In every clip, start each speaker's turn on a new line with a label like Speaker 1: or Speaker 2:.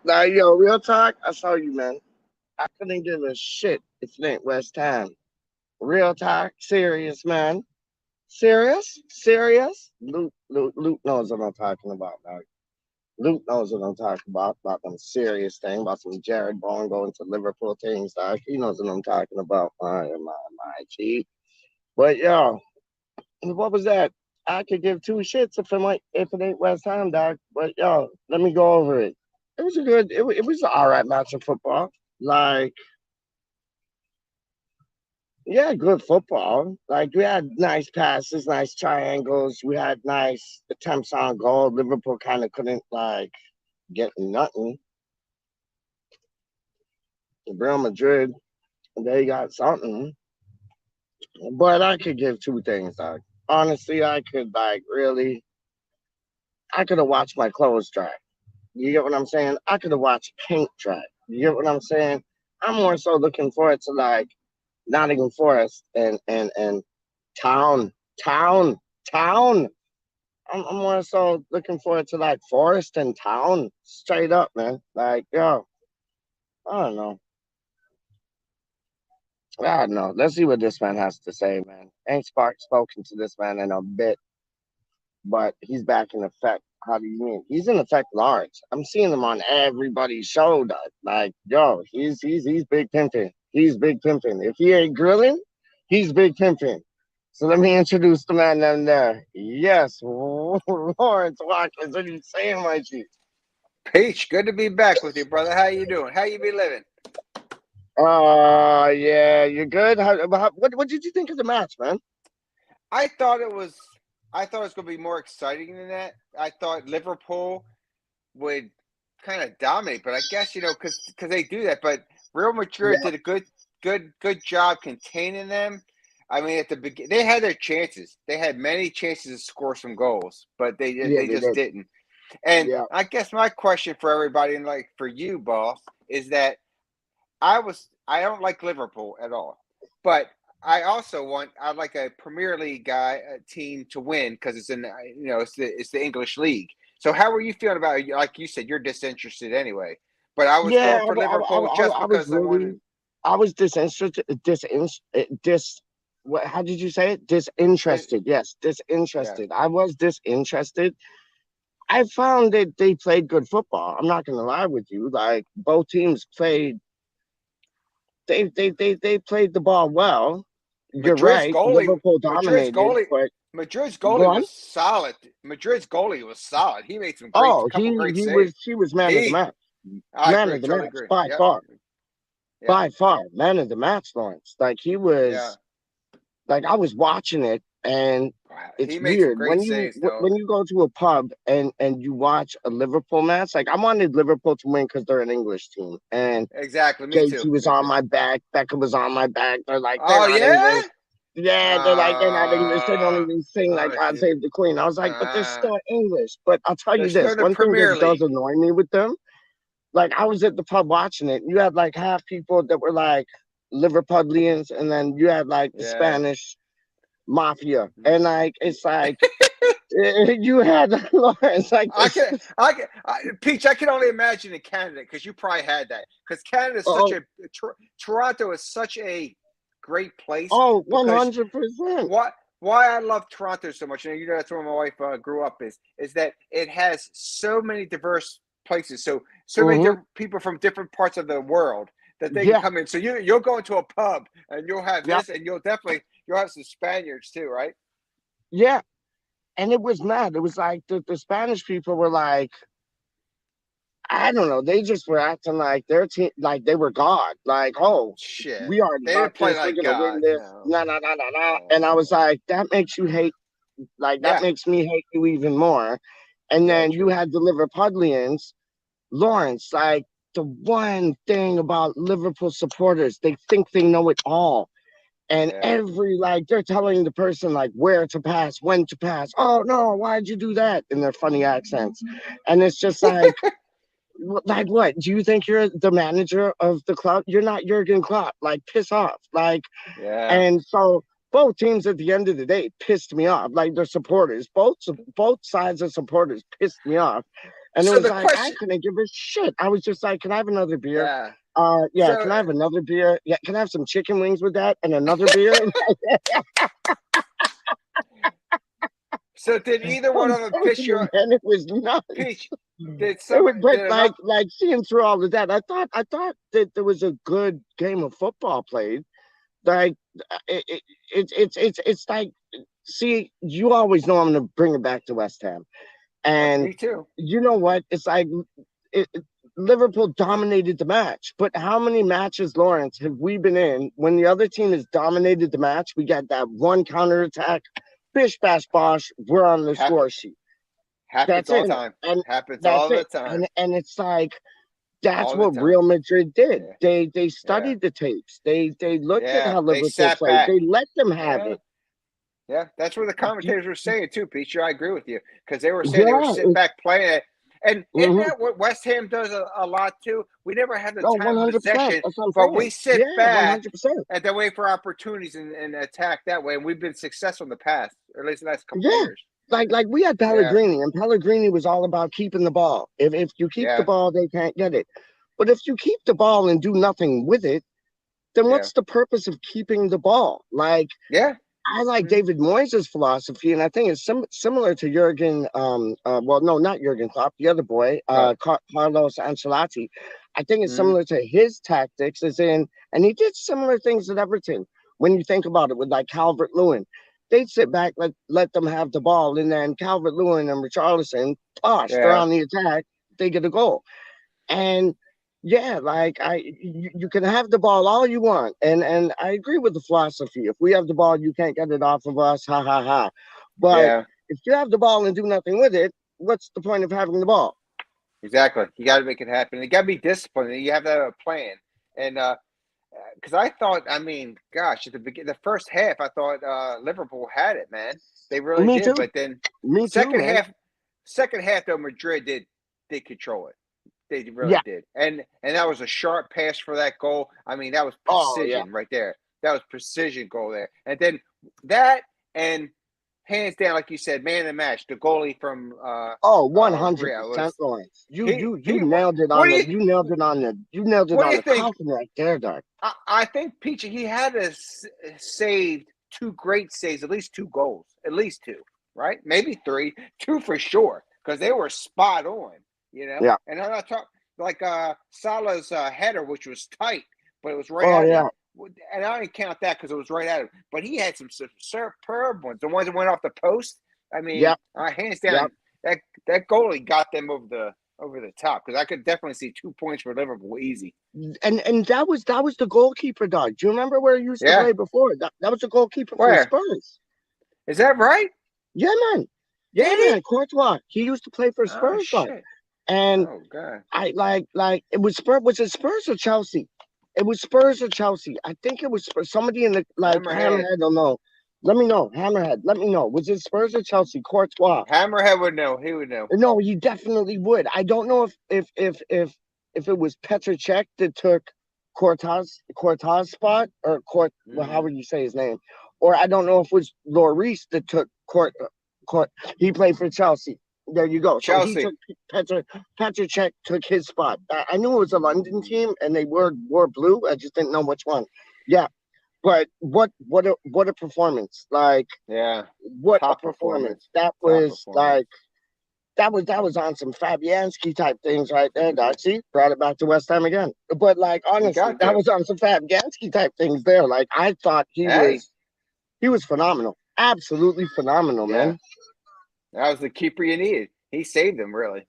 Speaker 1: Nah, yo, real talk. I saw you, man. I couldn't give a shit if it ain't West Ham. Real talk, serious, man. Serious, serious. Luke knows what I'm talking about, man. Luke knows what I'm talking about them serious thing, about some Jared Bourne going to Liverpool things, dog. He knows what I'm talking about, my G. But yo, what was that? I could give two shits if it ain't West Ham, dog. But yo, let me go over it. It was a good, it was an all right match of football. Like, yeah, good football. Like we had nice passes, nice triangles. We had nice attempts on goal. Liverpool kind of couldn't like get nothing. Real Madrid, they got something. But I could give two things, dog. Honestly, I could like really, I could have watched my clothes dry. You get what I'm saying? I could have watched paint dry. You get what I'm saying? I'm more so looking forward to like Nottingham Forest and Town, Town, Town. I'm more so looking forward to like Forest and Town, straight up, man. Like, yo, I don't know. I don't know. Let's see what this man has to say, man. Ain't spoken to this man in a bit, but he's back in effect. How do you mean? He's in effect large. I'm seeing him on everybody's show, dog. Like, yo, he's big pimping. He's big pimping. If he ain't grilling, he's big pimping. So let me introduce the man down there. Yes, Lawrence Watkins. What are you saying, my G?
Speaker 2: Peach, good to be back with you, brother. How you doing? How you be living?
Speaker 1: Yeah, you're good. What did you think of the match, man?
Speaker 2: I thought it was going to be more exciting than that. I thought Liverpool would kind of dominate, but I guess because they do that. But Real Madrid
Speaker 1: Yeah,
Speaker 2: did a good job containing them. I mean, at the beginning, they had their chances. They had many chances to score some goals, but
Speaker 1: yeah,
Speaker 2: they
Speaker 1: they
Speaker 2: just
Speaker 1: did.
Speaker 2: didn't. And
Speaker 1: Yeah,
Speaker 2: I guess my question for everybody, and like for you, boss, is that I don't like Liverpool at all, but I like a Premier League team to win because it's in it's the English league. So how were you feeling about it? Like you said, you're disinterested anyway, but I was
Speaker 1: yeah.
Speaker 2: going for Liverpool just
Speaker 1: I was
Speaker 2: because I wanted.
Speaker 1: really, I was disinterested. What? How did you say it? Disinterested. Yes,
Speaker 2: Yeah,
Speaker 1: disinterested. I was disinterested. I found that they played good football. I'm not gonna lie with you. Like both teams played. They played the ball well. You're
Speaker 2: Madrid's
Speaker 1: right.
Speaker 2: goalie,
Speaker 1: Liverpool
Speaker 2: Madrid's
Speaker 1: dominated,
Speaker 2: goalie,
Speaker 1: but
Speaker 2: Madrid's
Speaker 1: go
Speaker 2: goalie
Speaker 1: on.
Speaker 2: was solid. Madrid's goalie was solid. He made some
Speaker 1: Oh,
Speaker 2: couple great saves.
Speaker 1: he was man of the
Speaker 2: He,
Speaker 1: match.
Speaker 2: I
Speaker 1: Man
Speaker 2: agree,
Speaker 1: of the
Speaker 2: totally
Speaker 1: match
Speaker 2: agree. Yep, yep,
Speaker 1: by far, man of the match, Lawrence. Like he
Speaker 2: yeah.
Speaker 1: was, like I was watching it, and
Speaker 2: Wow,
Speaker 1: it's
Speaker 2: he made some
Speaker 1: weird
Speaker 2: great saves though.
Speaker 1: when you go to a pub and you watch a Liverpool match. Like I wanted Liverpool to win because they're an English team, and
Speaker 2: Exactly. Me too.
Speaker 1: JT was
Speaker 2: Me
Speaker 1: on
Speaker 2: too.
Speaker 1: my back, Beckham was on my back. They're
Speaker 2: Oh
Speaker 1: not English.
Speaker 2: yeah.
Speaker 1: Yeah, they're not English. They don't
Speaker 2: Uh,
Speaker 1: even sing like God
Speaker 2: okay.
Speaker 1: Save the Queen. I was like, but they're
Speaker 2: Uh,
Speaker 1: still English. But I'll tell
Speaker 2: they're
Speaker 1: you
Speaker 2: still
Speaker 1: this:
Speaker 2: in the
Speaker 1: one thing
Speaker 2: Premier
Speaker 1: that does
Speaker 2: League.
Speaker 1: annoy me with them, like I was at the pub watching it. You had like half people that were like Liverpudlians, and then you had like the
Speaker 2: Yeah.
Speaker 1: Spanish mafia, and like it's like you had Lawrence like this.
Speaker 2: Peach. I can only imagine in Canada because you probably had that. Because Canada is such
Speaker 1: Oh,
Speaker 2: a Toronto is such a great place
Speaker 1: oh,
Speaker 2: because
Speaker 1: 100%.
Speaker 2: why I love Toronto so much, and that's where my wife grew up is that it has so many diverse places, so many
Speaker 1: Hmm.
Speaker 2: different people from different parts of the world that they can
Speaker 1: Yeah,
Speaker 2: come in. So you'll go into a pub and you'll have
Speaker 1: yeah,
Speaker 2: this, and you'll have some Spaniards too, right?
Speaker 1: yeah. And it was mad. It was like the Spanish people were like, I don't know. They just were acting like their team, like they were God. Like, oh,
Speaker 2: Shit,
Speaker 1: we already
Speaker 2: they
Speaker 1: got
Speaker 2: didn't play
Speaker 1: this. We're
Speaker 2: like
Speaker 1: gonna win
Speaker 2: God.
Speaker 1: this.
Speaker 2: No,
Speaker 1: No, no, no, no, no. And I was
Speaker 2: no.
Speaker 1: like, that makes you hate. Like that
Speaker 2: Yeah,
Speaker 1: makes me hate you even more. And
Speaker 2: yeah,
Speaker 1: then you
Speaker 2: true.
Speaker 1: had the Liverpudlians, Lawrence. Like the one thing about Liverpool supporters, they think they know it all. And
Speaker 2: Yeah.
Speaker 1: every like they're telling the person like where to pass, when to pass. Oh no, why'd you do that? In their funny accents. And it's just like what? Do you think you're the manager of the club? You're not Jurgen Klopp. Like piss off. Like
Speaker 2: Yeah.
Speaker 1: and so both teams at the end of the day pissed me off. Like their supporters, both sides of supporters pissed me off. And it
Speaker 2: So
Speaker 1: was
Speaker 2: the
Speaker 1: like I
Speaker 2: question,
Speaker 1: couldn't give a shit. I was just like, "Can I have another beer?
Speaker 2: yeah.
Speaker 1: Yeah,
Speaker 2: So
Speaker 1: can I have another beer? Yeah, can I have some chicken wings with that and another beer?"
Speaker 2: so did either one
Speaker 1: I'm
Speaker 2: of them
Speaker 1: telling
Speaker 2: piss you?
Speaker 1: you, man, it was nuts.
Speaker 2: Peach, did
Speaker 1: It
Speaker 2: some
Speaker 1: was, but
Speaker 2: did another?
Speaker 1: like seeing through all of that, I thought that there was a good game of football played. Like it's like, see, you always know I'm gonna bring it back to West Ham, and
Speaker 2: Me too.
Speaker 1: you know what? It's like Liverpool dominated the match, but how many matches, Lawrence, have we been in when the other team has dominated the match? We got that one counter attack, bish bash bosh, we're on the
Speaker 2: Happen,
Speaker 1: score sheet.
Speaker 2: happens
Speaker 1: That's
Speaker 2: all
Speaker 1: it,
Speaker 2: the time.
Speaker 1: and
Speaker 2: Happens
Speaker 1: that's
Speaker 2: all the
Speaker 1: it,
Speaker 2: time.
Speaker 1: and it's like that's
Speaker 2: All the
Speaker 1: what
Speaker 2: time.
Speaker 1: Real Madrid did.
Speaker 2: Yeah.
Speaker 1: They
Speaker 2: Yeah.
Speaker 1: studied the tapes. They looked at
Speaker 2: Yeah.
Speaker 1: how
Speaker 2: They
Speaker 1: Liverpool
Speaker 2: sat
Speaker 1: played.
Speaker 2: back.
Speaker 1: They let them have
Speaker 2: Yeah.
Speaker 1: it.
Speaker 2: Yeah. That's what the
Speaker 1: You-
Speaker 2: commentators were saying too, Peter. I agree with you because they were saying they were
Speaker 1: Yeah.
Speaker 2: sitting back playing it. And isn't
Speaker 1: Mm-hmm.
Speaker 2: that what West Ham does a lot too? We never have the
Speaker 1: No,
Speaker 2: time of
Speaker 1: 100%.
Speaker 2: possession,
Speaker 1: That's what I'm
Speaker 2: but we
Speaker 1: saying.
Speaker 2: sit
Speaker 1: Yeah,
Speaker 2: back
Speaker 1: 100%.
Speaker 2: and then wait for opportunities and attack that way. And we've been successful in the past, or at least the last couple of
Speaker 1: Yeah.
Speaker 2: years.
Speaker 1: Like we had
Speaker 2: Yeah.
Speaker 1: Pellegrini, and Pellegrini was all about keeping the ball. If you keep the
Speaker 2: Yeah.
Speaker 1: ball, they can't get it. But if you keep the ball and do nothing with it, then
Speaker 2: Yeah.
Speaker 1: what's the purpose of keeping the ball? Like
Speaker 2: Yeah.
Speaker 1: I like
Speaker 2: Mhm.
Speaker 1: David Moyes' philosophy, and I think it's similar to Jurgen. Well, no, not Jurgen Klopp, the other boy,
Speaker 2: Oh.
Speaker 1: Carlos Ancelotti. I think it's
Speaker 2: Mhm.
Speaker 1: similar to his tactics, as in, and he did similar things at Everton. When you think about it, with like Calvert Lewin, they'd sit back, let them have the ball, and then Calvert Lewin and Richarlison, gosh, they're
Speaker 2: Yeah.
Speaker 1: on the attack, they get a goal. And yeah, like you can have the ball all you want, and I agree with the philosophy. If we have the ball, you can't get it off of us, ha ha ha. But
Speaker 2: Yeah.
Speaker 1: if you have the ball and do nothing with it, what's the point of having the ball?
Speaker 2: Exactly. You got to make it happen. You got to be disciplined. You have to have a plan. And because I thought, I mean, gosh, at the beginning, the first half, I thought Liverpool had it, man. They really
Speaker 1: Me
Speaker 2: did.
Speaker 1: too.
Speaker 2: But then
Speaker 1: Me too,
Speaker 2: second
Speaker 1: man.
Speaker 2: half, second half though, Madrid did control it. They really
Speaker 1: Yeah.
Speaker 2: did. And that was a sharp pass for that goal. I mean, that was
Speaker 1: Oh yeah.
Speaker 2: precision right there. That was precision goal there. And then that and hands down, like you said, man of the match, the goalie from
Speaker 1: Oh, one hundred
Speaker 2: Real
Speaker 1: percent,
Speaker 2: was
Speaker 1: Lawrence. You
Speaker 2: he
Speaker 1: you you
Speaker 2: he.
Speaker 1: nailed it
Speaker 2: What
Speaker 1: on
Speaker 2: do
Speaker 1: the.
Speaker 2: you
Speaker 1: You nailed it on the. You nailed it
Speaker 2: what do
Speaker 1: on
Speaker 2: you
Speaker 1: the
Speaker 2: think?
Speaker 1: coffin right there, Doc.
Speaker 2: I think Peachy he had to saved two great saves, at least two goals, at least two, right? Maybe three, two for sure, because they were spot on, you know.
Speaker 1: Yeah.
Speaker 2: And I'm not talking like Salah's header, which was tight, but it was right
Speaker 1: Oh
Speaker 2: at him.
Speaker 1: yeah.
Speaker 2: And I didn't count that because it was right at him. But he had some superb ones. The ones that went off the post. I mean,
Speaker 1: Yep.
Speaker 2: hands
Speaker 1: Yep.
Speaker 2: down, that goalie got them over the top because I could definitely see 2 points for Liverpool easy.
Speaker 1: And that was the goalkeeper, dog. Do you remember where he used to
Speaker 2: Yeah,
Speaker 1: play before? That was the goalkeeper for
Speaker 2: where
Speaker 1: Spurs.
Speaker 2: is that right?
Speaker 1: Yeah, man. Yeah,
Speaker 2: Did
Speaker 1: man.
Speaker 2: he?
Speaker 1: Courtois. He used to play for
Speaker 2: Oh
Speaker 1: Spurs, dog.
Speaker 2: shit!
Speaker 1: And
Speaker 2: Oh god!
Speaker 1: I like it was Spurs. Was it Spurs or Chelsea? It was Spurs or Chelsea. I think it was Spurs. Somebody in the like
Speaker 2: Hammerhead.
Speaker 1: Hammerhead. Don't know. Let me know. Hammerhead. Let me know. Was it Spurs or Chelsea? Courtois.
Speaker 2: Hammerhead would know. He would know.
Speaker 1: No, he definitely would. I don't know if it was Petr Cech that took Courtois spot or Court. Well, how
Speaker 2: Mm.
Speaker 1: would you say his name? Or I don't know if it was Lloris that took Court. He played for Chelsea. There you go. So he
Speaker 2: Chelsea.
Speaker 1: took Petr Cech took his spot. I knew it was a London team and they wore blue. I just didn't know which one. Yeah, but what a performance! Like
Speaker 2: Yeah.
Speaker 1: what a
Speaker 2: Top
Speaker 1: performance!
Speaker 2: performance.
Speaker 1: That
Speaker 2: Top
Speaker 1: was
Speaker 2: performance.
Speaker 1: like that was on some Fabianski type things right there, Doc. See, brought it back to West Ham again. But like
Speaker 2: You
Speaker 1: honestly,
Speaker 2: got
Speaker 1: that
Speaker 2: to.
Speaker 1: was on some Fabianski type things there. Like I thought
Speaker 2: Hey.
Speaker 1: he was phenomenal, absolutely phenomenal,
Speaker 2: Yeah.
Speaker 1: man.
Speaker 2: That was the keeper you needed. He saved them really.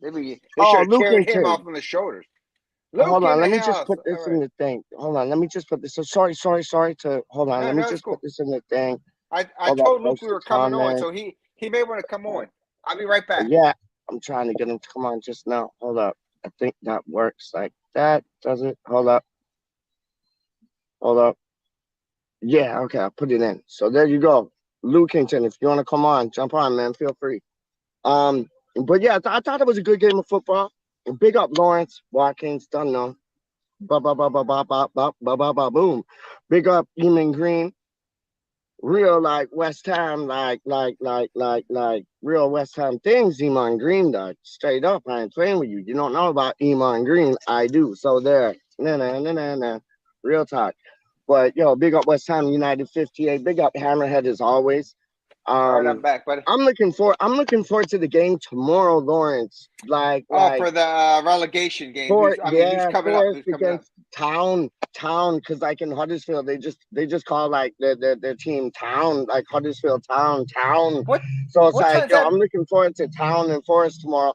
Speaker 2: They should
Speaker 1: Oh,
Speaker 2: have carried him
Speaker 1: Lukington.
Speaker 2: off on the shoulders. Luke
Speaker 1: Hold
Speaker 2: in
Speaker 1: on,
Speaker 2: the
Speaker 1: let me just
Speaker 2: house.
Speaker 1: put
Speaker 2: All
Speaker 1: this in
Speaker 2: right.
Speaker 1: the thing. Hold on, let me just put this. So sorry to hold on.
Speaker 2: No,
Speaker 1: Let me
Speaker 2: no, it's
Speaker 1: just put
Speaker 2: cool.
Speaker 1: this in the thing.
Speaker 2: I
Speaker 1: Hold up,
Speaker 2: told Luke we
Speaker 1: post the
Speaker 2: were coming on,
Speaker 1: comment.
Speaker 2: so he may want to come on. I'll be right back.
Speaker 1: Yeah, I'm trying to get him to come on just now. Hold up. I think that works like that. Does it? Hold up. Hold up. Yeah, okay, I'll put it in. So there you go. Lukington, if you want to come on, jump on, man. Feel free. Um, but yeah, I thought it was a good game of football. And big up Lawrence Watkins, don't know. Ba ba ba ba ba ba ba ba ba ba boom. Big up Eamon Green. real like West Ham, like real West Ham things. Iman Green, dog. Straight up, I ain't playing with you. You don't know about Iman Green. I do. So there, nah. Real talk. But yo, big up West Ham United 58. Big up Hammerhead as always.
Speaker 2: All right, I'm
Speaker 1: Um,
Speaker 2: back, buddy.
Speaker 1: I'm looking forward to the game tomorrow, Lawrence.
Speaker 2: Oh, for the relegation game. Who's coming up?
Speaker 1: Forest
Speaker 2: Who's coming up?
Speaker 1: against Town, because like in Huddersfield, they just call like their team Town, like Huddersfield Town.
Speaker 2: What
Speaker 1: So it's
Speaker 2: what
Speaker 1: like,
Speaker 2: time's
Speaker 1: yo,
Speaker 2: that?
Speaker 1: I'm looking forward to Town and Forest tomorrow.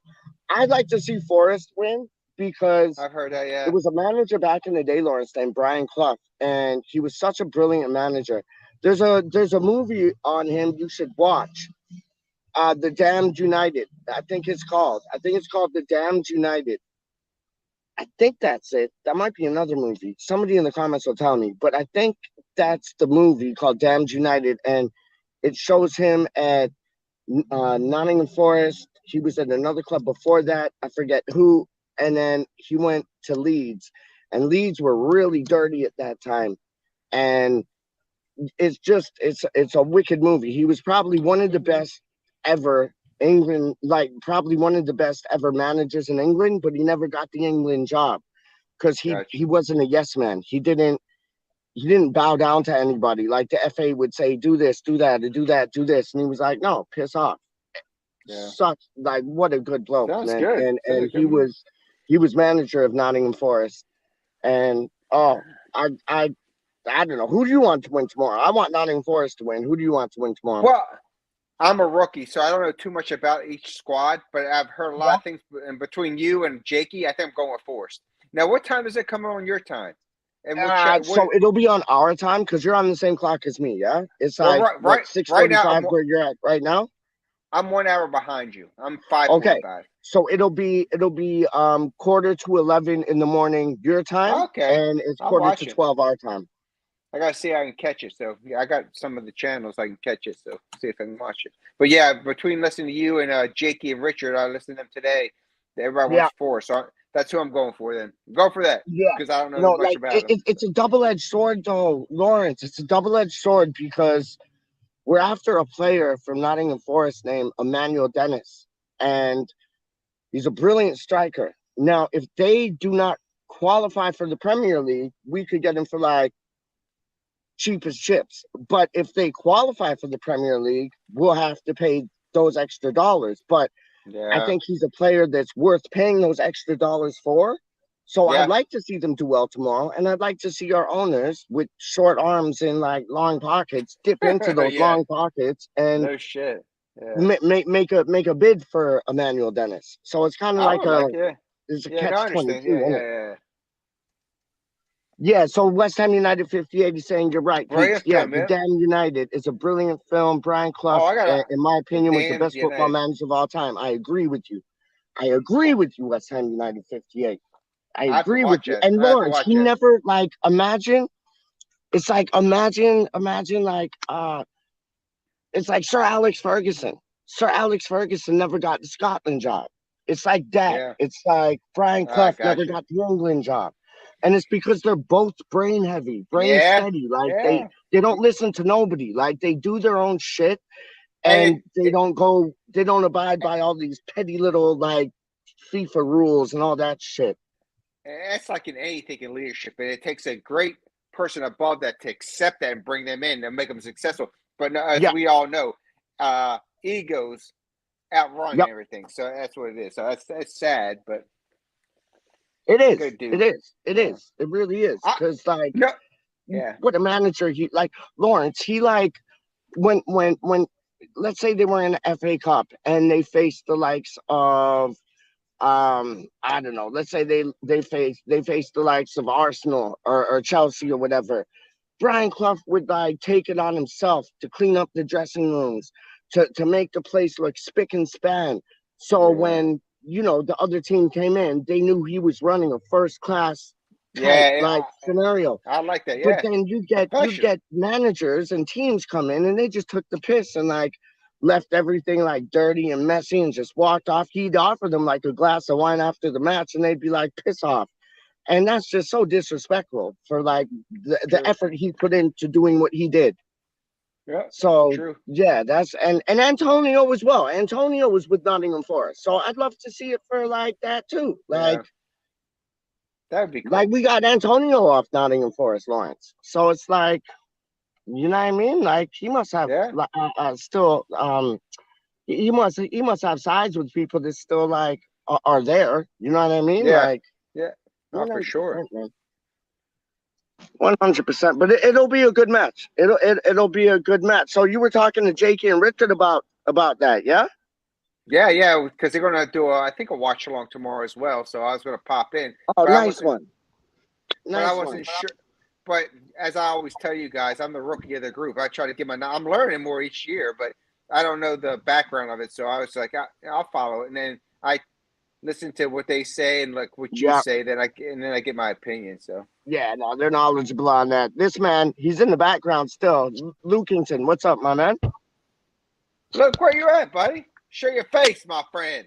Speaker 1: I'd like to see Forest win because
Speaker 2: I've heard that.
Speaker 1: it
Speaker 2: Yeah.
Speaker 1: was a manager back in the day, Lawrence, named Brian Clough, and he was such a brilliant manager. There's a movie on him you should watch. The Damned United. I think it's called The Damned United. I think that's it. That might be another movie. Somebody in the comments will tell me, but I think that's the movie called Damned United, and it shows him at Nottingham Forest. He was at another club before that. I forget who, and then he went to Leeds, and Leeds were really dirty at that time. And it's a wicked movie. He was probably one of the best ever England, like probably one of the best ever managers in England, but he never got the England job because
Speaker 2: Gotcha.
Speaker 1: he wasn't a yes man. He didn't bow down to anybody. Like the FA would say, do this, do that, do that, do this, and he was like, no, piss off.
Speaker 2: Yeah.
Speaker 1: Such like what a good bloke,
Speaker 2: Sounds
Speaker 1: man.
Speaker 2: good. Sounds
Speaker 1: And
Speaker 2: like a good movie.
Speaker 1: he was manager of Nottingham Forest, and oh, I I I don't know. Who do you want to win tomorrow? I want Nottingham Forest to win. Who do you want to win tomorrow?
Speaker 2: Well, I'm a rookie, so I don't know too much about each squad, but I've heard a lot
Speaker 1: Yeah.
Speaker 2: of things. And between you and Jakey, I think I'm going with Forrest. Now, what time does it come on your time? And what?
Speaker 1: So it'll be on our time because you're on the same clock as me. Yeah, it's
Speaker 2: Well,
Speaker 1: like
Speaker 2: right,
Speaker 1: what
Speaker 2: right,
Speaker 1: six
Speaker 2: right
Speaker 1: forty
Speaker 2: now,
Speaker 1: five where you're at right now.
Speaker 2: I'm 1 hour behind you. I'm 5:45.
Speaker 1: Okay, so it'll be 10:45 in the morning your time,
Speaker 2: Okay,
Speaker 1: and it's
Speaker 2: I'll
Speaker 1: quarter to
Speaker 2: watch it.
Speaker 1: 12 our time.
Speaker 2: I gotta see how I can catch it. So yeah, I got some of the channels I can catch it. So see if I can watch it. But yeah, between listening to you and Jakey and Richard, I listened to them today. Everybody
Speaker 1: Yeah,
Speaker 2: wants Forrest, so that's who I'm going for. Then go for that
Speaker 1: yeah.
Speaker 2: because I don't know
Speaker 1: No,
Speaker 2: much
Speaker 1: like
Speaker 2: about them.
Speaker 1: it's a double edged sword though, Lawrence. It's a double edged sword because we're after a player from Nottingham Forest named Emmanuel Dennis, and he's a brilliant striker. Now, if they do not qualify for the Premier League, we could get him for like cheap as chips. But if they qualify for the Premier League, we'll have to pay those extra dollars. But I
Speaker 2: Yeah,
Speaker 1: think he's a player that's worth paying those extra dollars for. So I'd
Speaker 2: yeah,
Speaker 1: like to see them do well tomorrow, and I'd like to see our owners with short arms and like long pockets dip into those
Speaker 2: yeah.
Speaker 1: long pockets and
Speaker 2: No shit. Yeah,
Speaker 1: make a bid for Emmanuel Dennis. So it's kind of
Speaker 2: I
Speaker 1: like
Speaker 2: would like. Yeah,
Speaker 1: it's a
Speaker 2: yeah. No,
Speaker 1: catch
Speaker 2: I understand.
Speaker 1: 22,
Speaker 2: Yeah,
Speaker 1: isn't
Speaker 2: yeah,
Speaker 1: it?
Speaker 2: yeah.
Speaker 1: Yeah, so West Ham United 58 is saying you're right, Peeps.
Speaker 2: Brilliant
Speaker 1: Yeah,
Speaker 2: film,
Speaker 1: The
Speaker 2: man.
Speaker 1: Damn United is a brilliant film. Brian Clough,
Speaker 2: Oh, I got
Speaker 1: in my
Speaker 2: the
Speaker 1: opinion, was the
Speaker 2: damn
Speaker 1: best football
Speaker 2: United.
Speaker 1: manager of all time. I agree with you. I agree with you, West Ham United 58. I
Speaker 2: I have to
Speaker 1: agree with
Speaker 2: watch
Speaker 1: you.
Speaker 2: it.
Speaker 1: And
Speaker 2: I have to
Speaker 1: Lawrence,
Speaker 2: watch
Speaker 1: he
Speaker 2: it.
Speaker 1: never like imagine. It's like imagine like it's like Sir Alex Ferguson. Sir Alex Ferguson never got the Scotland job. It's like that.
Speaker 2: Yeah,
Speaker 1: It's like Brian
Speaker 2: I
Speaker 1: Clough
Speaker 2: got
Speaker 1: never
Speaker 2: you.
Speaker 1: got the England job. And it's because they're both brain heavy, brain
Speaker 2: Yeah,
Speaker 1: steady. Like they
Speaker 2: yeah.
Speaker 1: they don't listen to nobody. Like they do their own shit
Speaker 2: And
Speaker 1: and they don't abide by all these petty little like FIFA rules and all that shit.
Speaker 2: it's like in anything in leadership, and it takes a great person above that to accept that and bring them in and make them successful. But as
Speaker 1: Yeah.
Speaker 2: we all know, egos outrun
Speaker 1: Yep.
Speaker 2: everything. So that's what it is. So that's sad, but
Speaker 1: It is.
Speaker 2: good
Speaker 1: It
Speaker 2: dude.
Speaker 1: is. It
Speaker 2: Yeah.
Speaker 1: is. It really is.
Speaker 2: I
Speaker 1: Cause like
Speaker 2: no. Yeah.
Speaker 1: what a manager he like Lawrence, he like when let's say they were in the FA Cup and they faced the likes of I don't know, let's say they faced the likes of Arsenal or Chelsea or whatever. Brian Clough would like take it on himself to clean up the dressing rooms, to make the place look spick and span. So
Speaker 2: Yeah.
Speaker 1: when the other team came in, they knew he was running a first class type
Speaker 2: Yeah.
Speaker 1: like scenario.
Speaker 2: I like that.
Speaker 1: But
Speaker 2: Yeah.
Speaker 1: then you get you
Speaker 2: Professional.
Speaker 1: get managers and teams come in and they just took the piss and like left everything like dirty and messy and just walked off. He'd offer them like a glass of wine after the match and they'd be like, piss off. And that's just so disrespectful for like the
Speaker 2: True.
Speaker 1: effort he put into doing what he did.
Speaker 2: Yeah,
Speaker 1: So
Speaker 2: true.
Speaker 1: yeah, that's and Antonio as well. Antonio was with Nottingham Forest, so I'd love to see it for like that too.
Speaker 2: Yeah, that would be
Speaker 1: Like
Speaker 2: cool.
Speaker 1: we got Antonio off Nottingham Forest, Lawrence. So it's like, you know what I mean? Like he must have
Speaker 2: Yeah,
Speaker 1: still he must have sides with people that still like are there. You know what I mean?
Speaker 2: yeah,
Speaker 1: Like
Speaker 2: yeah.
Speaker 1: one
Speaker 2: Not for
Speaker 1: hundred
Speaker 2: sure.
Speaker 1: percent, man. 100%. But it'll be a good match. It'll be a good match. So you were talking to Jakey and Richard about that, yeah?
Speaker 2: Yeah, yeah, because they're gonna do I think a watch along tomorrow as well. So I was gonna pop in,
Speaker 1: Oh,
Speaker 2: but I
Speaker 1: nice
Speaker 2: wasn't,
Speaker 1: one.
Speaker 2: but I
Speaker 1: Nice one.
Speaker 2: wasn't sure. But as I always tell you guys, I'm the rookie of the group. I try to get I'm learning more each year, but I don't know the background of it. So I was like, I'll follow it, and then I listen to what they say and like what you
Speaker 1: Yeah.
Speaker 2: say. Then I get my opinion. So
Speaker 1: Yeah, no, they're knowledgeable on that. This man, he's in the background still. Lukington, what's up, my man?
Speaker 2: look where you're at, buddy. Show your face, my friend.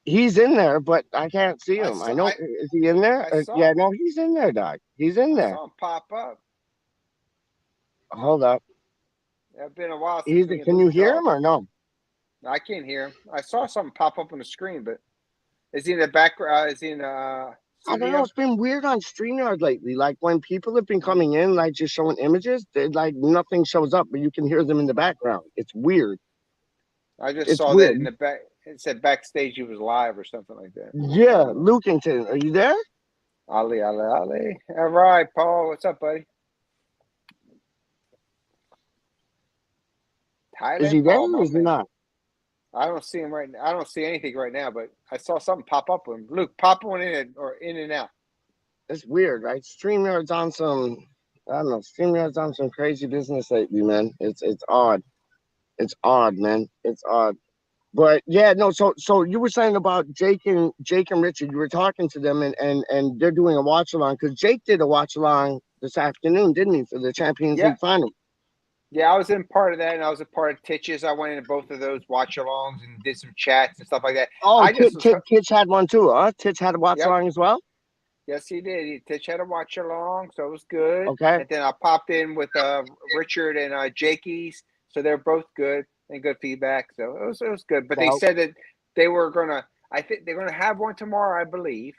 Speaker 1: He's in there, but I can't see
Speaker 2: I
Speaker 1: him. I
Speaker 2: saw
Speaker 1: know. Is he in there?
Speaker 2: I saw
Speaker 1: Yeah, no, he's in there, Doc. He's in
Speaker 2: I
Speaker 1: there.
Speaker 2: saw him pop up.
Speaker 1: Hold up.
Speaker 2: It's been a while since
Speaker 1: He's.
Speaker 2: me and
Speaker 1: Can you
Speaker 2: Luke
Speaker 1: hear him
Speaker 2: talked.
Speaker 1: or no?
Speaker 2: I can't hear him. I saw something pop up on the screen, but is he in the background? Is he in the
Speaker 1: I don't know.
Speaker 2: studio?
Speaker 1: It's been weird on StreamYard lately. Like when people have been coming in, like just showing images, like nothing shows up, but you can hear them in the background. It's weird.
Speaker 2: I just
Speaker 1: It's
Speaker 2: saw that in
Speaker 1: weird.
Speaker 2: the back. It said backstage he was live or something like that. I
Speaker 1: Yeah,
Speaker 2: don't know.
Speaker 1: Lukington, are you there?
Speaker 2: Ali, Ali, Ali. All right, Paul. What's up, buddy?
Speaker 1: Is he
Speaker 2: Thailand
Speaker 1: there
Speaker 2: Paul,
Speaker 1: or
Speaker 2: my
Speaker 1: is he
Speaker 2: man.
Speaker 1: not?
Speaker 2: I don't see him right now. I don't see anything right now, but I saw something pop up with him. Luke, pop one in or in and out.
Speaker 1: It's weird, right? StreamYard's on some, I don't know. StreamYard's on some crazy business lately, man. It's odd. It's odd, man. It's odd. But yeah, no. So you were saying about Jake and Richard. You were talking to them, and they're doing a watch along because Jake did a watch along this afternoon, didn't he, for the Champions
Speaker 2: Yeah,
Speaker 1: League final?
Speaker 2: yeah. I was in part of that, and I was a part of Titches. I went into both of those watch-alongs and did some chats and stuff like that.
Speaker 1: Oh,
Speaker 2: I just was,
Speaker 1: Titch had one too, huh? Titch had a watch
Speaker 2: yep.
Speaker 1: along as well.
Speaker 2: Yes, he did. Titch had a watch along, so it was good.
Speaker 1: Okay,
Speaker 2: And then I popped in with Richard and Jakey's, so they're both good and good feedback. So it was good. But they
Speaker 1: so
Speaker 2: said that they were gonna. I think they're gonna have one tomorrow, I believe.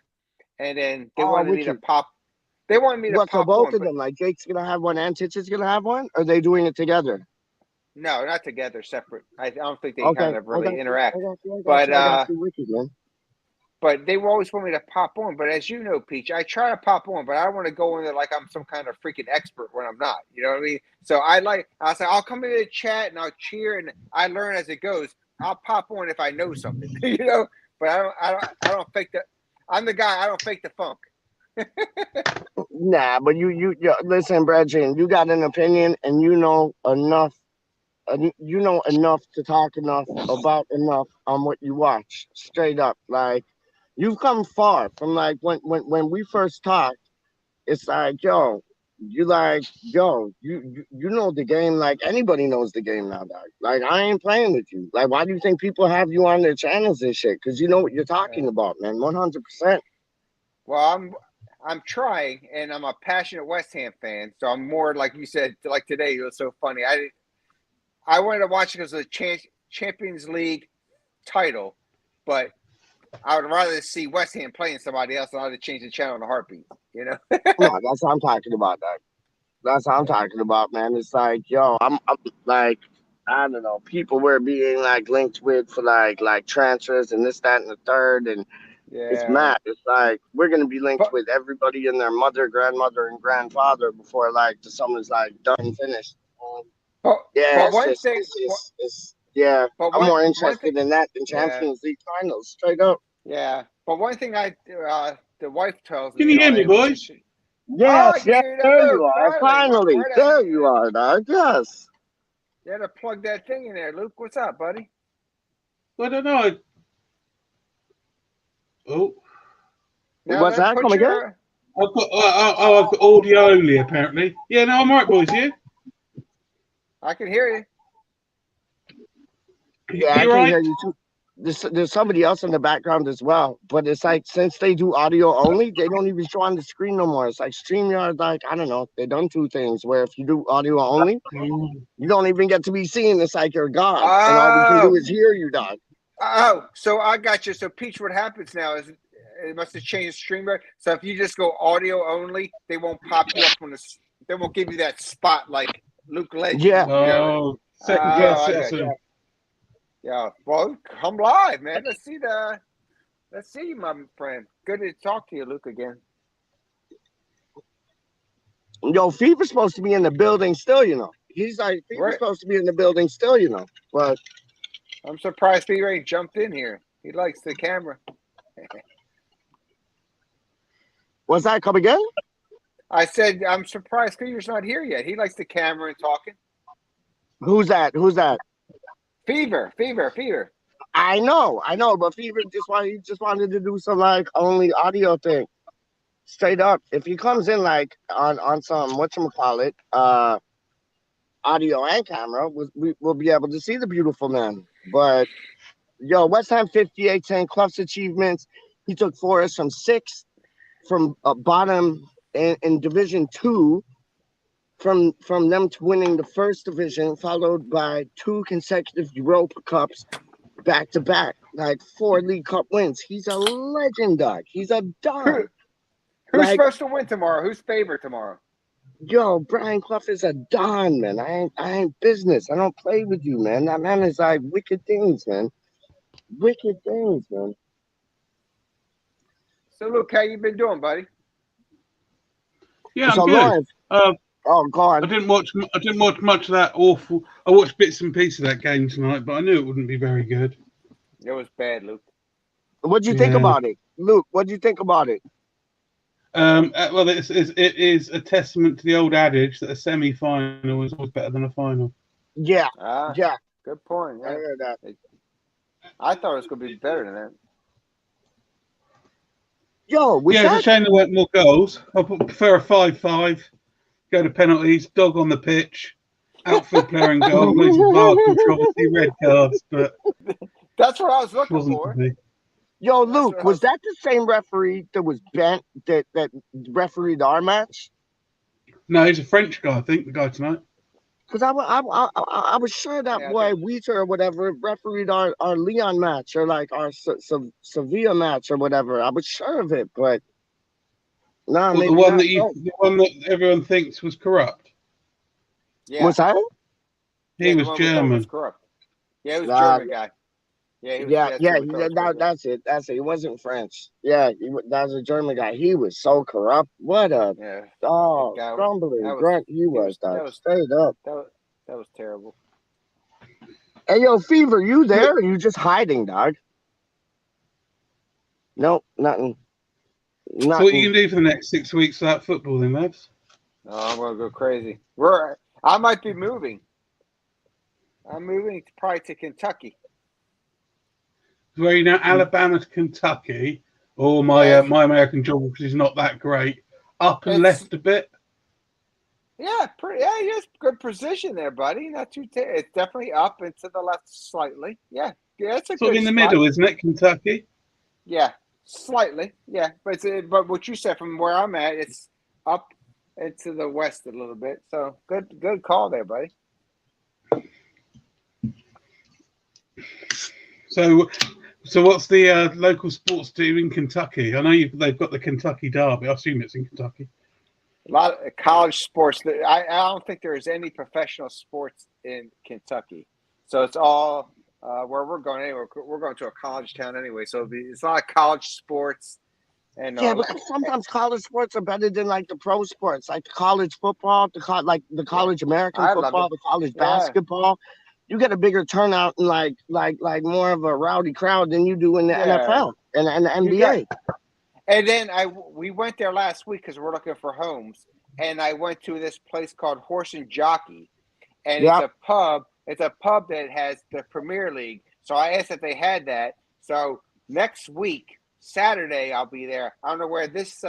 Speaker 2: And then they wanted me to
Speaker 1: Richard,
Speaker 2: pop. They wanted me to
Speaker 1: what? So
Speaker 2: pop
Speaker 1: both
Speaker 2: on,
Speaker 1: of
Speaker 2: but
Speaker 1: them, like Jake's gonna have one and Titch is gonna have one. Or are they doing it together?
Speaker 2: no, not together, separate. I don't think they
Speaker 1: Okay,
Speaker 2: kind of
Speaker 1: I
Speaker 2: really
Speaker 1: got you. I
Speaker 2: interact.
Speaker 1: got you. I got
Speaker 2: But
Speaker 1: you. I got you. Wicked, man.
Speaker 2: but they will always want me to pop on. But as you know, Peach, I try to pop on, but I don't want to go in there like I'm some kind of freaking expert when I'm not. You know what I mean? So I say I'll come into the chat and I'll cheer and I learn as it goes. I'll pop on if I know something, you know. But I don't fake the. I'm the guy. I don't fake the funk.
Speaker 1: Nah, but you listen, Bradley, you got an opinion and you know enough. You know enough to talk enough about enough on what you watch. Straight up, like you've come far from like when we first talked. It's like you know the game like anybody knows the game now, dog. Like I ain't playing with you. Like why do you think people have you on their channels and shit? Because you know what you're talking about, man. 100%.
Speaker 2: Well, I'm trying, and I'm a passionate West Ham fan. So I'm more like you said, like today. It was so funny. I wanted to watch it because of the Champions League title, but I would rather see West Ham playing somebody else than I would change the channel in a heartbeat. You know?
Speaker 1: No, that's what I'm talking about, dog. That's what I'm
Speaker 2: Yeah.
Speaker 1: talking about, man. It's like, I'm like, I don't know, people were being like linked with for like transfers and this, that, and the third, and it's
Speaker 2: Yeah.
Speaker 1: mad. It's like we're gonna be linked
Speaker 2: But
Speaker 1: with everybody and their mother, grandmother, and grandfather before like the summer's like done finished.
Speaker 2: but
Speaker 1: Yeah,
Speaker 2: but
Speaker 1: it's
Speaker 2: one
Speaker 1: just
Speaker 2: thing.
Speaker 1: it's yeah.
Speaker 2: But
Speaker 1: I'm more
Speaker 2: one thing.
Speaker 1: interested in that than
Speaker 2: Yeah.
Speaker 1: Champions League finals, straight up.
Speaker 2: Yeah. But one thing the wife tells
Speaker 3: Can
Speaker 2: me
Speaker 3: you
Speaker 2: on
Speaker 3: hear me,
Speaker 2: everything.
Speaker 3: boys?
Speaker 2: Oh, I
Speaker 1: Yes,
Speaker 2: can
Speaker 1: yes,
Speaker 2: hear you.
Speaker 1: there you
Speaker 2: Luke,
Speaker 1: are.
Speaker 2: finally.
Speaker 1: Finally,
Speaker 2: Where the
Speaker 1: there you are, dog. Yes.
Speaker 2: you had to plug that thing in there, Luke. What's up, buddy?
Speaker 3: I don't know. Oh,
Speaker 2: Now
Speaker 1: What's
Speaker 2: that
Speaker 1: that?
Speaker 2: put
Speaker 1: Come again?
Speaker 2: your
Speaker 3: I've got audio only apparently. Yeah, no, I'm right, boys. Yeah,
Speaker 2: I can hear you.
Speaker 3: can you
Speaker 1: Yeah, I
Speaker 3: hear
Speaker 1: can
Speaker 3: right?
Speaker 1: hear you too. there's somebody else in the background as well. But it's like since they do audio only, they don't even show on the screen no more. It's like StreamYard, like I don't know, they done two things where if you do audio only, you don't even get to be seen. It's like you're gone, and all we can do is hear you, dog.
Speaker 2: Oh, so I got you. So Peach, what happens now is it must have changed StreamYard. So if you just go audio only, they won't pop you up on the. They won't give you that spot like Luke Legend.
Speaker 1: Yeah.
Speaker 3: Oh, second
Speaker 2: Oh,
Speaker 3: class
Speaker 2: I got
Speaker 3: citizen.
Speaker 2: Yeah. Well, come live, man. Let's see you, my friend. Good to talk to you, Luke, again.
Speaker 1: Yo, Fever's supposed to be in the building still, you know. He's like Fever's supposed to be in the building still, you know. But
Speaker 2: I'm surprised Fever ain't jumped in here. He likes the camera.
Speaker 1: what's that? Come again?
Speaker 2: I said I'm surprised Fever's not here yet. He likes the camera and talking.
Speaker 1: Who's that? Who's that?
Speaker 2: Fever.
Speaker 1: I know, but Fever just wanted to do some like only audio thing. Straight up. If he comes in like on some whatchamacallit, audio and camera, we'll be able to see the beautiful man. But yo, West Ham 58 10 Clough's achievements. He took Forest from sixth, from bottom in Division 2, from them to winning the first division, followed by 2 consecutive Europa Cups back to back, like 4 League Cup wins. He's a legend, dog. He's a dog.
Speaker 2: Who's supposed to win tomorrow? Who's favored tomorrow?
Speaker 1: Yo, Brian Clough is a don, man. I ain't business. I don't play with you, man. That man is like wicked things, man. Wicked things, man.
Speaker 2: So, Luke, how you been doing, buddy?
Speaker 3: Yeah, I'm
Speaker 1: So,
Speaker 3: good.
Speaker 1: Lawrence, oh, go on.
Speaker 3: I didn't watch much of that awful. I watched bits and pieces of that game tonight, but I knew it wouldn't be very good.
Speaker 2: It was bad, Luke.
Speaker 1: What'd you think about it, Luke? What'd you think about it?
Speaker 3: Well, it is a testament to the old adage that a semi-final is always better than a final.
Speaker 1: Yeah, yeah.
Speaker 2: Good point. Yeah.
Speaker 1: I heard that.
Speaker 2: I thought it was going to be better than that.
Speaker 1: Yo,
Speaker 3: it's a shame there weren't more goals. I prefer a 5-5. Go to penalties, dog on the pitch, outfield player in goal, loads of VAR controversy, red cards, but
Speaker 2: that's what I was looking for.
Speaker 1: Yo, Luke, was that the same referee that was bent that refereed our match?
Speaker 3: No, he's a French guy, I think, the guy tonight.
Speaker 1: Because I was sure that boy Wheater or whatever refereed our Leon match or like our Sevilla match or whatever. I was sure of it, but no, maybe
Speaker 3: the one
Speaker 1: not.
Speaker 3: The one that everyone thinks was corrupt.
Speaker 2: Yeah.
Speaker 1: What's that?
Speaker 3: He was German.
Speaker 2: Was corrupt. Yeah, he was a German guy.
Speaker 1: That's it. He wasn't French. Yeah, that was a German guy. He was so corrupt. What a crumbling grunt he was. Straight up.
Speaker 2: That was terrible.
Speaker 1: Hey, yo, Fever, you there? Or are you just hiding, dog? Nope, nothing.
Speaker 3: So what are you gonna do for the next 6 weeks without football, then, lads?
Speaker 2: Oh, I'm gonna go crazy. I might be moving. I'm moving probably to Kentucky.
Speaker 3: Where you know, Alabama to Kentucky, or my American geography is not that great. Up and left a bit.
Speaker 2: Yeah, yes, good position there, buddy. Not too. It's definitely up and to the left slightly. Yeah, it's a
Speaker 3: sort
Speaker 2: good
Speaker 3: of in the
Speaker 2: spot.
Speaker 3: middle, isn't it, Kentucky?
Speaker 2: Yeah, slightly. Yeah, but what you said from where I'm at, it's up and to the west a little bit. So good call there, buddy.
Speaker 3: So what's the local sports team in Kentucky? I know they've got the Kentucky Derby. I assume it's in Kentucky.
Speaker 2: A lot of college sports. I don't think there's any professional sports in Kentucky. So it's all where we're going anyway. We're going to a college town anyway. So it's a lot of college sports. And
Speaker 1: because sometimes college sports are better than like the pro sports, like the college football, the college American football, the college basketball. You get a bigger turnout and like more of a rowdy crowd than you do in the NFL and the NBA.
Speaker 2: And then we went there last week because we're looking for homes, and I went to this place called Horse and Jockey, and it's a pub. It's a pub that has the Premier League. So I asked if they had that. So next week, Saturday, I'll be there. I'm gonna wear this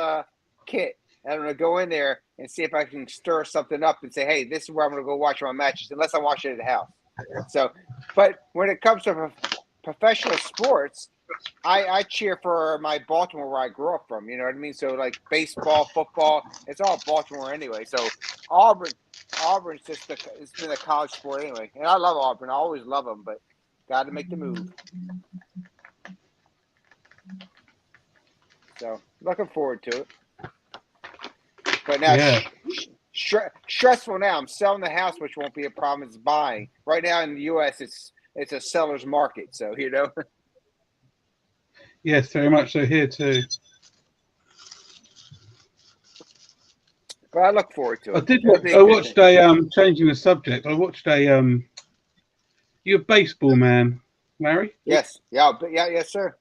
Speaker 2: kit. And I'm gonna go in there and see if I can stir something up and say, "Hey, this is where I'm gonna go watch my matches," unless I watch it at the house. So, but when it comes to professional sports, I cheer for my Baltimore where I grew up from. You know what I mean? So like baseball, football, it's all Baltimore anyway. So Auburn's it's been a college sport anyway, and I love Auburn. I always love them, but got to make the move. So looking forward to it. But now,
Speaker 3: Yeah.
Speaker 2: stressful now. I'm selling the house, which won't be a problem. It's buying. Right now in the U.S., it's a seller's market. So you know.
Speaker 3: Yes, very much so here too.
Speaker 2: But I look forward to
Speaker 3: I
Speaker 2: it.
Speaker 3: did.
Speaker 2: It'll be a
Speaker 3: I
Speaker 2: good
Speaker 3: watched
Speaker 2: thing.
Speaker 3: a changing the subject. I watched a You're a baseball man, Larry.
Speaker 2: Yes. Yeah. But yeah. Yes, sir.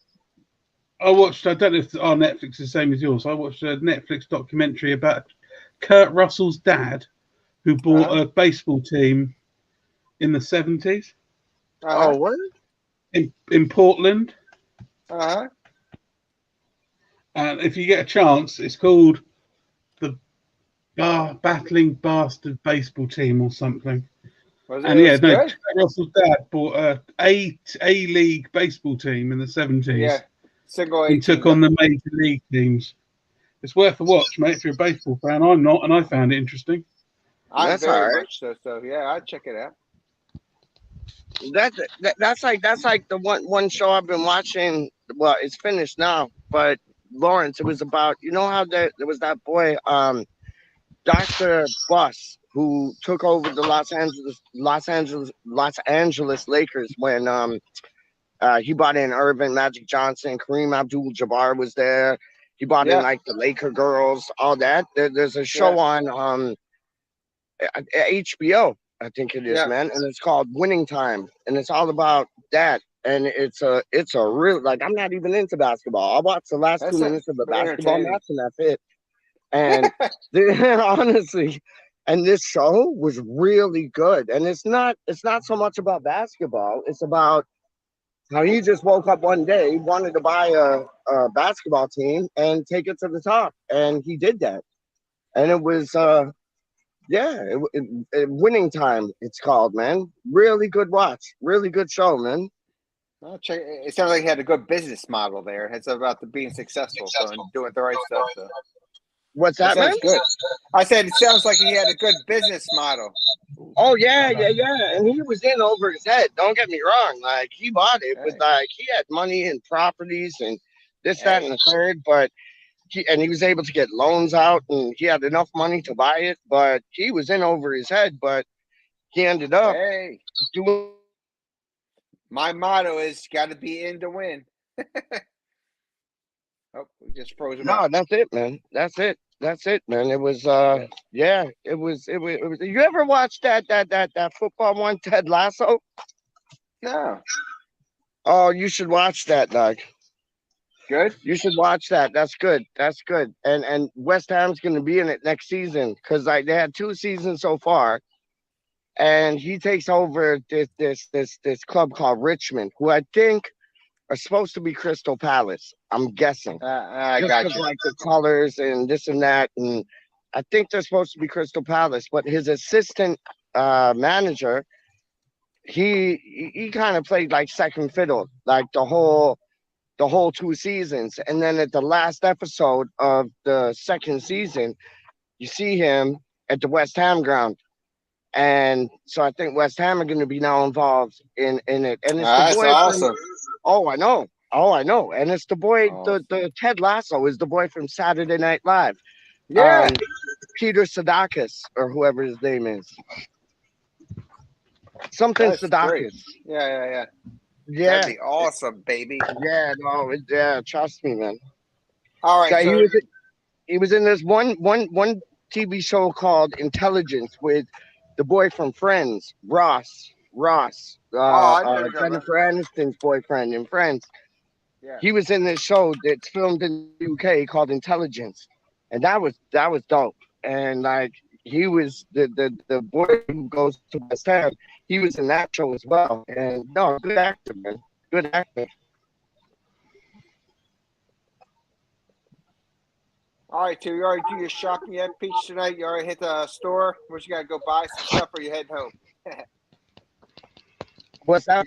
Speaker 3: I watched. I don't know if our Netflix is the same as yours. I watched a Netflix documentary about Kurt Russell's dad, who bought
Speaker 2: Uh-huh.
Speaker 3: a baseball team in the 70s
Speaker 1: Oh,
Speaker 2: Uh-huh.
Speaker 1: what?
Speaker 3: in Portland.
Speaker 2: Uh-huh.
Speaker 3: And if you get a chance, it's called the Battling Bastard Baseball Team or something.
Speaker 2: Was
Speaker 3: And
Speaker 2: it
Speaker 3: yeah,
Speaker 2: was
Speaker 3: no,
Speaker 2: good?
Speaker 3: Russell's dad bought a league baseball team in the 70s
Speaker 2: Yeah. Single A
Speaker 3: and
Speaker 2: team.
Speaker 3: took on the major league teams. It's worth a watch, mate, if you're a baseball fan. I'm not, and I found it interesting.
Speaker 2: I'm
Speaker 1: That's all
Speaker 2: very
Speaker 1: right.
Speaker 2: much so. So yeah, I'll check it out.
Speaker 1: That's like the one show I've been watching. Well, it's finished now, but Lawrence, it was about how there was that boy, Dr. Bus, who took over the Los Angeles Lakers when he brought in Irvin, Magic Johnson, Kareem Abdul-Jabbar was there. He brought in
Speaker 2: Yeah.
Speaker 1: like the Laker girls, all that. There's a
Speaker 2: Yeah.
Speaker 1: show on HBO, I think it is,
Speaker 2: Yeah.
Speaker 1: man, and it's called Winning Time, and it's all about that. And it's a real, like, I'm not even into basketball. I watched the last two
Speaker 2: That's it.
Speaker 1: minutes of the
Speaker 2: But
Speaker 1: basketball
Speaker 2: entertaining.
Speaker 1: match, and that's it. And honestly, and this show was really good. And it's not so much about basketball. It's about how he just woke up one day, wanted to buy a basketball team and take it to the top, and he did that. And it was yeah, Winning Time. It's called, man. Really good watch. Really good show, man.
Speaker 2: I'll check. It sounds like he had a good business model there. It's about being successful, so and doing the right stuff. So
Speaker 1: What's
Speaker 2: that
Speaker 1: that, man?
Speaker 2: sounds good. I said it sounds like he had a good business model.
Speaker 1: Oh yeah, yeah, yeah. And he was in over his head. Don't get me wrong. Like, he bought it, but
Speaker 2: Hey,
Speaker 1: like, he had money and properties and this, that, and
Speaker 2: hey,
Speaker 1: the third. But he was able to get loans out, and he had enough money to buy it. But he was in over his head. But he ended up
Speaker 2: hey.
Speaker 1: doing.
Speaker 2: My motto is got to be in to win. Oh, we just froze him up.
Speaker 1: No, that's it, man. That's it, man. It was
Speaker 2: Yeah.
Speaker 1: yeah, it was. You ever watch that football one, Ted Lasso?
Speaker 2: No,
Speaker 1: Oh, you should watch that, dog.
Speaker 2: good.
Speaker 1: You should watch that. That's good. That's good. And West Ham's gonna be in it next season, because like they had 2 seasons so far, and he takes over this club called Richmond, who I think are supposed to be Crystal Palace. I'm guessing.
Speaker 2: I
Speaker 1: Just
Speaker 2: got
Speaker 1: because
Speaker 2: you.
Speaker 1: like the colors and this and that, and I think they're supposed to be Crystal Palace. But his assistant manager, he kind of played like second fiddle, like the whole 2 seasons, and then at the last episode of the second season, you see him at the West Ham ground. And so I think West Ham are going to be now involved in it, and it's the
Speaker 2: That's
Speaker 1: boy from.
Speaker 2: awesome.
Speaker 1: Oh, I know. Oh, I know. And it's the boy.
Speaker 2: Oh,
Speaker 1: The Ted Lasso is the boy from Saturday Night Live.
Speaker 2: yeah,
Speaker 1: Peter Sadakis, or whoever his name is. Something
Speaker 2: that's great.
Speaker 1: Sadakis.
Speaker 2: Yeah.
Speaker 1: Yeah,
Speaker 2: That'd be awesome, baby.
Speaker 1: yeah. No, yeah. Trust me, man.
Speaker 2: All right,
Speaker 1: So
Speaker 2: so
Speaker 1: he was in this one TV show called Intelligence with the boy from Friends, Ross.
Speaker 2: I know you're talking about.
Speaker 1: Jennifer Aniston's boyfriend in Friends.
Speaker 2: Yeah.
Speaker 1: He was in this show that's filmed in the UK called Intelligence, and that was dope. And like, he was the boy who goes to West Ham. He was in that show as well. And no, good actor, man. Good actor.
Speaker 2: All right, so you already do your shopping yet, Peach, tonight? You already hit the store? What you got to go buy some stuff, or you heading home?
Speaker 1: What's that?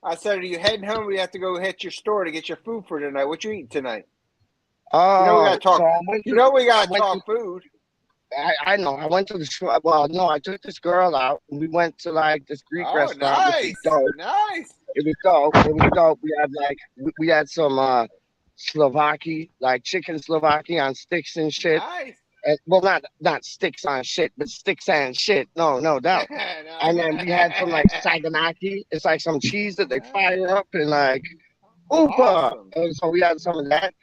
Speaker 2: I said, are you heading home? Or you have to go hit your store to get your food for tonight. What you eating tonight? You know we gotta
Speaker 1: Oh,
Speaker 2: talk.
Speaker 1: so I went
Speaker 2: You
Speaker 1: to,
Speaker 2: know we
Speaker 1: I
Speaker 2: gotta
Speaker 1: went to,
Speaker 2: talk food.
Speaker 1: I know, I went to the shore. Well, no, I took this girl out and we went to like this Greek
Speaker 2: Oh,
Speaker 1: restaurant, which was
Speaker 2: nice,
Speaker 1: dope.
Speaker 2: nice.
Speaker 1: It was dope. It was dope. We had like, we had some Slovaki, like chicken Slovaki on sticks and shit.
Speaker 2: Nice.
Speaker 1: Well, not sticks on shit, but sticks and shit. No, no doubt. And then we had some like saganaki. It's like some cheese that they fire up and like oopa.
Speaker 2: Awesome.
Speaker 1: And so we had some of that.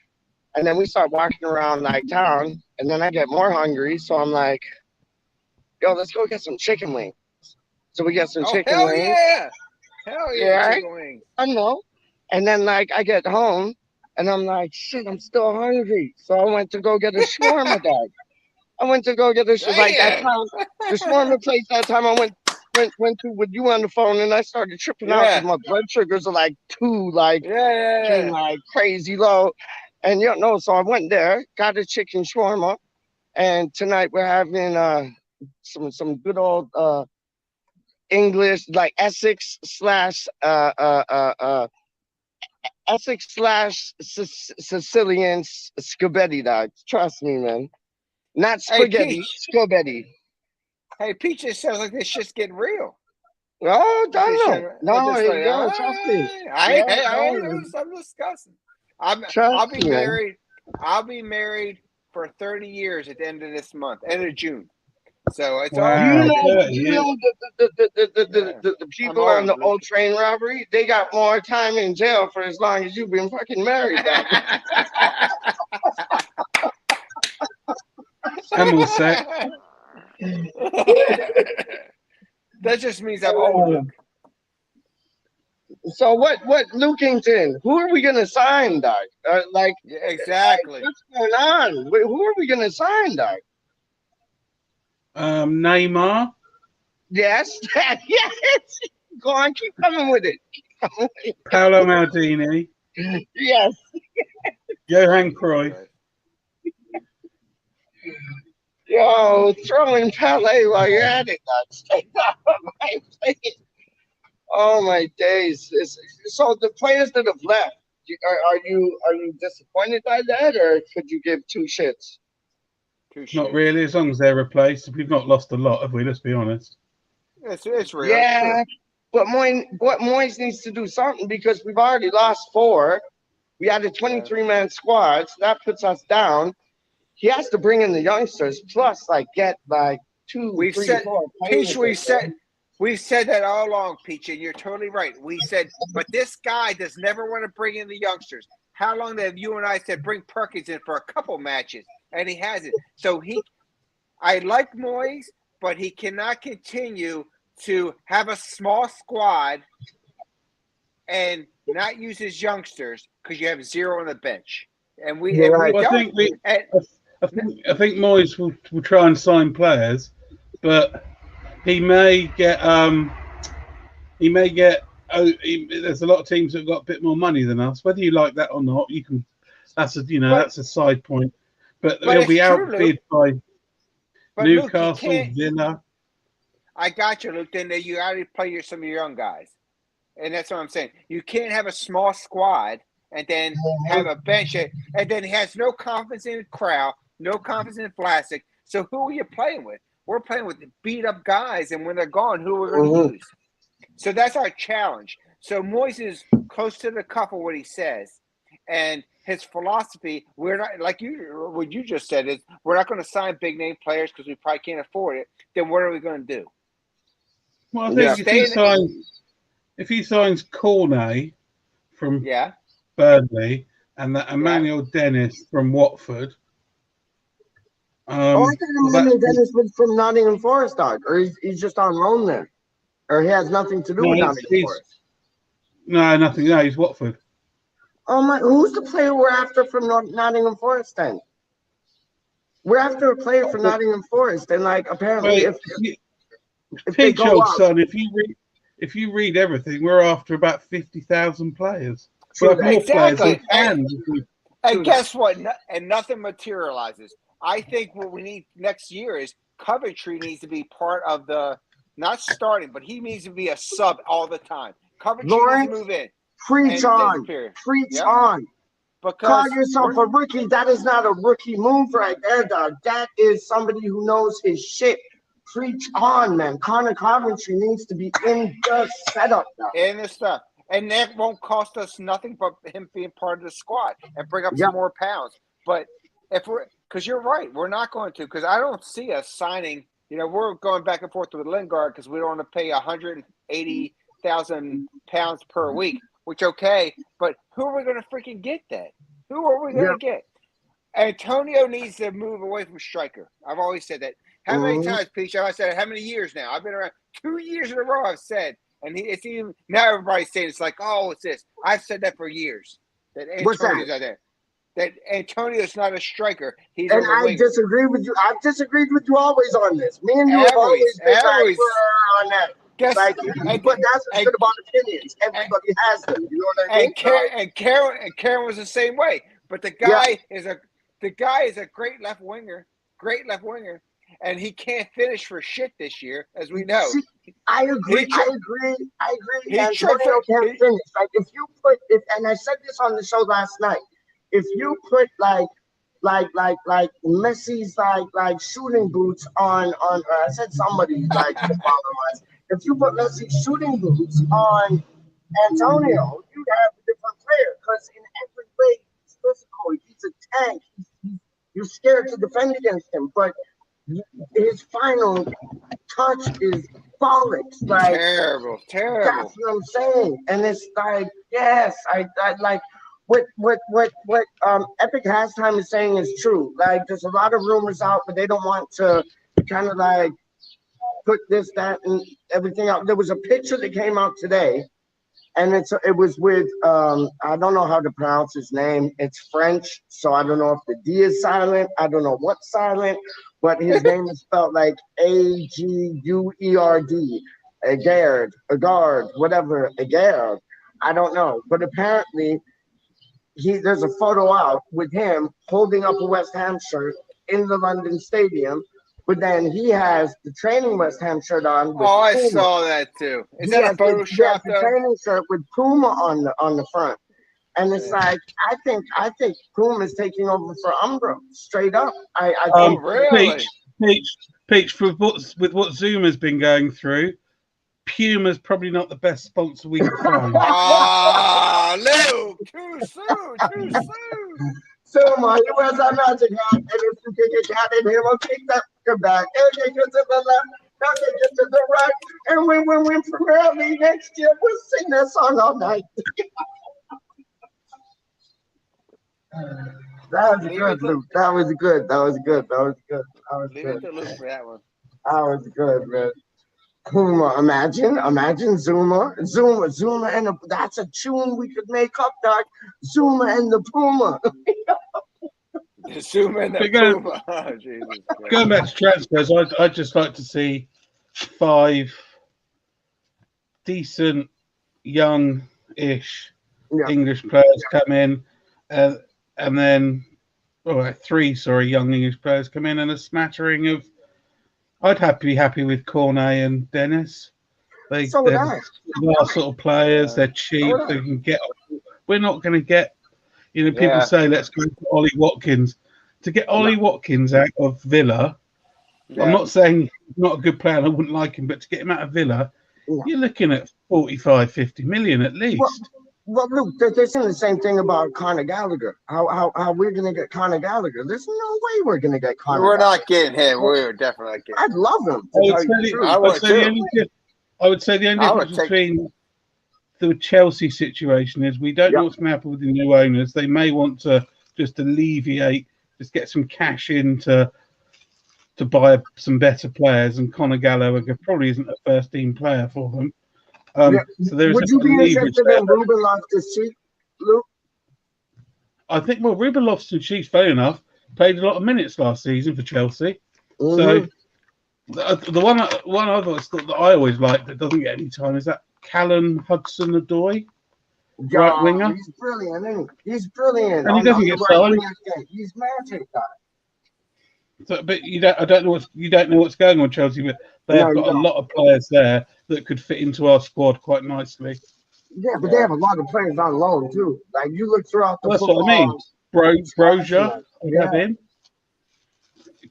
Speaker 1: And then we start walking around like town. And then I get more hungry. So I'm like, yo, let's go get some chicken wings. So we get some
Speaker 2: Oh,
Speaker 1: chicken
Speaker 2: hell
Speaker 1: wings.
Speaker 2: yeah. Hell yeah,
Speaker 1: Yeah,
Speaker 2: chicken wings.
Speaker 1: I know. And then like I get home and I'm like, shit, I'm still hungry. So I went to go get a shawarma dog. I went to go get a like that
Speaker 2: Damn.
Speaker 1: time the shawarma place that time I went to with you on the phone and I started tripping out because
Speaker 2: Yeah.
Speaker 1: my blood sugars are like two like came
Speaker 2: Yeah.
Speaker 1: like crazy low. And you know, so I went there, got a chicken shawarma, and tonight we're having some good old English like Essex slash Sicilian spaghetti dog. Trust me, man. Not
Speaker 2: Hey,
Speaker 1: spaghetti,
Speaker 2: Peach.
Speaker 1: spaghetti.
Speaker 2: Hey, Peach, it sounds like this shit's getting real.
Speaker 1: Oh,
Speaker 2: Like this
Speaker 1: don't
Speaker 2: shit,
Speaker 1: know.
Speaker 2: like
Speaker 1: No,
Speaker 2: this, like,
Speaker 1: yo, trust me.
Speaker 2: I,
Speaker 1: Yeah,
Speaker 2: hey, I ain't
Speaker 1: no,
Speaker 2: I'm discussing. I'll
Speaker 1: trust
Speaker 2: be
Speaker 1: me, man.
Speaker 2: married. I'll be married for 30 years at the end of this month, end of June. So it's
Speaker 1: Do you
Speaker 3: Wow,
Speaker 2: already.
Speaker 1: know?
Speaker 3: 30
Speaker 1: Do you
Speaker 3: years.
Speaker 1: know the
Speaker 2: Yeah, I'm
Speaker 1: people on
Speaker 2: old,
Speaker 1: the
Speaker 2: Luke.
Speaker 1: old train robbery? They got more time in jail for as long as you've been fucking married, dog.
Speaker 3: And all set.
Speaker 2: That just means I'm old, Luke.
Speaker 1: So what, Lukington? Who are we gonna sign, dog?
Speaker 2: Yeah, exactly.
Speaker 1: What's going on? Who are we gonna sign, dog?
Speaker 3: Neymar.
Speaker 1: Yes, yes. Go on, keep coming with it.
Speaker 3: Paolo Maldini.
Speaker 1: Yes.
Speaker 3: Johan Cruyff.
Speaker 2: Right.
Speaker 1: Yo, throw in Pele while you're at it, dog. Stay off my plate. Oh my days! So the players that have left, are you disappointed by that, or could you give two shits?
Speaker 2: Two
Speaker 3: Not
Speaker 2: shits.
Speaker 3: really, as long as they're replaced. We've not lost a lot, have we? Let's be honest.
Speaker 2: It's real. It's true.
Speaker 1: Yeah, but Moyes needs to do something because we've already lost four. We had a
Speaker 2: Yeah.
Speaker 1: 23-man squad, so that puts us down. He has to bring in the youngsters, plus like get like two,
Speaker 2: We've
Speaker 1: three,
Speaker 2: said,
Speaker 1: four
Speaker 2: Peach.
Speaker 1: players in there.
Speaker 2: We've said that all along, Peach, and you're totally right. We said, but this guy does never want to bring in the youngsters. How long have you and I said bring Perkins in for a couple matches, and he hasn't. So I like Moyes, but he cannot continue to have a small squad and not use his youngsters because you have zero on the bench. And we
Speaker 1: You're right.
Speaker 3: Well,
Speaker 2: don't.
Speaker 3: I think Moyes will try and sign players, but he may get there's a lot of teams that have got a bit more money than us. Whether you like that or not, you can. That's
Speaker 2: but
Speaker 3: that's a side point. But
Speaker 2: but
Speaker 3: he'll
Speaker 2: it's
Speaker 3: be
Speaker 2: true, Luke.
Speaker 3: outbid by
Speaker 2: But Luke, you
Speaker 3: Newcastle,
Speaker 2: can't.
Speaker 3: Villa.
Speaker 2: I got you, Luke. Then you already play some of your young guys, and that's what I'm saying. You can't have a small squad and then have a bench, and then he has no confidence in the crowd, no confidence in Vlasic. So who are you playing with? We're playing with beat up guys, and when they're gone, who are we going to use? So that's our challenge. So Moyes is close to the cuff of what he says, and his philosophy. We're not like you. What you just said is we're not going to sign big name players because we probably can't afford it. Then what are we going to do?
Speaker 3: Well, I
Speaker 1: Yeah.
Speaker 3: think if he signs Cornet from
Speaker 2: Yeah,
Speaker 3: Burnley and that
Speaker 2: yeah.
Speaker 3: Emmanuel Dennis from Watford,
Speaker 1: Oh, I thought
Speaker 3: that's
Speaker 1: Emmanuel Dennis was from Nottingham Forest, dog, or he's just on loan there, or he has nothing to do
Speaker 3: no,
Speaker 1: with Nottingham
Speaker 3: he's
Speaker 1: Forest.
Speaker 3: no nothing. No, he's Watford.
Speaker 1: Oh my, who's the player we're after from Nottingham Forest then? We're after a player from Nottingham Forest, and like apparently
Speaker 3: Wait,
Speaker 1: if they
Speaker 3: Peach,
Speaker 1: go
Speaker 3: old
Speaker 1: up,
Speaker 3: son, if you read everything, we're after about 50,000 players. We'll
Speaker 1: true
Speaker 3: have
Speaker 1: that.
Speaker 3: more players than
Speaker 2: Exactly.
Speaker 3: fans.
Speaker 2: And guess what? And nothing materializes. I think what we need next year is Coventry needs to be part of the not starting, but he needs to be a sub all the time. Coventry needs
Speaker 1: Lawrence,
Speaker 2: to move in.
Speaker 1: preach
Speaker 2: And
Speaker 1: on.
Speaker 2: disappear.
Speaker 1: Preach
Speaker 2: Yep.
Speaker 1: on. Call
Speaker 2: Because
Speaker 1: yourself a rookie. That is not a rookie move right there, dog. That is somebody who knows his shit. Preach on, man. Connor Coventry needs to be in the setup, dog.
Speaker 2: in this stuff. And that won't cost us nothing but him being part of the squad and bring up
Speaker 1: Yep.
Speaker 2: some more pounds. But if we're, because you're right, we're not going to, because I don't see us signing. You know, we're going back and forth with Lingard because we don't want to pay 180,000 pounds per week, which okay. But who are we going to freaking get that? Who are we going to get? Antonio needs to move away from striker. I've always said that. How many times, Peach? Have I said it? How many years now? I've been around 2 years in a row. I've said, and it's even now everybody's saying it's like, oh, it's this. I've said that for years. That Antonio's not there. That Antonio's not a striker. He's
Speaker 1: and
Speaker 2: a
Speaker 1: I
Speaker 2: winger.
Speaker 1: disagree with you. I've disagreed with you always on this. Me and you have always been like, on that.
Speaker 2: Guess,
Speaker 1: Like, but that's what's good about opinions. Everybody has them. You know what I mean?
Speaker 2: And Karen was the same way. But the guy is a great left winger, and he can't finish for shit this year, as we know.
Speaker 1: See, I agree. Antonio can't finish. Like if you put and I said this on the show last night. If you put like Messi's like shooting boots on I said somebody like followers. If you put Messi's shooting boots on Antonio, you'd have a different player because in every way he's physical. He's a tank. You're scared to defend against him, but his final touch is bollocks. Like
Speaker 2: terrible.
Speaker 1: That's what I'm saying. And it's like, yes, I like what Epic Halftime is saying is true. Like there's a lot of rumors out, but they don't want to kind of like put this, that, and everything out. There was a picture that came out today, and it was with I don't know how to pronounce his name. It's French, so I don't know if the D is silent. I don't know what's silent, but his name is spelled like Aguerd, Agard, whatever, Agard. I don't know, but apparently there's a photo out with him holding up a West Ham shirt in the London Stadium. But then he has the training West Ham shirt on.
Speaker 2: I saw that too. Is that a Photoshop
Speaker 1: the training shirt with Puma on the front, and it's like I think Puma is taking over for Umbro straight up. I think
Speaker 2: really.
Speaker 3: Peach, with what Zuma's been going through, Puma's probably not the best sponsor we can find.
Speaker 2: Luke, too soon.
Speaker 1: Zuma, he wears that magic hat, and if you kick a cat in him, I'll kick that back. And they get to the left, now they get to the right, and when we win Premier League next year, we'll sing that song all night. That was good, Luke. That was good.
Speaker 2: Leave it to Luke for that one.
Speaker 1: That was good, man. Puma, imagine Zuma, and that's a tune we could make up, Doc. Zuma and the Puma.
Speaker 2: Zuma and the Puma. Oh, Jesus Christ.
Speaker 3: Going back to transfers, I'd just like to see 5 decent, young-ish English players come in, and then 3 young English players come in, and a smattering of. I'd be happy with Cornet and Dennis. They're sort of players. They're cheap. They can get. We're not going to get. People say let's go for Ollie Watkins. To get Ollie Watkins out of Villa, I'm not saying he's not a good player and I wouldn't like him, but to get him out of Villa, you're looking at 45, 50 million at least.
Speaker 1: Well, Luke, they're saying the same thing about Conor Gallagher. How we're going to get Conor Gallagher? There's no way we're going to get Conor.
Speaker 2: We're not getting him. We're definitely not getting him.
Speaker 1: I'd love him.
Speaker 3: I would say the only difference between the Chelsea situation is we don't know what's going to happen with the new owners. They may want to just alleviate, just get some cash in to buy some better players, and Conor Gallagher probably isn't a first team player for them. So
Speaker 1: would you be interested in Ruben Loftus-Cheek, Luke?
Speaker 3: I think Ruben Loftus-Cheek's fair enough. Played a lot of minutes last season for Chelsea. So the one I thought that I always like that doesn't get any time is that Callum Hudson-Odoi, right winger.
Speaker 1: He's brilliant, isn't he? He's brilliant.
Speaker 3: And he doesn't get started.
Speaker 1: He's magic, guy.
Speaker 3: So, but you don't know what's going on with Chelsea, but they've got a lot of players there that could fit into our squad quite nicely.
Speaker 1: Yeah, but they
Speaker 2: Yeah.
Speaker 1: have a lot of players on loan too. Like you look throughout the
Speaker 3: Well, that's what I mean.
Speaker 1: football squads,
Speaker 3: Brozier,
Speaker 1: like,
Speaker 3: I'd have
Speaker 1: yeah,
Speaker 3: him.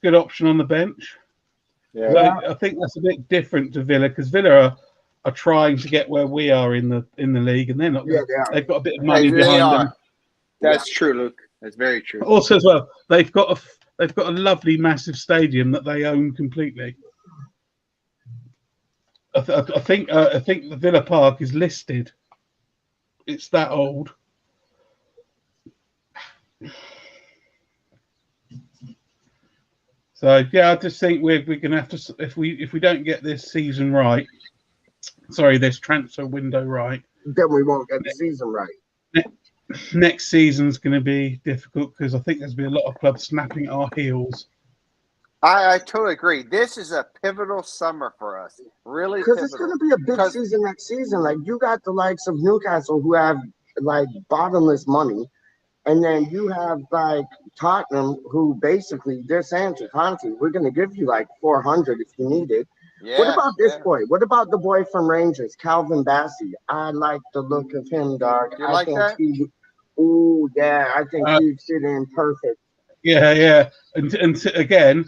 Speaker 3: Good option on the bench.
Speaker 2: Yeah.
Speaker 3: So
Speaker 1: yeah,
Speaker 3: I think that's a bit different to Villa because Villa are trying to get where we are in the league, and they're not
Speaker 1: yeah,
Speaker 3: going.
Speaker 1: they are.
Speaker 3: They've got a bit of
Speaker 2: Hey,
Speaker 3: money
Speaker 2: they
Speaker 3: behind them.
Speaker 2: are.
Speaker 1: Yeah,
Speaker 2: That's true, Luke. That's very true.
Speaker 3: Also, as well, they've got a lovely, massive stadium that they own completely. I think the Villa Park is listed. It's that old. So yeah, I just think we're gonna have to if we don't get this season right, sorry, this transfer window right,
Speaker 1: then we won't get the season right.
Speaker 3: ne- next season's going to be difficult because I think there's been a lot of clubs snapping at our heels.
Speaker 2: I totally agree. This is a pivotal summer for us. Really
Speaker 1: Because it's going
Speaker 2: pivotal.
Speaker 1: to be a big
Speaker 2: Because
Speaker 1: season next season. Like you got the likes of Newcastle who have like bottomless money, and then you have like Tottenham who basically they're saying to Conte, "We're going to give you like 400 if you need it." What
Speaker 2: yeah,
Speaker 1: about this
Speaker 2: yeah.
Speaker 1: boy? What about the boy from Rangers, Calvin Bassey? I like the look of him, dog.
Speaker 2: You
Speaker 1: I
Speaker 2: like
Speaker 1: think
Speaker 2: that?
Speaker 1: he, oh yeah, I think
Speaker 3: Uh,
Speaker 1: he'd fit in perfect.
Speaker 3: yeah, and again,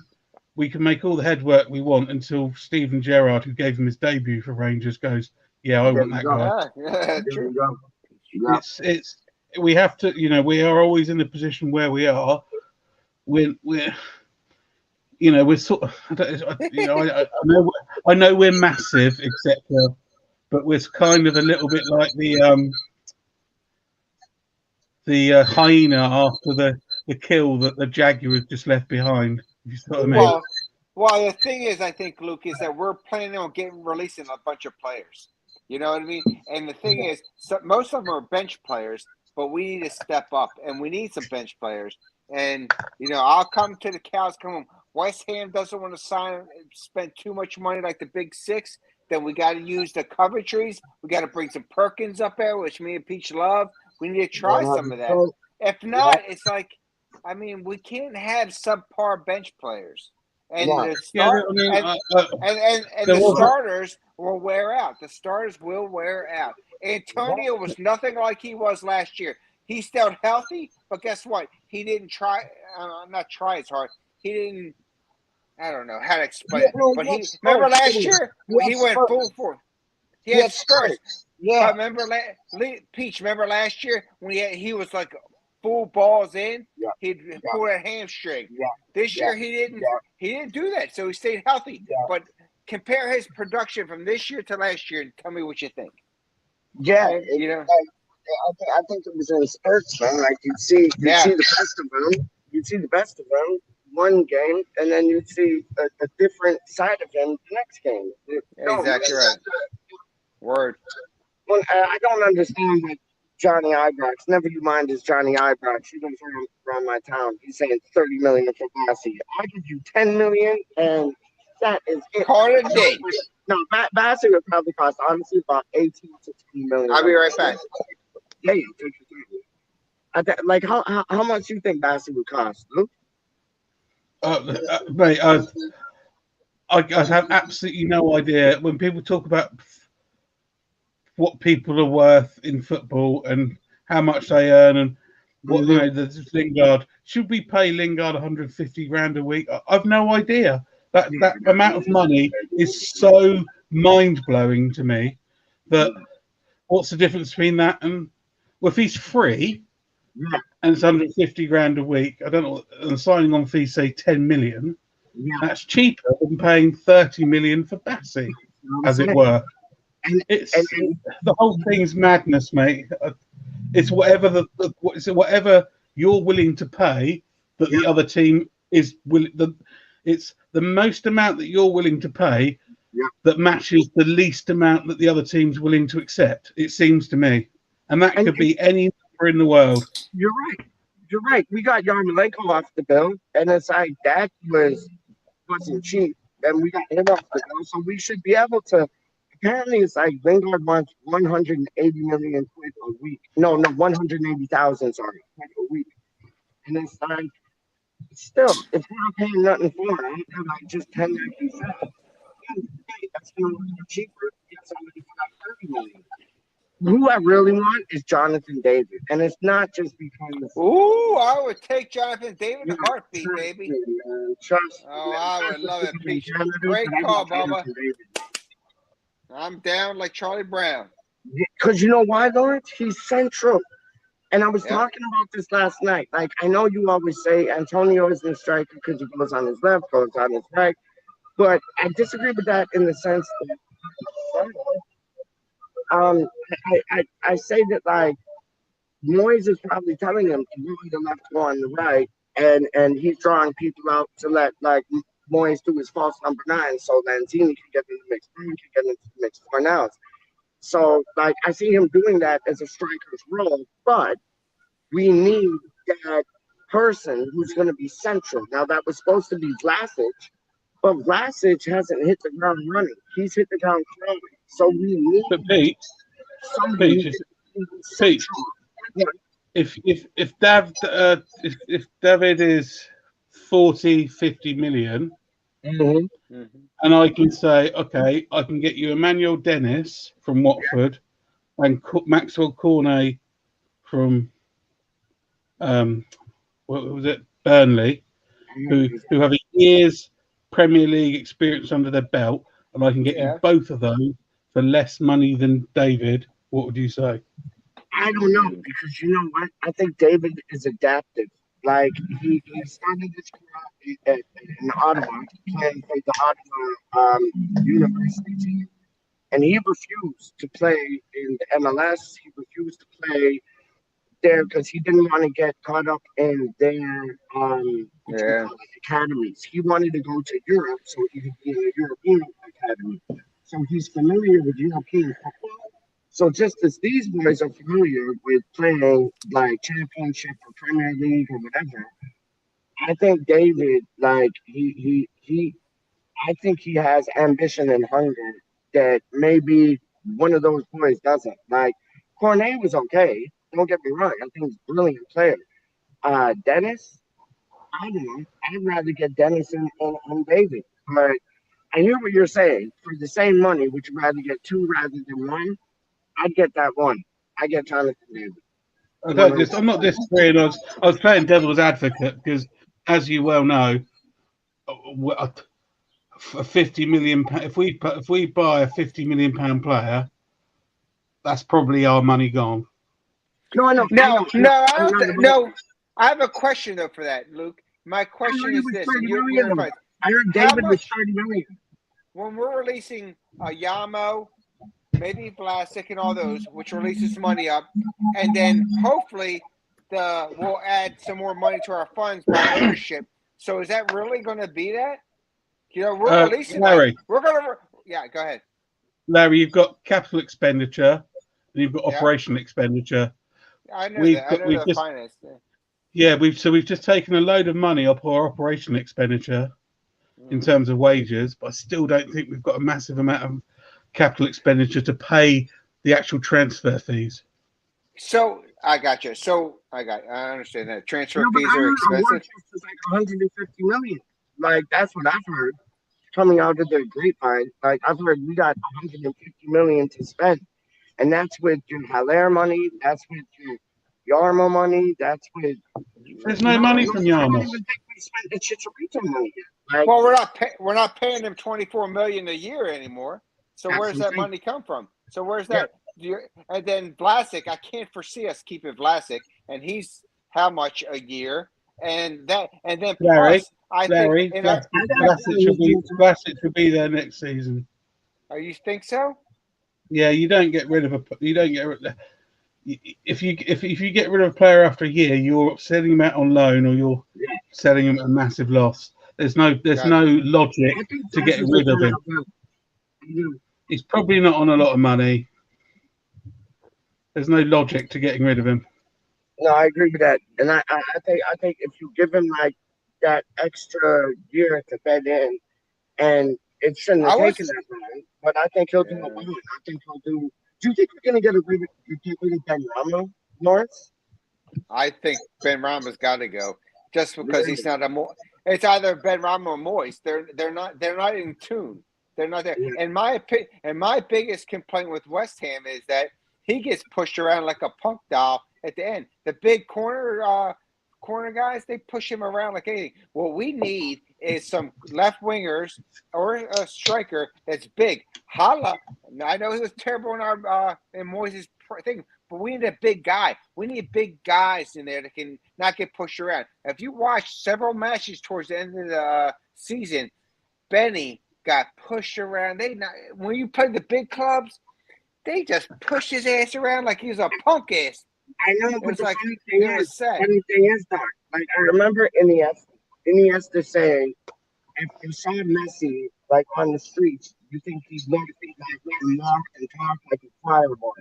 Speaker 3: we can make all the headwork we want until Steven Gerrard, who gave him his debut for Rangers, goes, "Yeah, I
Speaker 1: There
Speaker 3: want
Speaker 1: you
Speaker 3: that
Speaker 1: go.
Speaker 3: guy."
Speaker 2: Yeah, yeah,
Speaker 1: There
Speaker 2: true.
Speaker 1: you go. Yeah.
Speaker 3: It's we have to, we are always in the position where we are. We're we're sort of, I know we're massive, etc. But we're kind of a little bit like the hyena after the kill that the jaguar has just left behind. If you see what I mean?
Speaker 2: Well, well, the thing is, I think, Luke, is that we're planning on getting releasing a bunch of players. You know what I mean? And the thing is, most of them are bench players, but we need to step up, and we need some bench players. And I'll come to the cows come home. West Ham doesn't want to spend too much money like the Big Six. Then we got to use the Coventries. We got to bring some Perkins up there, which me and Peach love. We need to try some of that.
Speaker 1: 100%.
Speaker 2: If
Speaker 1: Yeah.
Speaker 2: not, it's like, I mean, we can't have subpar bench players, and
Speaker 1: Yeah.
Speaker 2: the
Speaker 3: Yeah,
Speaker 2: start
Speaker 3: I mean,
Speaker 2: and
Speaker 3: there
Speaker 2: the
Speaker 3: was
Speaker 2: starters will wear out. The starters will wear out. Antonio was nothing like he was last year. He stayed healthy, but guess what? He didn't try. Not try as hard. He didn't. I don't know how to explain
Speaker 1: Yeah,
Speaker 2: it,
Speaker 1: no,
Speaker 2: but
Speaker 1: he had
Speaker 2: he remember
Speaker 1: spurts,
Speaker 2: last
Speaker 1: didn't he?
Speaker 2: year
Speaker 1: He had
Speaker 2: he went full
Speaker 1: spurts.
Speaker 2: force. He
Speaker 1: He
Speaker 2: had
Speaker 1: had
Speaker 2: spurts.
Speaker 1: spurts. Yeah.
Speaker 2: But remember, Peach, remember last year when he was like full balls in,
Speaker 1: Yeah.
Speaker 2: he'd
Speaker 1: Yeah.
Speaker 2: pull that hamstring.
Speaker 1: Yeah.
Speaker 2: This
Speaker 1: Yeah.
Speaker 2: year he didn't.
Speaker 1: Yeah.
Speaker 2: He didn't do that, so he stayed healthy.
Speaker 1: Yeah.
Speaker 2: But compare his production from this year to last year, and tell me what you think.
Speaker 1: Yeah.
Speaker 2: And
Speaker 1: I think it was in spurts, man. Like you'd see
Speaker 2: yeah,
Speaker 1: the best of him. You'd see the best of him one game, and then you'd see a different side of him the next game. No,
Speaker 2: exactly right. Word.
Speaker 1: I don't understand that Johnny Ibrox. Never you mind this Johnny Ibrox. He goes around my town. He's saying 30 million for Bassi. I give you 10 million, and that is it.
Speaker 2: Call it a day.
Speaker 1: No, Bassi would probably cost honestly about 18 to 20 million.
Speaker 2: I'll be right back.
Speaker 1: Yeah, like how much you think Bassi would cost, Luke?
Speaker 3: mate, I have absolutely no idea when people talk about what people are worth in football and how much they earn and what the Lingard should we pay Lingard 150 grand a week? I've no idea. That amount of money is so mind blowing to me that what's the difference between that and well, if he's free
Speaker 1: Yeah,
Speaker 3: and it's 150 grand a week, I don't know, and signing on fee say 10 million,
Speaker 1: yeah.
Speaker 3: that's cheaper than paying 30 million for Bassi,
Speaker 1: You know what I'm
Speaker 3: as it
Speaker 1: saying?
Speaker 3: were.
Speaker 1: And,
Speaker 3: It's
Speaker 1: and
Speaker 3: the whole thing's madness, mate. It's whatever you're willing to pay that
Speaker 1: yeah,
Speaker 3: the other team is willing. It's the most amount that you're willing to pay
Speaker 1: yeah.
Speaker 3: that matches the least amount that the other team's willing to accept. It seems to me, and that could
Speaker 1: And
Speaker 3: be any number in the world.
Speaker 1: you're right. You're right. We got Yarmolenko off the bill, and it's like that wasn't cheap, and we got him off the bill, so we should be able to. Apparently, it's like Lingard wants 180 million quid a week. No, 180,000. Sorry, quid a week. And it's like still, if we're not paying nothing for it, and like just 10 like you said, that's still cheaper to get somebody for like 30 million. who I really want is Jonathan David, and it's not just because
Speaker 2: Ooh, I would take Jonathan David in
Speaker 1: you
Speaker 2: a
Speaker 1: know,
Speaker 2: heartbeat,
Speaker 1: trust
Speaker 2: baby.
Speaker 1: me, man, trust me,
Speaker 2: Oh,
Speaker 1: man. It's
Speaker 2: I
Speaker 1: not
Speaker 2: would
Speaker 1: just
Speaker 2: love it.
Speaker 1: because he's Canada, but
Speaker 2: Great
Speaker 1: I want
Speaker 2: call, Bubba.
Speaker 1: Jonathan David.
Speaker 2: I'm down like Charlie Brown.
Speaker 1: Because you know why, Lawrence? He's central. And I was
Speaker 2: Yep.
Speaker 1: talking about this last night. Like, I know you always say Antonio isn't a striker because he goes on his left, goes on his right. But I disagree with that in the sense that I say that, like, Moyes is probably telling him to move the left, go on the right. And he's drawing people out to let, like, Moyes do his false number nine so Lanzini can get in the mix, Bruin can get into the mix for now. So, like, I see him doing that as a striker's role, but we need that person who's going to be central. Now, that was supposed to be Vlasic, but Vlasic hasn't hit the ground running. He's hit the ground throwing. So we need
Speaker 3: But Pete,
Speaker 1: somebody
Speaker 3: Pete,
Speaker 1: who
Speaker 3: is-
Speaker 1: can be
Speaker 3: Pete,
Speaker 1: central. Yeah.
Speaker 3: if David is 40, 50 million,
Speaker 1: Mm-hmm.
Speaker 2: Mm-hmm.
Speaker 3: and I can say, okay, I can get you Emmanuel Dennis from Watford and Maxwell Cornet from what was it, Burnley, who have a year's Premier League experience under their belt, and I can get you
Speaker 2: Yeah.
Speaker 3: both of those for less money than David. What would you say?
Speaker 1: I don't know because you know what? I think David is adaptive. Like he started his career in Ottawa, playing for the Ottawa University team, and he refused to play in the MLS. He refused to play there because he didn't want to get caught up in their what you
Speaker 2: Yeah.
Speaker 1: call it, academies. He wanted to go to Europe so he could be in a European academy. So he's familiar with European football. So just as these boys are familiar with playing like championship or Premier League or whatever, I think David, like I think he has ambition and hunger that maybe one of those boys doesn't. Like Cornet was okay. Don't get me wrong. I think he's a brilliant player. Dennis, I don't know. I'd rather get Dennis and David. But I hear what you're saying. For the same money, would you rather get two rather than one? I'd get that one. I get Jonathan David.
Speaker 3: I
Speaker 1: You know
Speaker 3: don't
Speaker 1: what
Speaker 3: just. I'm not disagreeing. I was playing devil's advocate because, as you well know, a 50 million. If we buy a 50 million pound player, that's probably our money gone.
Speaker 1: No, I know, I
Speaker 2: No,
Speaker 1: know, I know.
Speaker 2: no, I
Speaker 1: I'm
Speaker 2: don't.
Speaker 1: not about
Speaker 2: No, I have a question though for that, Luke. My
Speaker 1: I heard
Speaker 2: question
Speaker 1: he
Speaker 2: is
Speaker 1: was
Speaker 2: this, and
Speaker 1: 30
Speaker 2: your
Speaker 1: million though.
Speaker 2: advice:
Speaker 1: I heard
Speaker 2: how
Speaker 1: David was
Speaker 2: much
Speaker 1: 30 million.
Speaker 2: when we're releasing Yamo, maybe Vlasic, and all those, which releases money up, and then hopefully we'll add some more money to our funds by ownership. So is that really going to be that? You know, we're releasing like
Speaker 3: Larry,
Speaker 2: we're going to. Yeah, go ahead.
Speaker 3: you've got capital expenditure, and you've got
Speaker 2: Yeah,
Speaker 3: operational expenditure.
Speaker 2: I know
Speaker 3: We've
Speaker 2: that. I
Speaker 3: got
Speaker 2: know
Speaker 3: we've
Speaker 2: the
Speaker 3: just
Speaker 2: finance.
Speaker 3: Yeah, we've just taken a load of money off our operational expenditure in
Speaker 2: Mm-hmm.
Speaker 3: terms of wages, but I still don't think we've got a massive amount of capital expenditure to pay the actual transfer fees.
Speaker 2: So I got you. I understand that transfer
Speaker 1: No, but
Speaker 2: fees
Speaker 1: I
Speaker 2: are
Speaker 1: heard a war
Speaker 2: expensive.
Speaker 1: chest is like 150 million. Like that's what I've heard coming out of the grapevine. Like I've heard we got 150 million to spend, and that's with your Haller money. That's with your Yarmo money. That's with
Speaker 3: There's no
Speaker 1: no.
Speaker 3: money from
Speaker 1: I don't
Speaker 3: Yarmouth.
Speaker 1: even think we spent the Chicharito money yet. Like
Speaker 2: Well, we're not paying them 24 million a year anymore. So
Speaker 1: that's
Speaker 2: where's that
Speaker 1: insane.
Speaker 2: money come from? So where's
Speaker 1: Yeah,
Speaker 2: that? And then Vlasic, I can't foresee us keeping Vlasic, and he's how much a year? And then
Speaker 3: Larry,
Speaker 2: plus, I think
Speaker 3: Larry,
Speaker 2: in our.
Speaker 1: I got a feeling he's going to.
Speaker 3: Vlasic should be there next season.
Speaker 2: Oh, you think so?
Speaker 3: Yeah, you don't get rid of a you don't get rid if you get rid of a player after a year, you're selling him out on loan or you're
Speaker 1: Yeah,
Speaker 3: selling him at a massive loss. There's no
Speaker 2: Gotcha.
Speaker 3: logic
Speaker 1: I think
Speaker 3: to
Speaker 1: Francis
Speaker 3: getting
Speaker 1: will
Speaker 3: rid of
Speaker 1: come
Speaker 3: him.
Speaker 1: out well. You
Speaker 3: He's probably not on a lot of money. There's no logic to getting rid of him.
Speaker 1: No, I agree with that, and I think if you give him like that extra year to bed in, and it shouldn't have
Speaker 2: I
Speaker 1: taken
Speaker 2: was.
Speaker 1: that long, but I think he'll do it
Speaker 2: Yeah.
Speaker 1: well. I think he'll do. Do you think we're gonna get rid of Ben Ramo, Lawrence?
Speaker 2: I think Ben Rama's got to go just because he's
Speaker 1: Really?
Speaker 2: not a more. It's either Ben Rama or Moist. They're not in tune. They're not there.
Speaker 1: Yeah.
Speaker 2: And my biggest complaint with West Ham is that he gets pushed around like a punk doll at the end. The big corner guys, they push him around like anything. What we need is some left wingers or a striker that's big. Hala, I know he was terrible in our in Moises' thing, but we need a big guy. We need big guys in there that can not get pushed around. If you watch several matches towards the end of the season, Benny got pushed around. When you play the big clubs, they just push his ass around like he was a punk ass.
Speaker 1: I know,
Speaker 2: It
Speaker 1: but
Speaker 2: was
Speaker 1: the
Speaker 2: like
Speaker 1: funny
Speaker 2: it was sad.
Speaker 1: thing is, Doc, like I remember Iniesta saying, if you saw Messi like on the streets, you think he's nothing like and walk and talk like a fireball.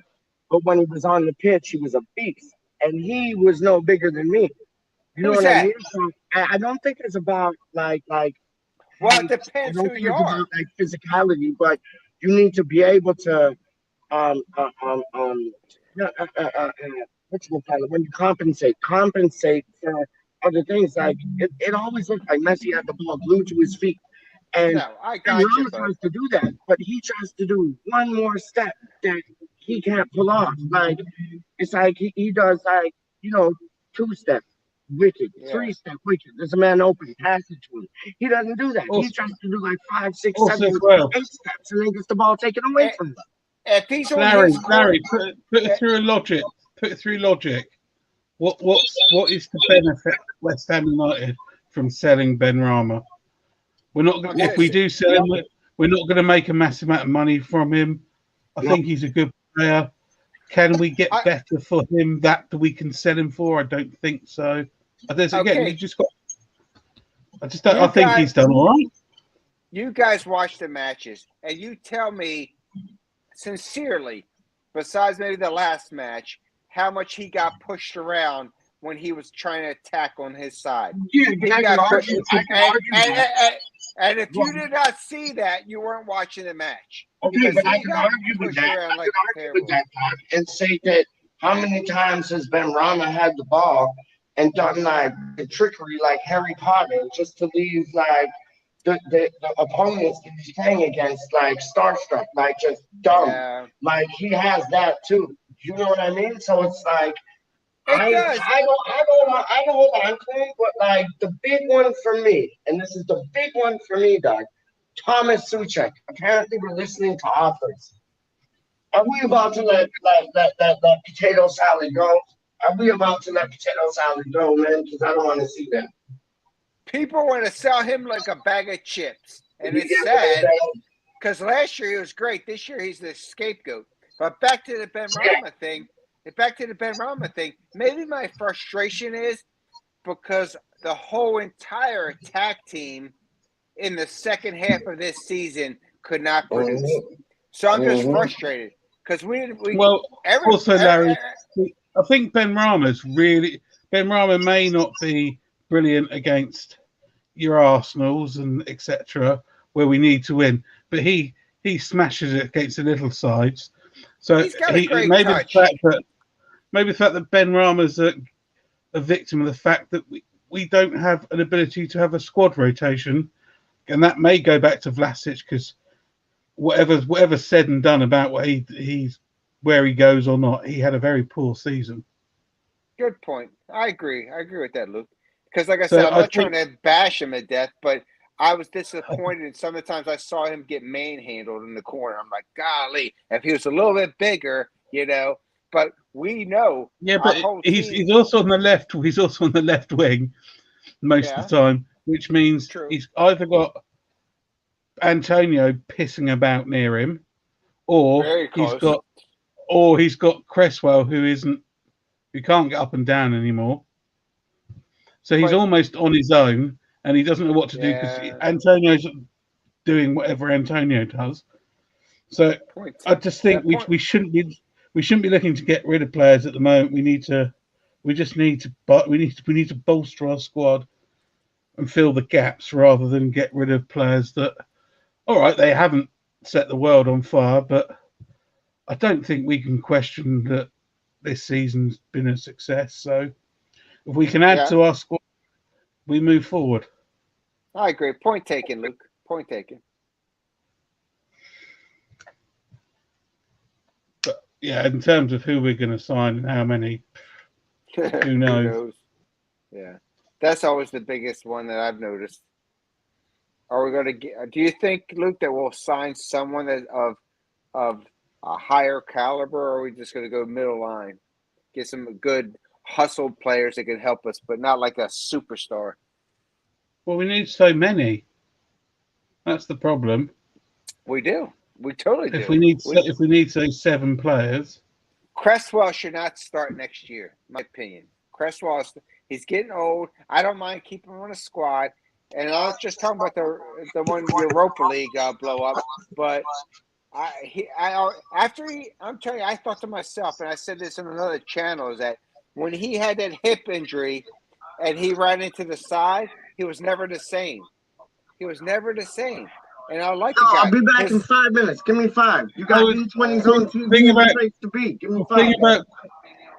Speaker 1: But when he was on the pitch, he was a beast, and he was no bigger than me. You know
Speaker 2: Who's
Speaker 1: what I
Speaker 2: that?
Speaker 1: mean? So I don't think it's about like
Speaker 2: Well, it
Speaker 1: height. I
Speaker 2: depends
Speaker 1: don't
Speaker 2: who
Speaker 1: think
Speaker 2: you
Speaker 1: it's
Speaker 2: are.
Speaker 1: about like physicality, but you need to be able to um uh, um um uh, uh, uh, uh, uh, when you compensate for other things. Like it always looked like Messi had the ball glued to his feet, and
Speaker 2: No, I
Speaker 1: and
Speaker 2: got you,
Speaker 1: Ramos
Speaker 2: but
Speaker 1: tries to do that, but he tries to do one more step that he can't pull off. Like it's like he does like two step wicked,
Speaker 2: yeah.
Speaker 1: three step wicked. There's a man open, pass it to him. He doesn't do that. He
Speaker 3: Also,
Speaker 1: tries to do like five, six,
Speaker 3: also
Speaker 1: seven,
Speaker 3: as well,
Speaker 1: 8 steps, and then gets the ball taken away
Speaker 2: Eh,
Speaker 1: from him.
Speaker 2: If he's on his court,
Speaker 3: Larry, put it
Speaker 2: eh,
Speaker 3: through a logic. Put it through logic. What is to benefit West Ham United from selling Ben Rama? We're not.
Speaker 2: I'm
Speaker 3: If we
Speaker 2: just
Speaker 3: do sell him, we're not going to make a massive amount of money from him. I
Speaker 1: No,
Speaker 3: think he's a good player. Can we get
Speaker 2: I,
Speaker 3: better for him that we can sell him for? I don't think so. There's again, you
Speaker 2: okay.
Speaker 3: just got. I just don't. I
Speaker 2: You
Speaker 3: think
Speaker 2: guys,
Speaker 3: he's done all right.
Speaker 2: you guys watch the matches, and you tell me sincerely, besides maybe the last match, how much he got pushed around when he was trying to attack on his side.
Speaker 1: yeah, but
Speaker 2: He
Speaker 1: I can
Speaker 2: got pushed,
Speaker 1: argue. I can
Speaker 2: and
Speaker 1: argue
Speaker 2: and,
Speaker 1: that.
Speaker 2: and, and if
Speaker 1: Well,
Speaker 2: you did not see that, you weren't watching the match
Speaker 1: okay,
Speaker 2: because
Speaker 1: but I
Speaker 2: he
Speaker 1: can
Speaker 2: got
Speaker 1: argue with
Speaker 2: pushed
Speaker 1: that.
Speaker 2: around
Speaker 1: I can
Speaker 2: like
Speaker 1: argue with
Speaker 2: terrible.
Speaker 1: that, Todd, and say that how many times has Ben Rama had the ball and done like the trickery like Harry Potter just to leave like the opponents that he's playing against like starstruck, like just dumb.
Speaker 2: Yeah,
Speaker 1: Like he has that too. You know what I mean? So it's like
Speaker 2: it does.
Speaker 1: I don't hold on to him, but like the big one for me, and this is the big one for me, Doug. Thomas Suchek. Apparently, we're listening to authors. Are we about to let potato salad go? Are we about to let potato salad go, man? Because I don't want to see that.
Speaker 2: People want to sell him like a bag of chips, and
Speaker 1: You
Speaker 2: it's
Speaker 1: get what I'm
Speaker 2: sad
Speaker 1: saying?
Speaker 2: because last year he was great. This year he's the scapegoat. But back to the Ben
Speaker 1: Yeah.
Speaker 2: Rama thing. Back to the Ben Rama thing. Maybe my frustration is because the whole entire attack team in the second half of this season could not produce.
Speaker 1: Mm-hmm.
Speaker 2: So I'm just
Speaker 1: Mm-hmm.
Speaker 2: frustrated because we
Speaker 3: Well,
Speaker 2: every,
Speaker 3: also
Speaker 2: every
Speaker 3: Larry, I think Ben Rama may not be brilliant against your Arsenals and etc. where we need to win, but he smashes it against the little sides. So
Speaker 2: he's got a
Speaker 3: it
Speaker 2: great
Speaker 3: may be the
Speaker 2: touch.
Speaker 3: fact that Ben Rama's a victim of the fact that we don't have an ability to have a squad rotation, and that may go back to Vlasic because whatever's said and done about what he's where he goes or not, he had a very poor season.
Speaker 2: Good point. I agree. I agree with that, Luke. Because, like I said,
Speaker 3: So
Speaker 2: I'm
Speaker 3: I
Speaker 2: not
Speaker 3: think
Speaker 2: trying to bash him to death, but I was disappointed. And some of the times I saw him get manhandled in the corner. I'm like, golly, if he was a little bit bigger, you know. But we know
Speaker 3: yeah,
Speaker 2: our
Speaker 3: but
Speaker 2: whole
Speaker 3: he's
Speaker 2: team.
Speaker 3: also on the left. He's also on the left wing most of
Speaker 2: Yeah,
Speaker 3: the time, which means
Speaker 2: true.
Speaker 3: he's either got Antonio pissing about near him, or
Speaker 2: Very close.
Speaker 3: he's got Cresswell who can't get up and down anymore. So he's
Speaker 2: But,
Speaker 3: almost on his own, and he doesn't know what to do because
Speaker 2: yeah,
Speaker 3: Antonio's doing whatever Antonio does. So
Speaker 2: point.
Speaker 3: I just think
Speaker 2: That point.
Speaker 3: we shouldn't be looking to get rid of players at the moment. We just need to but we need to bolster our squad and fill the gaps rather than get rid of players that all right, they haven't set the world on fire, but I don't think we can question that this season's been a success. So if we can add
Speaker 2: Yeah,
Speaker 3: to our squad, we move forward.
Speaker 2: I agree. Point taken, Luke. Point taken.
Speaker 3: yeah, in terms of who we're going to sign and how many, who
Speaker 2: Who
Speaker 3: knows?
Speaker 2: knows? Yeah, that's always the biggest one that I've noticed. Are we going to get? Do you think, Luke, that we'll sign someone that of a higher caliber, or are we just going to go middle line, get some good hustle players that can help us, but not like a superstar?
Speaker 3: Well, we need so many. That's the problem.
Speaker 2: We do. We totally
Speaker 3: If
Speaker 2: do.
Speaker 3: we need
Speaker 2: We
Speaker 3: if we need say 7 players,
Speaker 2: Cresswell should not start next year, my opinion. Cresswell, he's getting old. I don't mind keeping him on a squad. And I'm not just talking about the one Europa League blow up, but I'm telling you, I thought to myself, and I said this in another channel, is that when he had that hip injury and he ran into the side, he was never the same. He was never the same. And I like
Speaker 1: Yo,
Speaker 2: the
Speaker 1: I'll
Speaker 2: guy.
Speaker 1: be back in 5 minutes. Give me 5. You got
Speaker 3: oh,
Speaker 1: B20s
Speaker 3: thing,
Speaker 1: on TV
Speaker 3: thing
Speaker 1: and the
Speaker 3: about
Speaker 1: place to be. Give me
Speaker 3: the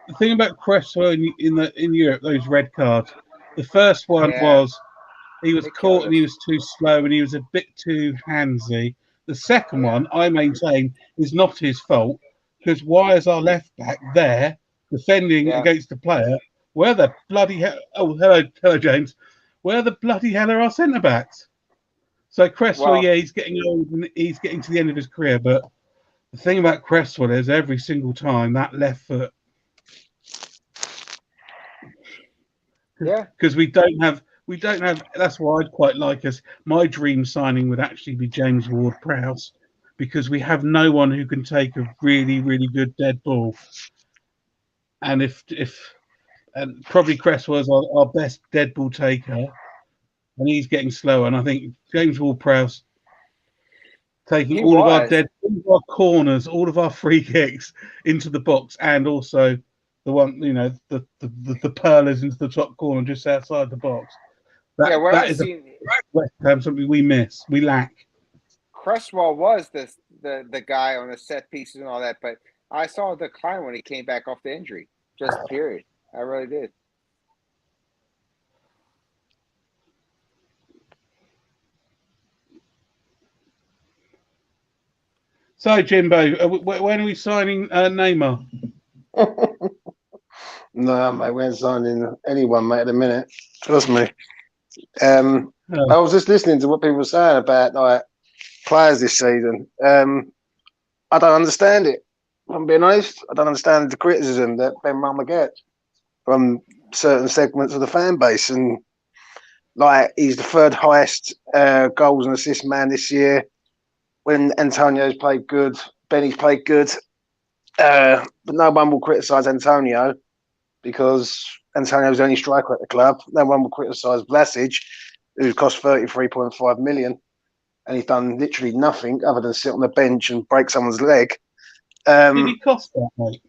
Speaker 1: 5.
Speaker 3: thing about Cresswell in Europe, those red cards. The first one
Speaker 2: Yeah,
Speaker 3: was he was
Speaker 2: they killed
Speaker 3: caught and
Speaker 2: us.
Speaker 3: he was too slow and he was a bit too handsy. The second
Speaker 2: Yeah.
Speaker 3: one, I maintain, is not his fault because why is our left back there defending
Speaker 2: Yeah.
Speaker 3: against the player? Where the bloody hell? Oh, hello, James. Where the bloody hell are our centre backs? So Cresswell,
Speaker 2: Well,
Speaker 3: yeah, he's getting old and he's getting to the end of his career. But the thing about Cresswell is every single time that left foot,
Speaker 2: yeah.
Speaker 3: because we don't have. That's why I'd quite like us. My dream signing would actually be James Ward-Prowse, because we have no one who can take a really, really good dead ball. And if and probably Cresswell's our best dead ball taker, and he's getting slower. And I think James Ward-Prowse taking
Speaker 2: He
Speaker 3: all of our
Speaker 2: was.
Speaker 3: dead, all of our corners, all of our free kicks into the box, and also the one, the pearlers into the top corner just outside the box.
Speaker 2: Yeah,
Speaker 3: That
Speaker 2: what
Speaker 3: that
Speaker 2: I've
Speaker 3: is a
Speaker 2: seen,
Speaker 3: West Ham something we miss, we lack.
Speaker 2: Cresswell was the guy on the set pieces and all that, but I saw a decline when he came back off the injury. Just period. I really did.
Speaker 3: So Jimbo, when are we signing Neymar?
Speaker 4: No, mate, we ain't signing anyone, mate, at the minute. Trust me. I
Speaker 3: Oh,
Speaker 4: was just listening to what people were saying about like players this season. I don't understand it. If I'm being honest, I don't understand the criticism that Ben Rama gets from certain segments of the fan base. And like, he's the third highest goals and assist man this year. When Antonio's played good, Benny's played good. But no one will criticise Antonio because Antonio's the only striker at the club. No one will criticise Vlasic, who cost 33.5 million, and he's done literally nothing other than sit on the bench and break someone's leg.
Speaker 3: did he cost that, mate?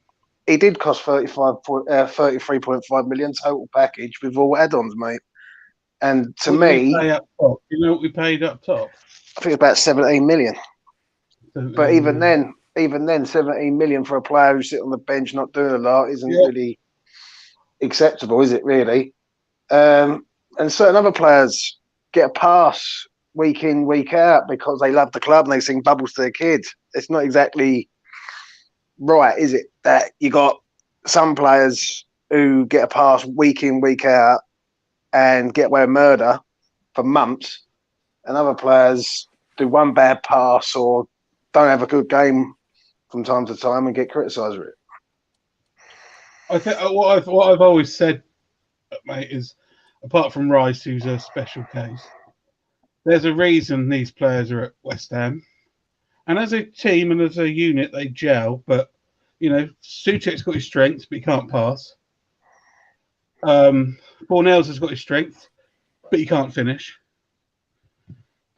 Speaker 4: He did cost 33.5 million total package with all add-ons, mate. And to
Speaker 3: What did we
Speaker 4: me,
Speaker 3: pay up top? Do you know what we paid up top?
Speaker 4: I think about 17 million. But
Speaker 3: 17 million.
Speaker 4: even then, 17 million for a player who sit on the bench not doing a lot isn't
Speaker 3: Yeah,
Speaker 4: really acceptable, is it? Really? And certain other players get a pass week in, week out because they love the club and they sing bubbles to their kids. It's not exactly right, is it? That you got some players who get a pass week in, week out and get away with murder for months, and other players do one bad pass or don't have a good game from time to time and get criticised for it.
Speaker 3: I think what I've always said, mate, is apart from Rice, who's a special case, there's a reason these players are at West Ham, and as a team and as a unit, they gel. But Suchek's got his strengths, but he can't pass. Bornell's has got his strength, but he can't finish.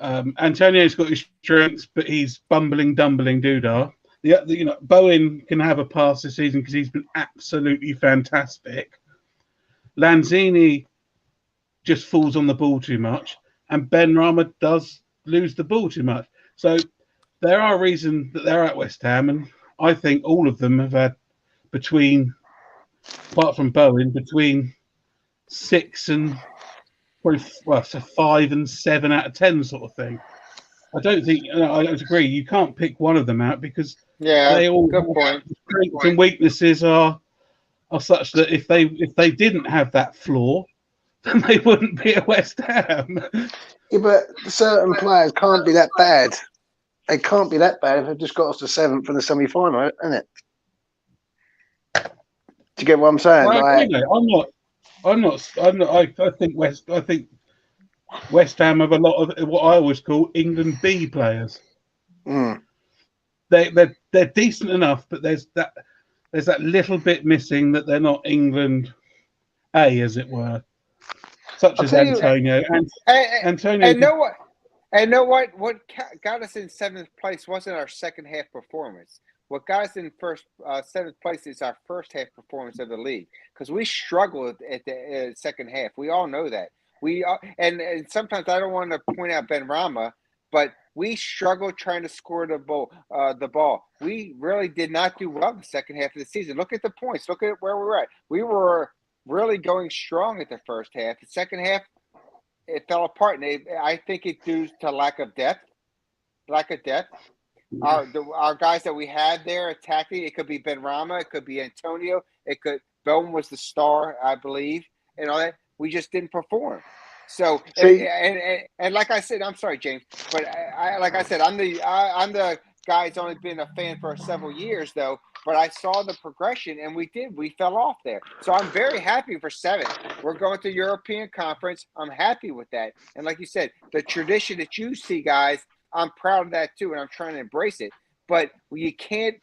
Speaker 3: Antonio's got his strengths, but he's bumbling, dumbling doodah. Bowen can have a pass this season because he's been absolutely fantastic. Lanzini just falls on the ball too much, and Ben Rama does lose the ball too much. So there are reasons that they're at West Ham, and I think all of them have had apart from Bowen, between 6 and probably so 5 and 7 out of 10 sort of thing. I don't think I don't agree. You can't pick one of them out because
Speaker 2: Yeah,
Speaker 3: they all
Speaker 2: good point.
Speaker 3: strengths and weaknesses are such that if they didn't have that flaw, then they wouldn't be at West Ham.
Speaker 4: Yeah, but certain players can't be that bad. They can't be that bad if they've just got us to 7th in the semi-final, isn't it? Do you get what I'm saying?
Speaker 3: Well,
Speaker 4: Like,
Speaker 3: I think West Ham have a lot of what I always call England B players.
Speaker 4: mm.
Speaker 3: They're decent enough, but there's that little bit missing that they're not England A, as it were, such
Speaker 4: I'll
Speaker 3: as
Speaker 4: tell you,
Speaker 3: Antonio. And Antonio,
Speaker 2: And know what? And know what? What got us in 7th place wasn't our second half performance. What got us in 7th place is our first half performance of the league because we struggled at the second half. We all know that. And sometimes I don't want to point out Ben Rama, but we struggled trying to score the ball. We really did not do well in the second half of the season. Look at the points. Look at where we're at. We were really going strong at the first half. The second half, it fell apart, and I think it due to lack of depth. Our guys that we had there attacking, it could be Ben Rama, it could be Antonio, Bowen was the star, I believe, and all that. We just didn't perform. So and like I said, I'm sorry, James, but like I said, I'm the guy who's only been a fan for several years though. But I saw the progression, and we fell off there. So I'm very happy for 7th. We're going to European Conference. I'm happy with that. And like you said, the tradition that you see, guys, I'm proud of that too, and I'm trying to embrace it. But you can't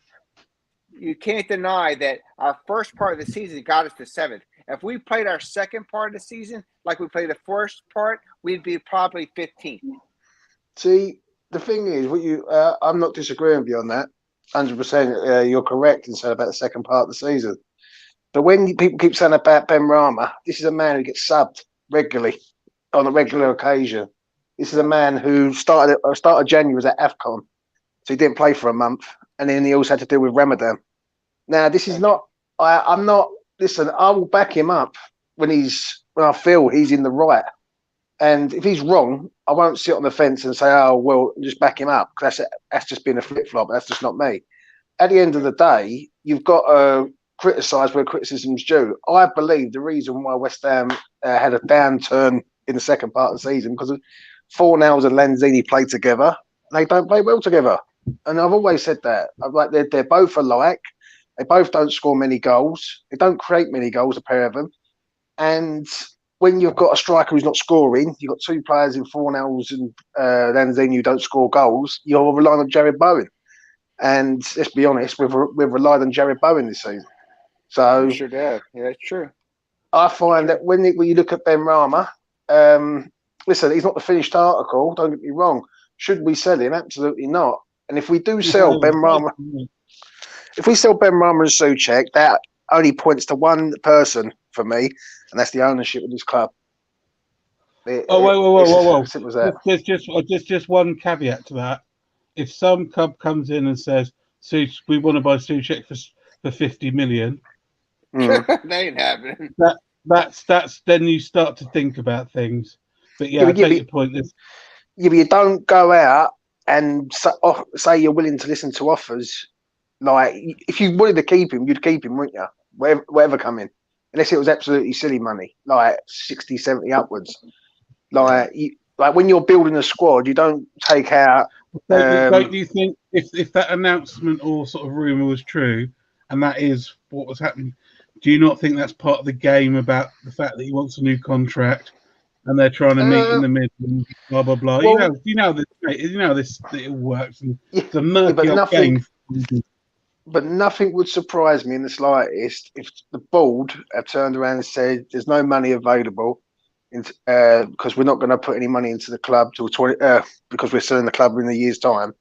Speaker 2: deny that our first part of the season got us to 7th. If we played our second part of the season like we played the first part, we'd be probably 15th.
Speaker 4: See, the thing is, I'm not disagreeing with you on that. 100%, you're correct in saying about the second part of the season. But when people keep saying about Ben Rama, this is a man who gets subbed regularly on a regular occasion. This is a man who started January was at AFCON, so he didn't play for a month, and then he also had to deal with Ramadan. Now, this is not. I'm not. Listen, I will back him up when I feel he's in the right. And if he's wrong, I won't sit on the fence and say, "Oh, well, just back him up," because that's just been a flip flop. That's just not me. At the end of the day, you've got to criticise where criticism's due. I believe the reason why West Ham had a downturn in the second part of the season because Fornals and Lanzini play together. They don't play well together, and I've always said that. I'm like they're both alike. They both don't score many goals. They don't create many goals, a pair of them, and when you've got a striker who's not scoring, you've got two players in Fornals and Lanzini who don't score goals, you're relying on Jared Bowen. And let's be honest, we've relied on Jared Bowen this season. So
Speaker 2: You sure did. Yeah, it's true.
Speaker 4: I find that when you look at Ben Rama, listen, he's not the finished article, don't get me wrong. Should we sell him? Absolutely not. And if we do sell Ben Rama, if we sell Ben Rama and Souček, that only points to one person for me, and that's the ownership of this club.
Speaker 3: Whoa.
Speaker 4: Simple as that.
Speaker 3: There's just one caveat to that. If some club comes in and says, we want to buy Souček for 50 million,
Speaker 2: That ain't happening.
Speaker 3: that's then you start to think about things. But I take your point.
Speaker 4: Yeah, but you don't go out and say you're willing to listen to offers. Like, if you wanted to keep him, you'd keep him, wouldn't you? Whatever come in. Unless it was absolutely silly money, like 60, 70 upwards. Like when you're building a squad, you don't take out...
Speaker 3: Don't you think if that announcement or sort of rumour was true, and that is what was happening, do you not think that's part of the game about the fact that he wants a new contract and they're trying to meet in the middle and blah blah blah? Well, you know this it works. And it's a murky game.
Speaker 4: But nothing would surprise me in the slightest if the board have turned around and said there's no money available because we're not going to put any money into the club till because we're selling the club in a year's time,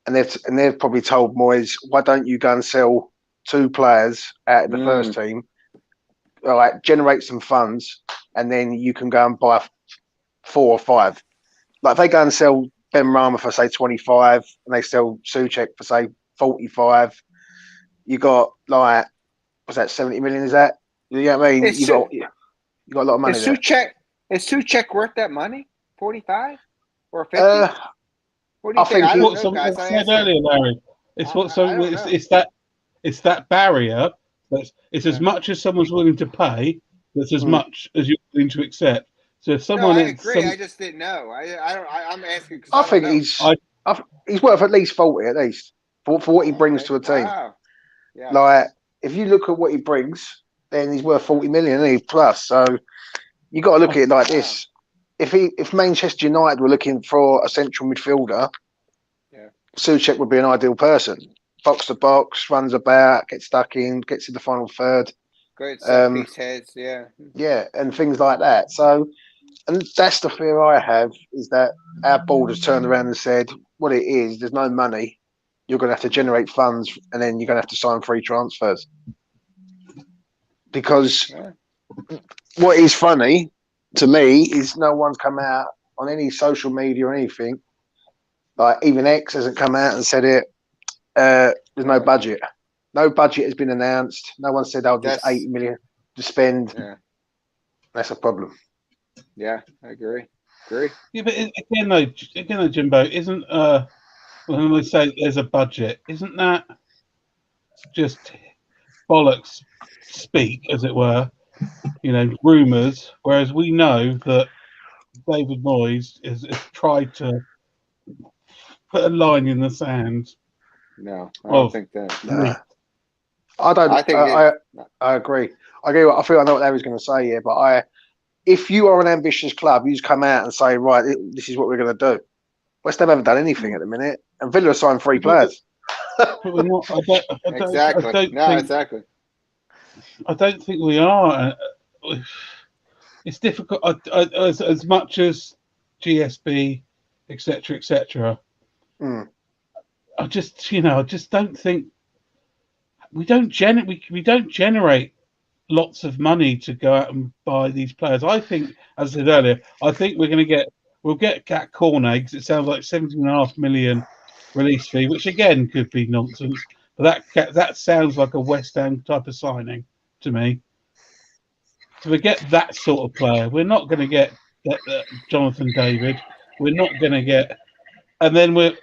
Speaker 4: and they've probably told Moyes, why don't you go and sell two players out of the first team, like generate some funds, and then you can go and buy 4 or 5. Like if they go and sell Ben Rama for say 25, and they sell Souček for say 45, you got like, what's that, 70 million? Is that, you know what I mean? You got a lot of money there.
Speaker 2: Is Souček worth that money? 45 or 50? What do you
Speaker 4: I
Speaker 2: think?
Speaker 4: think
Speaker 2: I
Speaker 4: it-
Speaker 2: don't
Speaker 3: What
Speaker 2: know,
Speaker 3: someone
Speaker 2: guys. I
Speaker 3: said
Speaker 2: asked you.
Speaker 3: earlier, Larry. It's what so
Speaker 2: I don't know.
Speaker 3: it's that barrier. It's as
Speaker 2: Yeah.
Speaker 3: much as someone's willing to pay. That's as much as you're willing to accept. So if
Speaker 2: No,
Speaker 3: someone
Speaker 2: I
Speaker 3: it's
Speaker 2: agree.
Speaker 3: some,
Speaker 2: I just didn't know. I don't. I'm asking because
Speaker 4: I
Speaker 2: I don't
Speaker 4: think
Speaker 2: know.
Speaker 4: he's worth at least 40 at least for what he brings
Speaker 2: Okay.
Speaker 4: to a team.
Speaker 2: Wow. Yeah.
Speaker 4: Like if you look at what he brings, then he's worth 40 million, isn't he, plus. So you got to look at it like this. If Manchester United were looking for a central midfielder,
Speaker 2: Yeah.
Speaker 4: Souček would be an ideal person. Box to box, runs about, gets stuck in, gets in the final third.
Speaker 2: Good set
Speaker 4: Um,
Speaker 2: piece heads. Yeah.
Speaker 4: yeah, and things like that. So, and that's the fear I have is that our board has turned around and said, what it is, there's no money. You're going to have to generate funds and then you're going to have to sign free transfers. Because
Speaker 2: Yeah.
Speaker 4: what is funny to me is no one's come out on any social media or anything. Like even X hasn't come out and said it. There's no budget. No budget has been announced. No one said, "Oh, there's
Speaker 2: That's
Speaker 4: 80 million to spend."
Speaker 2: yeah.
Speaker 4: That's a problem.
Speaker 2: Yeah. I agree. Agree.
Speaker 3: yeah, but again though, Jimbo, isn't when we say there's a budget, isn't that just bollocks speak, as it were? You know, rumours. Whereas we know that David Moyes has tried to put a line in the sand
Speaker 2: No, I don't
Speaker 3: of
Speaker 2: think that.
Speaker 4: Nah. I don't.
Speaker 2: I think
Speaker 4: I agree. I agree. I feel I know what Larry's going to say here, but if you are an ambitious club, you just come out and say, right, this is what we're going to do. West Ham haven't done anything at the minute, and Villa signed 3 players.
Speaker 3: But we're not.
Speaker 2: exactly.
Speaker 3: I don't
Speaker 2: No,
Speaker 3: think.
Speaker 2: exactly.
Speaker 3: I don't think we are. It's difficult. As much as GSB, etc., etc.
Speaker 4: Mm.
Speaker 3: I just don't think we don't generate lots of money to go out and buy these players. I think, as I said earlier, I think we'll get Cat Cornet because it sounds like 17.5 million release fee, which again could be nonsense. But that sounds like a West Ham type of signing to me. So we get that sort of player. We're not going to get Jonathan David. We're not going to get, and then
Speaker 4: But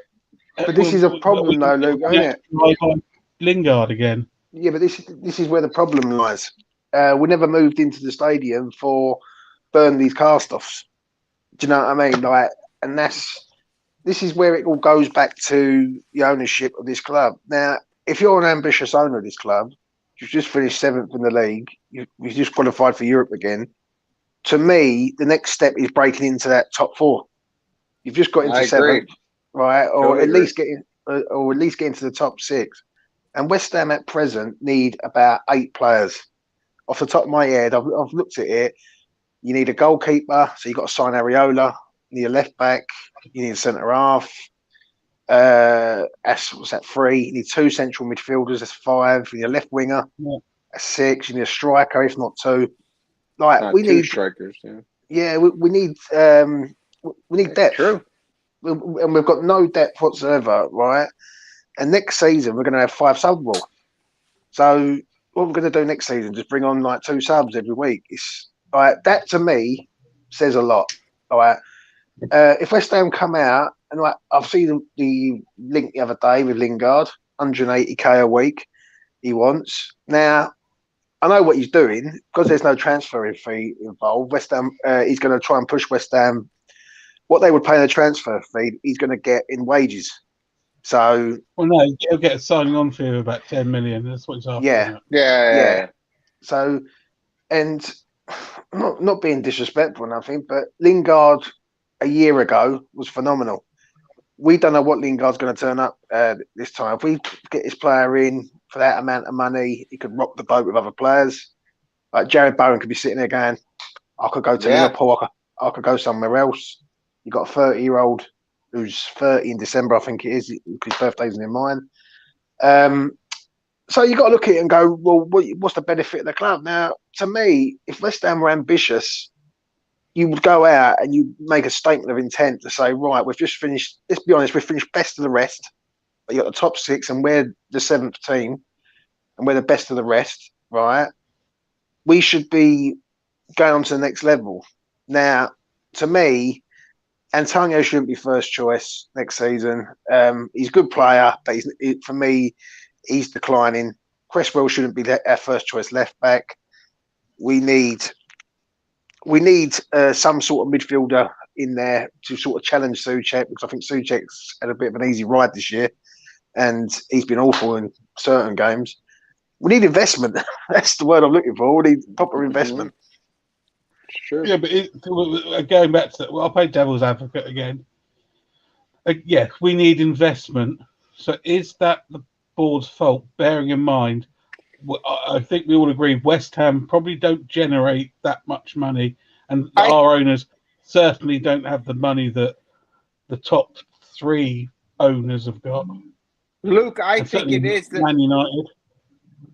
Speaker 4: this is a problem, though, Luke, isn't it?
Speaker 3: Lingard again.
Speaker 4: Yeah, but this is where the problem lies. We never moved into the stadium for Burnley's cast-offs. Do you know what I mean? Like, and this is where it all goes back to the ownership of this club. Now, if you're an ambitious owner of this club, you've just finished 7th in the league, you've just qualified for Europe again. To me, the next step is breaking into that top 4. You've just got into
Speaker 2: I agree.
Speaker 4: 7th, right? Or
Speaker 2: Totally
Speaker 4: at
Speaker 2: agree.
Speaker 4: least get into the top 6. And West Ham at present need about 8 players. Off the top of my head, I've looked at it. You need a goalkeeper, so you've got to sign Areola. You need a left back. You need a centre half. What's that? 3. You need 2 central midfielders. That's 5. You need a left winger.
Speaker 3: Yeah.
Speaker 4: That's 6. You need a striker, if not 2. Like
Speaker 2: Not
Speaker 4: we
Speaker 2: 2
Speaker 4: need
Speaker 2: strikers. Yeah.
Speaker 4: Yeah, we need depth.
Speaker 2: True.
Speaker 4: And we've got no depth whatsoever, right? And next season we're going to have 5 sub rule. So what we're going to do next season? Just bring on like 2 subs every week. It's like that to me says a lot. All right. If West Ham come out and like I've seen the link the other day with Lingard, 180k a week he wants. Now I know what he's doing because there's no transfer fee involved. West Ham, he's going to try and push West Ham. What they would pay in a transfer fee, he's going to get in wages. So,
Speaker 3: well, no, he'll get a signing on fee of about 10 million. That's what he's after.
Speaker 4: Yeah.
Speaker 2: Yeah.
Speaker 4: So, and not being disrespectful or nothing, but Lingard a year ago was phenomenal. We don't know what Lingard's going to turn up this time. If we get this player in for that amount of money, he could rock the boat with other players. Like Jared Bowen could be sitting there going, I could go to Liverpool, I could go somewhere else. You got a 30-year-old who's 30 in December, I think it is. His birthday's in mine. So you got to look at it and go, well, what's the benefit of the club? Now, to me, if West Ham were ambitious, you would go out and you make a statement of intent to say, right, we've just finished. Let's be honest, we've finished best of the rest. But you got the top 6, and we're the 7th team, and we're the best of the rest, right? We should be going on to the next level. Now, to me, Antonio shouldn't be first choice next season. He's a good player, but for me, he's declining. Cresswell shouldn't be our first choice left back. We need some sort of midfielder in there to sort of challenge Souček, because I think Souček's had a bit of an easy ride this year, and he's been awful in certain games. We need investment. That's the word I'm looking for. We need proper investment.
Speaker 2: Sure.
Speaker 3: Yeah, but going back to that, I'll play devil's advocate again. Yes, we need investment. So is that the board's fault? Bearing in mind, I think we all agree West Ham probably don't generate that much money, and our owners certainly don't have the money that the top 3 owners have got.
Speaker 2: Luke, I think it is
Speaker 3: Man United.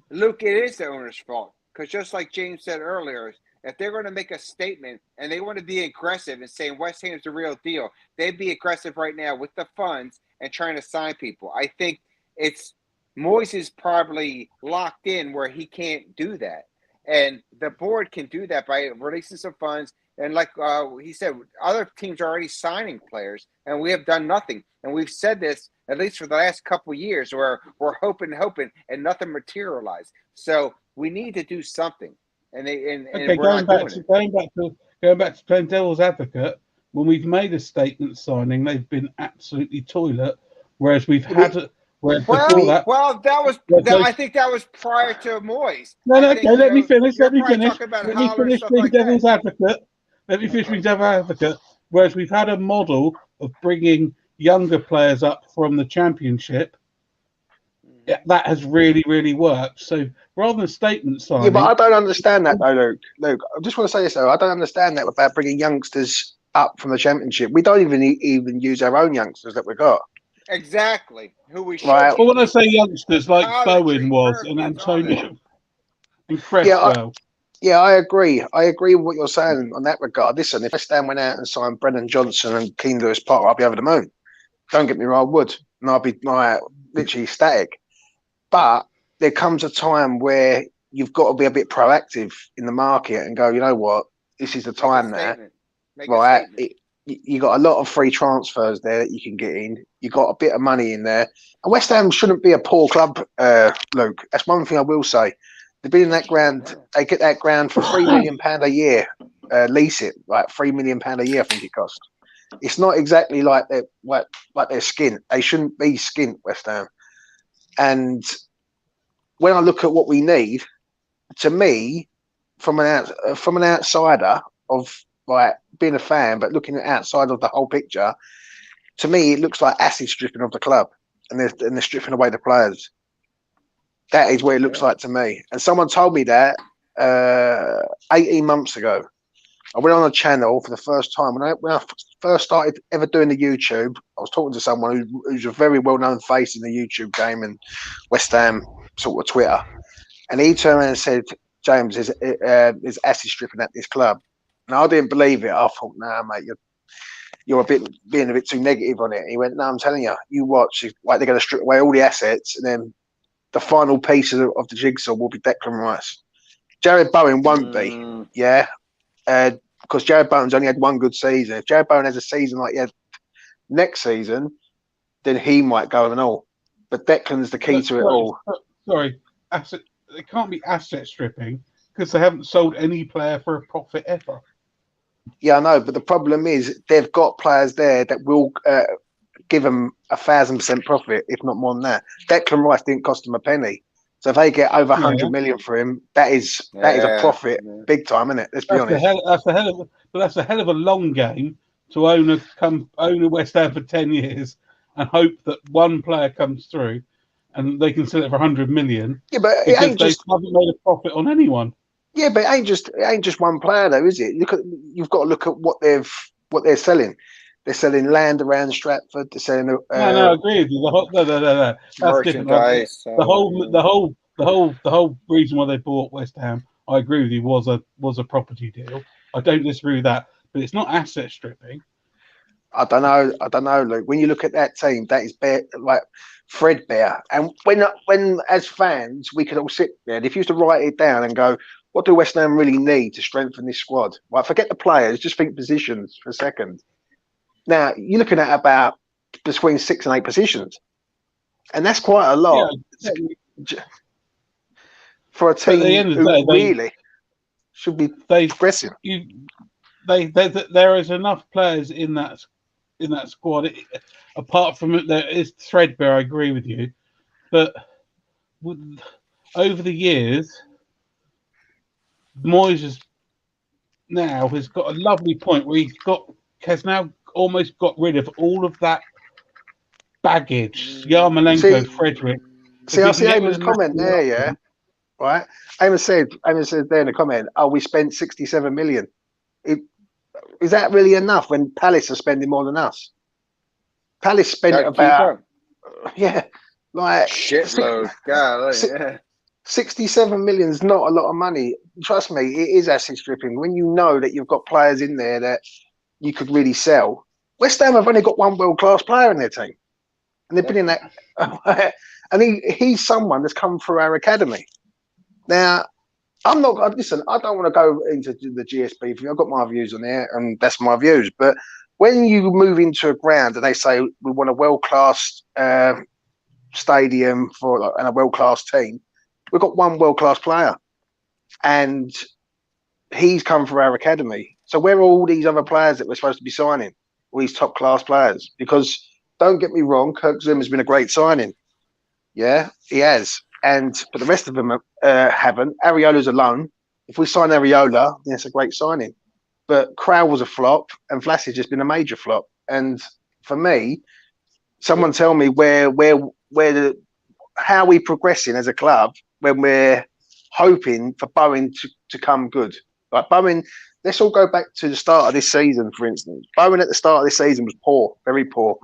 Speaker 2: Luke, it is the owner's fault, because just like James said earlier, if they're going to make a statement and they want to be aggressive and saying West Ham's the real deal, they'd be aggressive right now with the funds and trying to sign people. I think Moyes is probably locked in where he can't do that. And the board can do that by releasing some funds. And like he said, other teams are already signing players, and we have done nothing. And we've said this at least for the last couple of years, where we're hoping, and nothing materialized. So we need to do something. And we're not doing it.
Speaker 3: Going back to playing devil's advocate, when we've made a statement signing, they've been absolutely toilet. Whereas we've had
Speaker 2: I think that was prior to Moyes.
Speaker 3: Let me finish. Let me finish
Speaker 2: being
Speaker 3: devil's advocate. Let me finish being devil's advocate. Whereas we've had a model of bringing younger players up from the Championship. That has really, really worked. So rather than statement signing,
Speaker 4: yeah, but I don't understand that though, Luke. Luke, I just want to say this though. I don't understand that about bringing youngsters up from the Championship. We don't even use our own youngsters that we got.
Speaker 2: Exactly. Who we should.
Speaker 4: Right.
Speaker 3: Well, when I say youngsters, like Bowen was and Antonio and Cresswell.
Speaker 4: Yeah, I agree. I agree with what you're saying on that regard. Listen, if West Ham went out and signed Brennan Johnson and Keane Lewis Potter, I'd be over the moon. Don't get me wrong, I would. And I'd be literally ecstatic. But there comes a time where you've got to be a bit proactive in the market and go, you know what, this is the time now. Right. You got a lot of free transfers there that you can get in. You got a bit of money in there. And West Ham shouldn't be a poor club, Luke. That's one thing I will say. They've been in that ground. They get that ground for £3 million a year. Lease it, like £3 million a year. I think it costs. It's not exactly like they're skint. They shouldn't be skint, West Ham. And when I look at what we need, to me, from an outsider of like being a fan, but looking outside of the whole picture, to me it looks like acid stripping of the club, and they're stripping away the players. That is what it looks like to me. And someone told me that 18 months ago. I went on a channel for the first time when I first started ever doing the YouTube. I was talking to someone who's a very well-known face in the YouTube game and West Ham sort of Twitter, and he turned around and said, "James, there's acid stripping at this club." And I didn't believe it. I thought, "Nah, mate, you're being a bit too negative on it." And he went, "No, I'm telling you, you watch. Like they're going to strip away all the assets, and then the final piece of the jigsaw will be Declan Rice. Jared Bowen won't be, yeah." Because Jared Bowen's only had one good season. If Jared Bowen has a season like he had next season, then he might go and all. But Declan's the key to it all.
Speaker 3: Sorry, it can't be asset stripping because they haven't sold any player for a profit ever.
Speaker 4: Yeah, I know, but the problem is they've got players there that will give them 1,000% profit, if not more than that. Declan Rice didn't cost them a penny. So if they get over 100 million for him, that is a profit, big time, isn't it? Let's be honest.
Speaker 3: That's a hell of a long game to own a West Ham for 10 years and hope that one player comes through and they can sell it for 100 million.
Speaker 4: Yeah, but it ain't
Speaker 3: just they haven't made a profit on anyone.
Speaker 4: Yeah, but it ain't just one player though, is it? You've got to look at what they're selling. They're selling land around Stratford. They're selling.
Speaker 3: No, I agree with you. No. That's different. The whole reason why they bought West Ham, I agree with you, was a property deal. I don't disagree with that, but it's not asset stripping.
Speaker 4: I don't know, Luke. When you look at that team, that is like threadbare. And when as fans we could all sit there, and if you used to write it down and go, what do West Ham really need to strengthen this squad? Right, forget the players, just think positions for a second. Now you're looking at about between 6 and 8 positions, and that's quite a lot for a
Speaker 3: But at the
Speaker 4: team
Speaker 3: end of the
Speaker 4: who
Speaker 3: day,
Speaker 4: really should be progressing.
Speaker 3: There is enough players in that squad. Apart from it, there is threadbare. I agree with you, but over the years, Moyes has got a lovely point where has now almost got rid of all of that baggage. Yarmolenko, Frederick.
Speaker 4: See, I see Eamon's comment there, yeah. Right? Eamon said there in the comment, we spent 67 million. Is that really enough when Palace are spending more than us? Palace spent about like
Speaker 2: shitload. God,
Speaker 4: 67 million is not a lot of money. Trust me, it is asset stripping. When you know that you've got players in there that you could really sell. West Ham have only got one world-class player in their team. And they've been in that. And he's someone that's come through our academy. Now, I'm not, listen, I don't want to go into the GSP thing. I've got my views on it, and that's my views. But when you move into a ground and they say we want a world-class stadium and a world-class team, we've got one world-class player. And he's come through our academy. So where are all these other players that we're supposed to be signing? All these top-class players? Because don't get me wrong, Kirk Zoom has been a great signing. Yeah, he has. But the rest of them haven't. Areola's alone. If we sign Areola, then it's a great signing. But Crowell was a flop, and Vlasic has been a major flop. And for me, someone tell me how we progressing as a club when we're hoping for Bowen to come good. Like Bowen, let's all go back to the start of this season, for instance. Bowen at the start of this season was poor, very poor.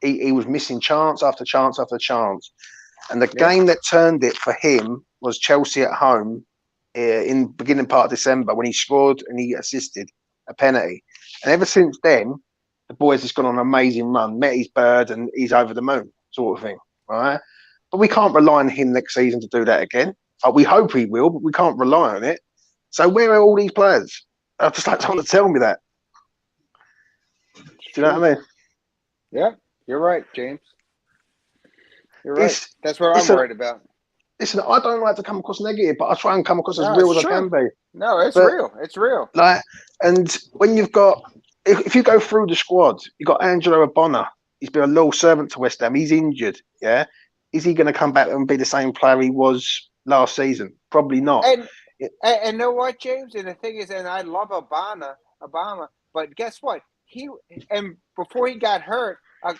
Speaker 4: He was missing chance after chance after chance. And the game that turned it for him was Chelsea at home in beginning part of December when he scored and he assisted a penalty. And ever since then, the boys has gone on an amazing run, met his bird, and he's over the moon, sort of thing, right? But we can't rely on him next season to do that again. We hope he will, but we can't rely on it. So where are all these players? I just like someone to tell me that. Do you know what I mean?
Speaker 2: Yeah, you're right, James. You're right. That's what I'm worried about.
Speaker 4: Listen, I don't like to come across negative, but I try and come across as real as I can be.
Speaker 2: No, it's real. It's real.
Speaker 4: Like, and when you've got, if you go through the squad, you've got Angelo Abona. He's been a loyal servant to West Ham. He's injured. Yeah, is he going to come back and be the same player he was last season? Probably not.
Speaker 2: And know what, James? And the thing is, and I love Obama, but guess what? Before he got hurt,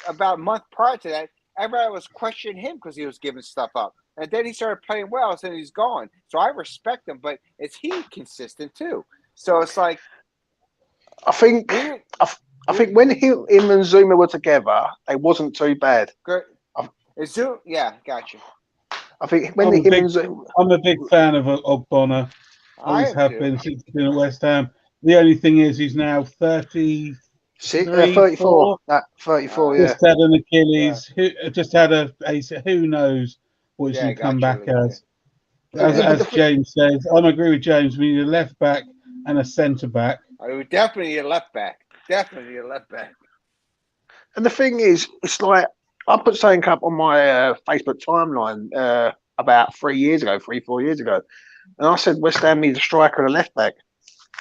Speaker 2: about a month prior to that, everybody was questioning him because he was giving stuff up. And then he started playing well, so he's gone. So I respect him, but is he consistent too? So it's like,
Speaker 4: I think when him and Zuma were together, they wasn't too bad.
Speaker 2: Good. Yeah, gotcha.
Speaker 4: I think
Speaker 3: I'm a big fan of Ogbonna. Always have been since he's been at West Ham. The only thing is he's now 34.
Speaker 4: 34. 34, yeah.
Speaker 3: Just had an Achilles. Just had a who knows what he's going to come back as. As James says, I agree with James. We need a left back and a centre back.
Speaker 2: Definitely a left back. Definitely a left back.
Speaker 4: And the thing is, it's like I put something up on my Facebook timeline about 4 years ago, and I said West Ham needs a striker and a left back.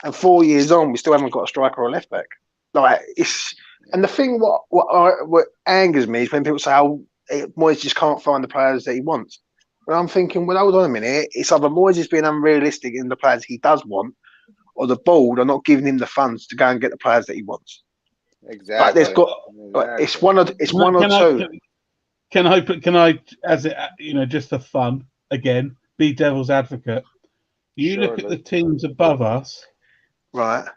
Speaker 4: And 4 years on, we still haven't got a striker or a left back. Like and the thing what angers me is when people say, "Oh, Moyes just can't find the players that he wants." But I'm thinking, well, hold on a minute. It's either Moyes is being unrealistic in the players he does want, or the board are not giving him the funds to go and get the players that he wants.
Speaker 2: Exactly.
Speaker 4: Like it's one or two.
Speaker 3: Can I, as it just for fun again, be devil's advocate? You look at the teams above us,
Speaker 4: right,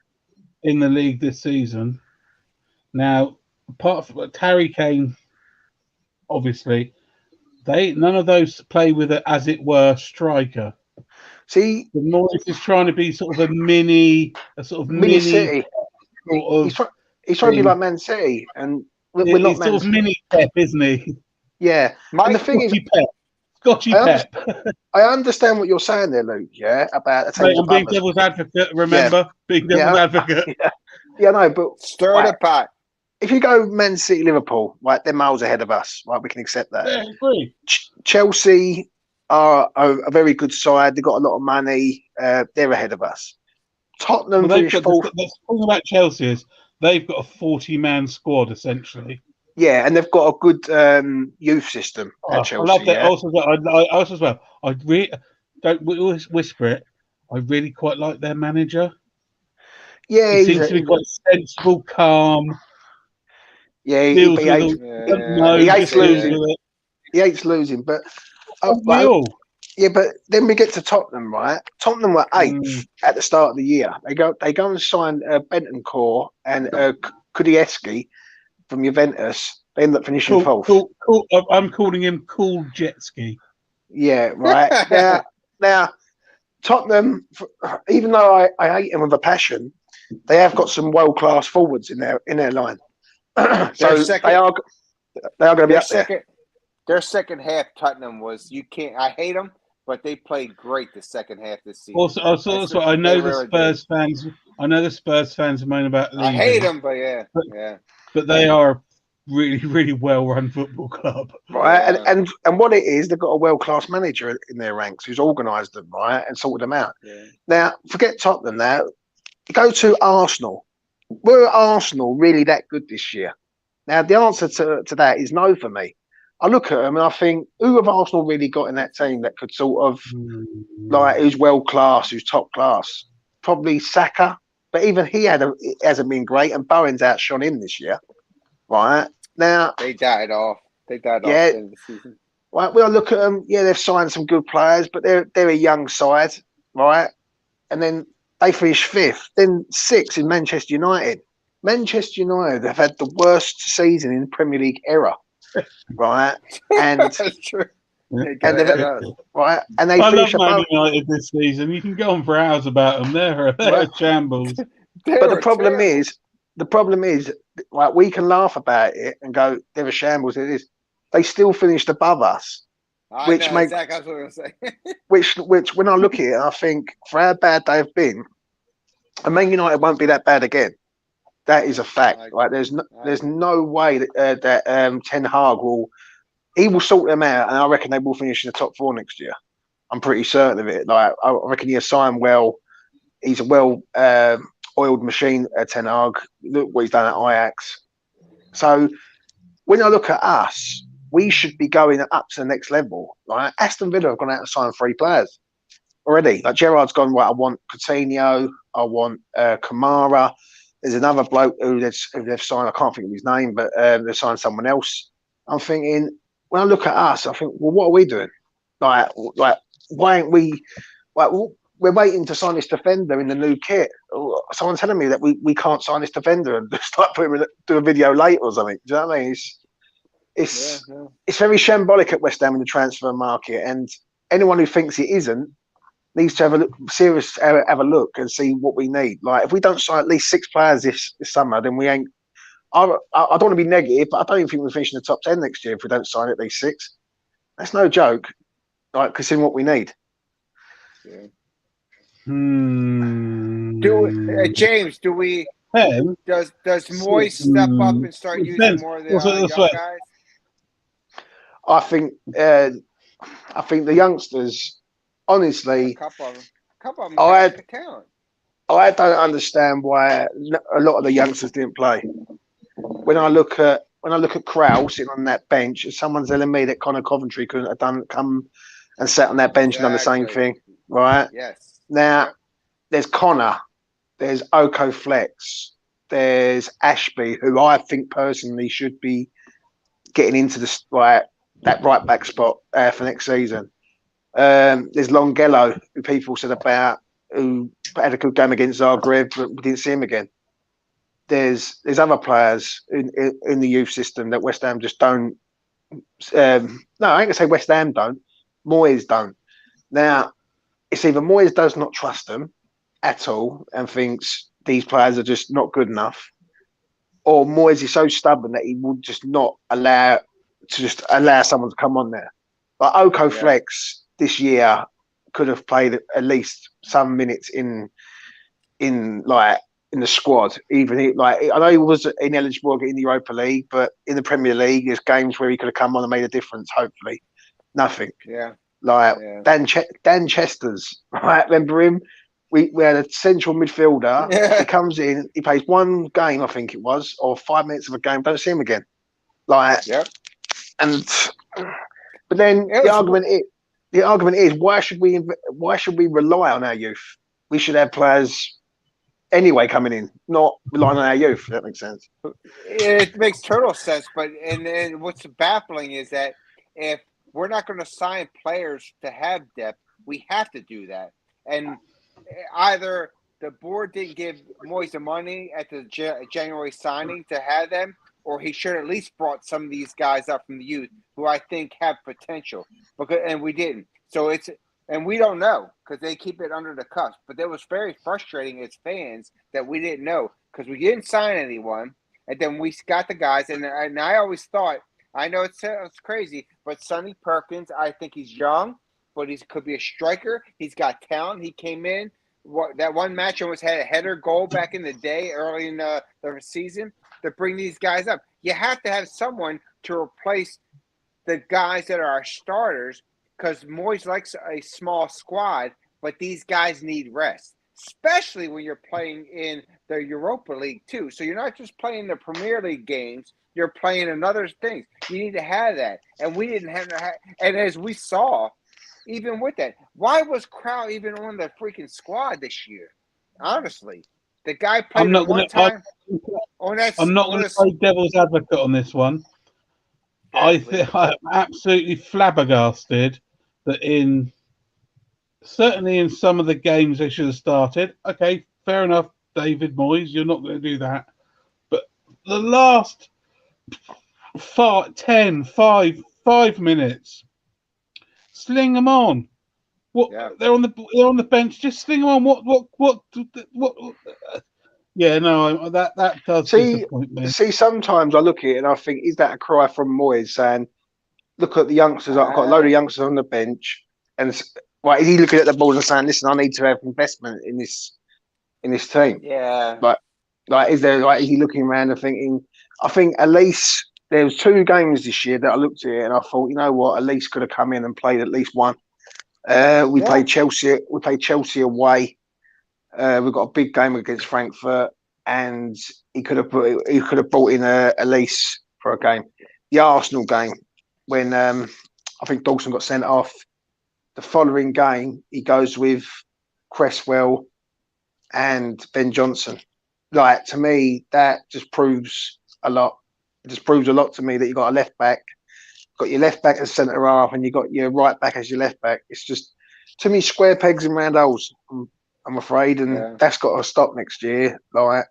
Speaker 3: in the league this season. Now, apart from Harry Kane, obviously, none of those play with it, as it were, striker.
Speaker 4: See,
Speaker 3: the Moyes is trying to be sort of a mini
Speaker 4: City. He's trying to be like Man City, and we're not Man
Speaker 3: sort of mini Pep, isn't he?
Speaker 4: Yeah, and the thing is,
Speaker 3: Scotchy Pep.
Speaker 4: I understand what you're saying there, Luke. Yeah, about
Speaker 3: I'm being devil's advocate. Remember, being devil's advocate.
Speaker 4: Yeah, no, but
Speaker 2: stir the pot.
Speaker 4: if you go Man City, Liverpool, right, they're miles ahead of us. Right, we can accept that.
Speaker 3: Yeah, I agree.
Speaker 4: Chelsea are a very good side. They've got a lot of money. They're ahead of us. Tottenham
Speaker 3: Well, they've
Speaker 4: finished
Speaker 3: got
Speaker 4: fourth.
Speaker 3: the thing about Chelsea is they've got a 40-man squad essentially.
Speaker 4: Yeah, and they've got a good youth system at
Speaker 3: Oh,
Speaker 4: Chelsea.
Speaker 3: I love that.
Speaker 4: Yeah,
Speaker 3: Also, as well, I really don't whisper it. I really quite like their manager.
Speaker 4: yeah,
Speaker 3: He seems to be quite sensible, calm,
Speaker 4: yeah.
Speaker 3: deals with all,
Speaker 2: I
Speaker 4: He
Speaker 2: can
Speaker 4: hates
Speaker 3: just
Speaker 2: see
Speaker 3: deals
Speaker 4: losing.
Speaker 2: that.
Speaker 3: with it.
Speaker 4: He hates losing, but
Speaker 3: Don't we
Speaker 4: like,
Speaker 3: all?
Speaker 4: yeah, but then we get to Tottenham, right? Tottenham were eighth
Speaker 3: Mm.
Speaker 4: at the start of the year. They go and sign Bentancur and Kudievsky from Juventus. They end up finishing fourth.
Speaker 3: Cool. I'm calling him Cool Jet Ski.
Speaker 4: Yeah, right. Now Tottenham, even though I hate them with a passion, they have got some world class forwards in their line. So
Speaker 2: second-
Speaker 4: they are going to be
Speaker 2: Their
Speaker 4: up there.
Speaker 2: their second half, Tottenham was you can't. I hate them, but they played great the second half this season.
Speaker 3: Also, I know
Speaker 2: They
Speaker 3: the
Speaker 2: really
Speaker 3: Spurs fans. I know the Spurs fans moan about
Speaker 2: I
Speaker 3: leaving.
Speaker 2: hate them, but yeah.
Speaker 3: But they are a really, really well-run football club.
Speaker 4: Right,
Speaker 2: Yeah.
Speaker 4: and what it is, they've got a world class manager in their ranks who's organised them right and sorted them out.
Speaker 2: Yeah.
Speaker 4: Now, forget Tottenham. Now, go to Arsenal. Were Arsenal really that good this year? Now, the answer to that is no for me. I look at them and I think, who have Arsenal really got in that team that could sort of like who's world class, who's top class? Probably Saka, but even he hasn't been great, and Bowen's outshone him this year. Right now,
Speaker 2: They died off. They died off
Speaker 4: Yeah.
Speaker 2: at the end of the season.
Speaker 4: right, we'll look at them. Yeah, they've signed some good players, but they're a young side, right? And then they finished fifth, then sixth in Manchester United. Manchester United have had the worst season in Premier League era, right? And
Speaker 2: That's true. They
Speaker 4: and
Speaker 2: got
Speaker 4: they've
Speaker 2: that.
Speaker 4: right, and they
Speaker 3: I love
Speaker 4: finished
Speaker 3: Man
Speaker 4: above.
Speaker 3: United this season. You can go on for hours about them. They're
Speaker 4: Right.
Speaker 3: a shambles.
Speaker 4: But the problem is, like we can laugh about it and go, they're a shambles. It is. They still finished above us,
Speaker 2: I
Speaker 4: which
Speaker 2: know
Speaker 4: makes-
Speaker 2: exactly what I was going to say.
Speaker 4: which when I look at it, I think for how bad they've been, and Man United won't be that bad again. That is a fact. Like there's no way that Ten Hag will sort them out, and I reckon they will finish in the top four next year. I'm pretty certain of it. Like I reckon he'll sign well. He's a oiled machine at Ten Hag. Look what he's done at Ajax. So when I look at us, we should be going up to the next level. Right? Aston Villa have gone out and signed 3 players already. Like Gerrard's gone, right, I want Coutinho, I want Kamara. There's another bloke who they've signed, I can't think of his name, but they've signed someone else. I'm thinking, when I look at us, I think, well, what are we doing? Like why ain't we, like, we're waiting to sign this defender in the new kit. Someone's telling me that we can't sign this defender and start do a video late or something. Do you know what I mean? It's very shambolic at West Ham in the transfer market, and anyone who thinks it isn't needs to have a look and see what we need. Like if we don't sign at least 6 players this summer, then we ain't. I don't want to be negative, but I don't even think we'll finish in the top 10 next year if we don't sign at least 6. That's no joke. Like considering what we need.
Speaker 2: Yeah.
Speaker 3: James,
Speaker 2: do we?
Speaker 3: Ben,
Speaker 2: Does Moyes step up and start using more of the young guys?
Speaker 4: I think the youngsters, honestly,
Speaker 2: A couple of them got talent.
Speaker 4: I don't understand why a lot of the youngsters didn't play. When I look at Krau sitting on that bench, and someone's telling me that Connor Coventry couldn't have come and sat on that bench and done the same thing, right?
Speaker 2: Yes.
Speaker 4: Now, there's Connor, there's Oko Flex, there's Ashby, who I think personally should be getting into that right back spot for next season. There's Longello, who people said about, who had a good game against Zagreb, but we didn't see him again. There's other players in the youth system that West Ham just don't. No, I ain't gonna say West Ham don't. Moyes don't. Now, it's either Moyes does not trust them at all and thinks these players are just not good enough, or Moyes is so stubborn that he would just not allow someone to come on there. Like Oko Flex this year could have played at least some minutes in like in the squad. Even like I know he was ineligible in the Europa League, but in the Premier League, there's games where he could have come on and made a difference. Hopefully, nothing.
Speaker 2: Yeah.
Speaker 4: Like
Speaker 2: Yeah.
Speaker 4: Dan Chester's, right? Remember him? We had a central midfielder.
Speaker 2: Yeah.
Speaker 4: He comes in, he plays one game, I think it was, or 5 minutes of a game. Don't see him again. Like,
Speaker 2: Yep.
Speaker 4: and but then
Speaker 2: It was-
Speaker 4: the argument is why should we rely on our youth? We should have players anyway coming in, not relying on our youth. If that makes sense.
Speaker 2: It makes total sense, but and what's baffling is that if we're not going to sign players to have depth, we have to do that. And either the board didn't give Moyes the money at the January signing to have them, or he should at least brought some of these guys up from the youth who I think have potential. And we didn't. So and we don't know because they keep it under the cuffs. But it was very frustrating as fans that we didn't know because we didn't sign anyone. And then we got the guys. And I always thought, I know it's crazy, but Sonny Perkins, I think he's young, but he could be a striker. He's got talent. He came in. That one match almost had a header goal back in the day, early in the season, to bring these guys up. You have to have someone to replace the guys that are our starters because Moyes likes a small squad, but these guys need rest, especially when you're playing in the Europa League too. So you're not just playing the Premier League games, you're playing another things. You need to have that. And we didn't have to and as we saw, even with that, why was Crow even on the freaking squad this year? Honestly. The guy played one time on that.
Speaker 3: I'm not going to play devil's advocate on this one. I think I'm absolutely flabbergasted that certainly in some of the games they should have started. Okay, fair enough, David Moyes, you're not going to do that. But the last 5 minutes, sling them on. What they're on the bench, just sling them on. What? Yeah, no, that does disappoint me.
Speaker 4: See, sometimes I look at it and I think, is that a cry from Moyes saying, look at the youngsters, I've got a load of youngsters on the bench, and is he looking at the ball and saying, listen, I need to have investment in this team?
Speaker 2: Yeah.
Speaker 4: But is he looking around and thinking, I think at least there was 2 games this year that I looked at it and I thought, you know what, at least could have come in and played at least one. We played Chelsea. We played Chelsea away. We've got a big game against Frankfurt, and he could have brought in Elise for a game. The Arsenal game, when I think Dawson got sent off, the following game he goes with Cresswell and Ben Johnson. Like, to me, that just proves a lot. It just proves a lot to me that you got a left back, got your left back as centre half, and you got your right back as your left back. It's just, to me, square pegs and round holes. I'm afraid, and that's got to stop next year. Like,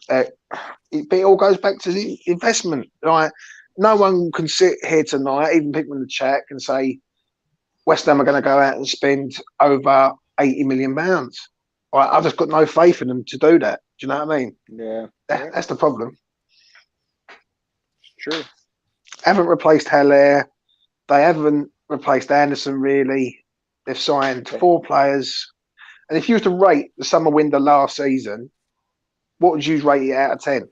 Speaker 4: it all goes back to the investment. Like, no one can sit here tonight, even people in the chat, and say West Ham are going to go out and spend over £80 million. Like, I've just got no faith in them to do that. Do you know what I mean?
Speaker 2: Yeah,
Speaker 4: that's the problem.
Speaker 2: It's true.
Speaker 4: Haven't replaced Haller. They haven't replaced Anderson, really. They've signed 4 players. And if you were to rate the summer window last season, what would you rate it out of 10?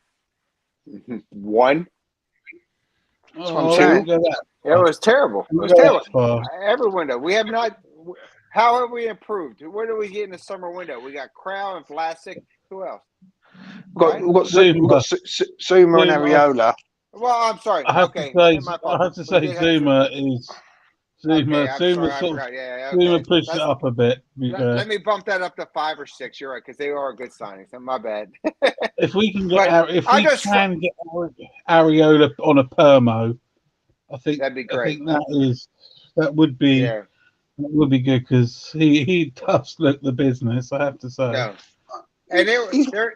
Speaker 2: 1.
Speaker 4: That's what I'm saying.
Speaker 2: It was terrible. It was terrible. Every window. We have not. How have we improved? Where do we get in the summer window? We got Crow and Vlasic. Who else?
Speaker 4: We've got Zuma and Areola.
Speaker 2: Well, I'm sorry.
Speaker 3: I have to say Zuma is. Zuma pushed it up a bit.
Speaker 2: Let me bump that up to 5 or 6. You're right, because they are good signings. My bad.
Speaker 3: If we can get Areola on a permo, I think
Speaker 2: that'd be great.
Speaker 3: I think that would be good because he does look the business. I have to say.
Speaker 2: No. And
Speaker 4: he's worth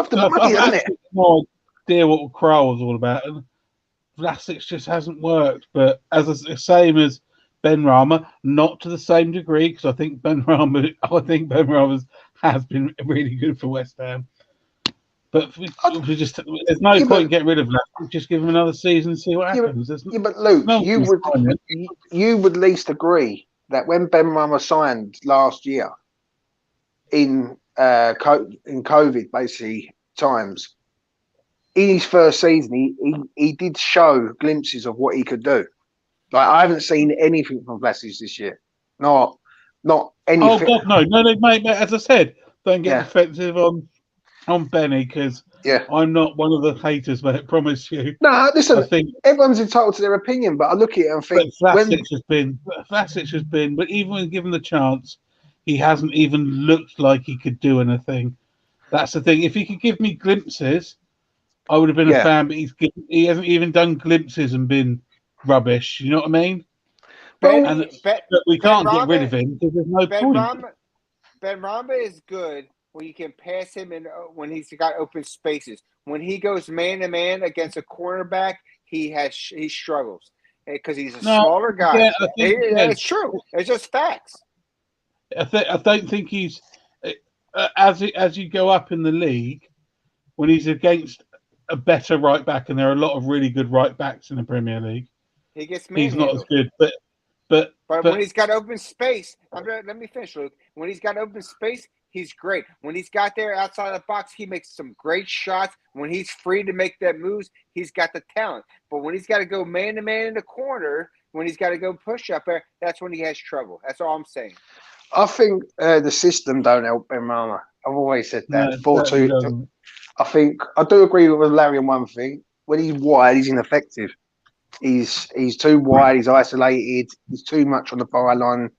Speaker 4: the money, isn't it?
Speaker 3: No idea what Kroll was all about. And Vlasic just hasn't worked, but same as Ben Rama, not to the same degree because I think Ben Rama has been really good for West Ham. But there's no point in getting rid of Vlasic. Just give him another season and see what happens.
Speaker 4: But Luke, you would at least agree that when Ben Rama signed last year in in COVID basically times. In his first season, he did show glimpses of what he could do. Like I haven't seen anything from Vlasic this year. Not
Speaker 3: Oh
Speaker 4: anything.
Speaker 3: God, no, mate. As I said, don't get
Speaker 4: Yeah.
Speaker 3: defensive on Benny because
Speaker 4: Yeah.
Speaker 3: I'm not one of the haters, mate. I promise you.
Speaker 4: No,
Speaker 3: I
Speaker 4: listen.
Speaker 3: think,
Speaker 4: Everyone's entitled to their opinion, but I look at it and
Speaker 3: but
Speaker 4: think when
Speaker 3: Vlasic has been, but even when given the chance, he hasn't even looked like he could do anything. That's the thing. If he could give me glimpses, I would have been a
Speaker 4: yeah.
Speaker 3: fan. But he hasn't even done glimpses and been rubbish. You know what I mean?
Speaker 2: Ben,
Speaker 3: And
Speaker 2: ben,
Speaker 3: but we
Speaker 2: ben
Speaker 3: can't get rid
Speaker 2: Rama,
Speaker 3: of him because there's no
Speaker 2: Ben
Speaker 3: point.
Speaker 2: Rama, Ben Rama is good when you can pass him in when he's got open spaces. When he goes man to man against a cornerback, he struggles because he's a
Speaker 3: No,
Speaker 2: smaller guy.
Speaker 3: yeah, I think
Speaker 2: It's true. It's just facts.
Speaker 3: I don't think he's as you go up in the league when he's against a better right back, and there are a lot of really good right backs in the Premier League.
Speaker 2: He gets
Speaker 3: He's not as
Speaker 2: manhandled.
Speaker 3: good, but
Speaker 2: when he's got open space, let me finish, Luke. When he's got open space, he's great. When he's got there outside the box, he makes some great shots. When he's free to make that moves, he's got the talent. But when he's got to go man to man in the corner, when he's got to go push up there, that's when he has trouble. That's all I'm saying.
Speaker 4: I think the system don't help Ben Rama. I've always said that.
Speaker 3: no,
Speaker 4: 4-2.
Speaker 3: doesn't.
Speaker 4: I think I do agree with Larry on one thing. When he's wide, he's ineffective. He's too wide. He's isolated. He's too much on the byline.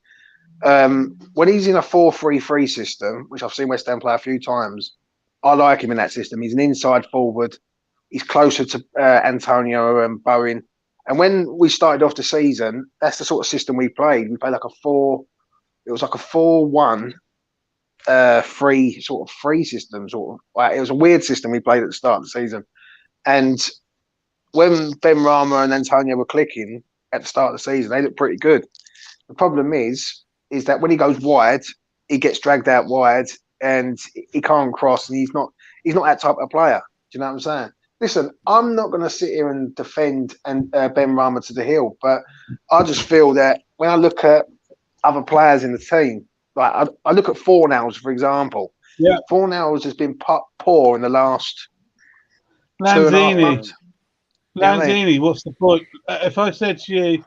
Speaker 4: When he's in a 4-3-3 system, which I've seen West Ham play a few times, I like him in that system. He's an inside forward. He's closer to Antonio and Bowen. And when we started off the season, that's the sort of system we played. We played like a 4. It was like a 4-1. Free system, sort of. Like, it was a weird system we played at the start of the season. And when Ben Rama and Antonio were clicking at the start of the season, they looked pretty good. The problem is that when he goes wide, he gets dragged out wide and he can't cross, and he's not that type of player. Do you know what I'm saying? Listen, I'm not going to sit here and defend Ben Rama to the hill, but I just feel that when I look at other players in the team, like I look at Fornals, for example.
Speaker 3: Yeah,
Speaker 4: Fornals has been poor in the last
Speaker 3: Lanzini.
Speaker 4: 2.5 months.
Speaker 3: Lanzini, what's the point? If I said to you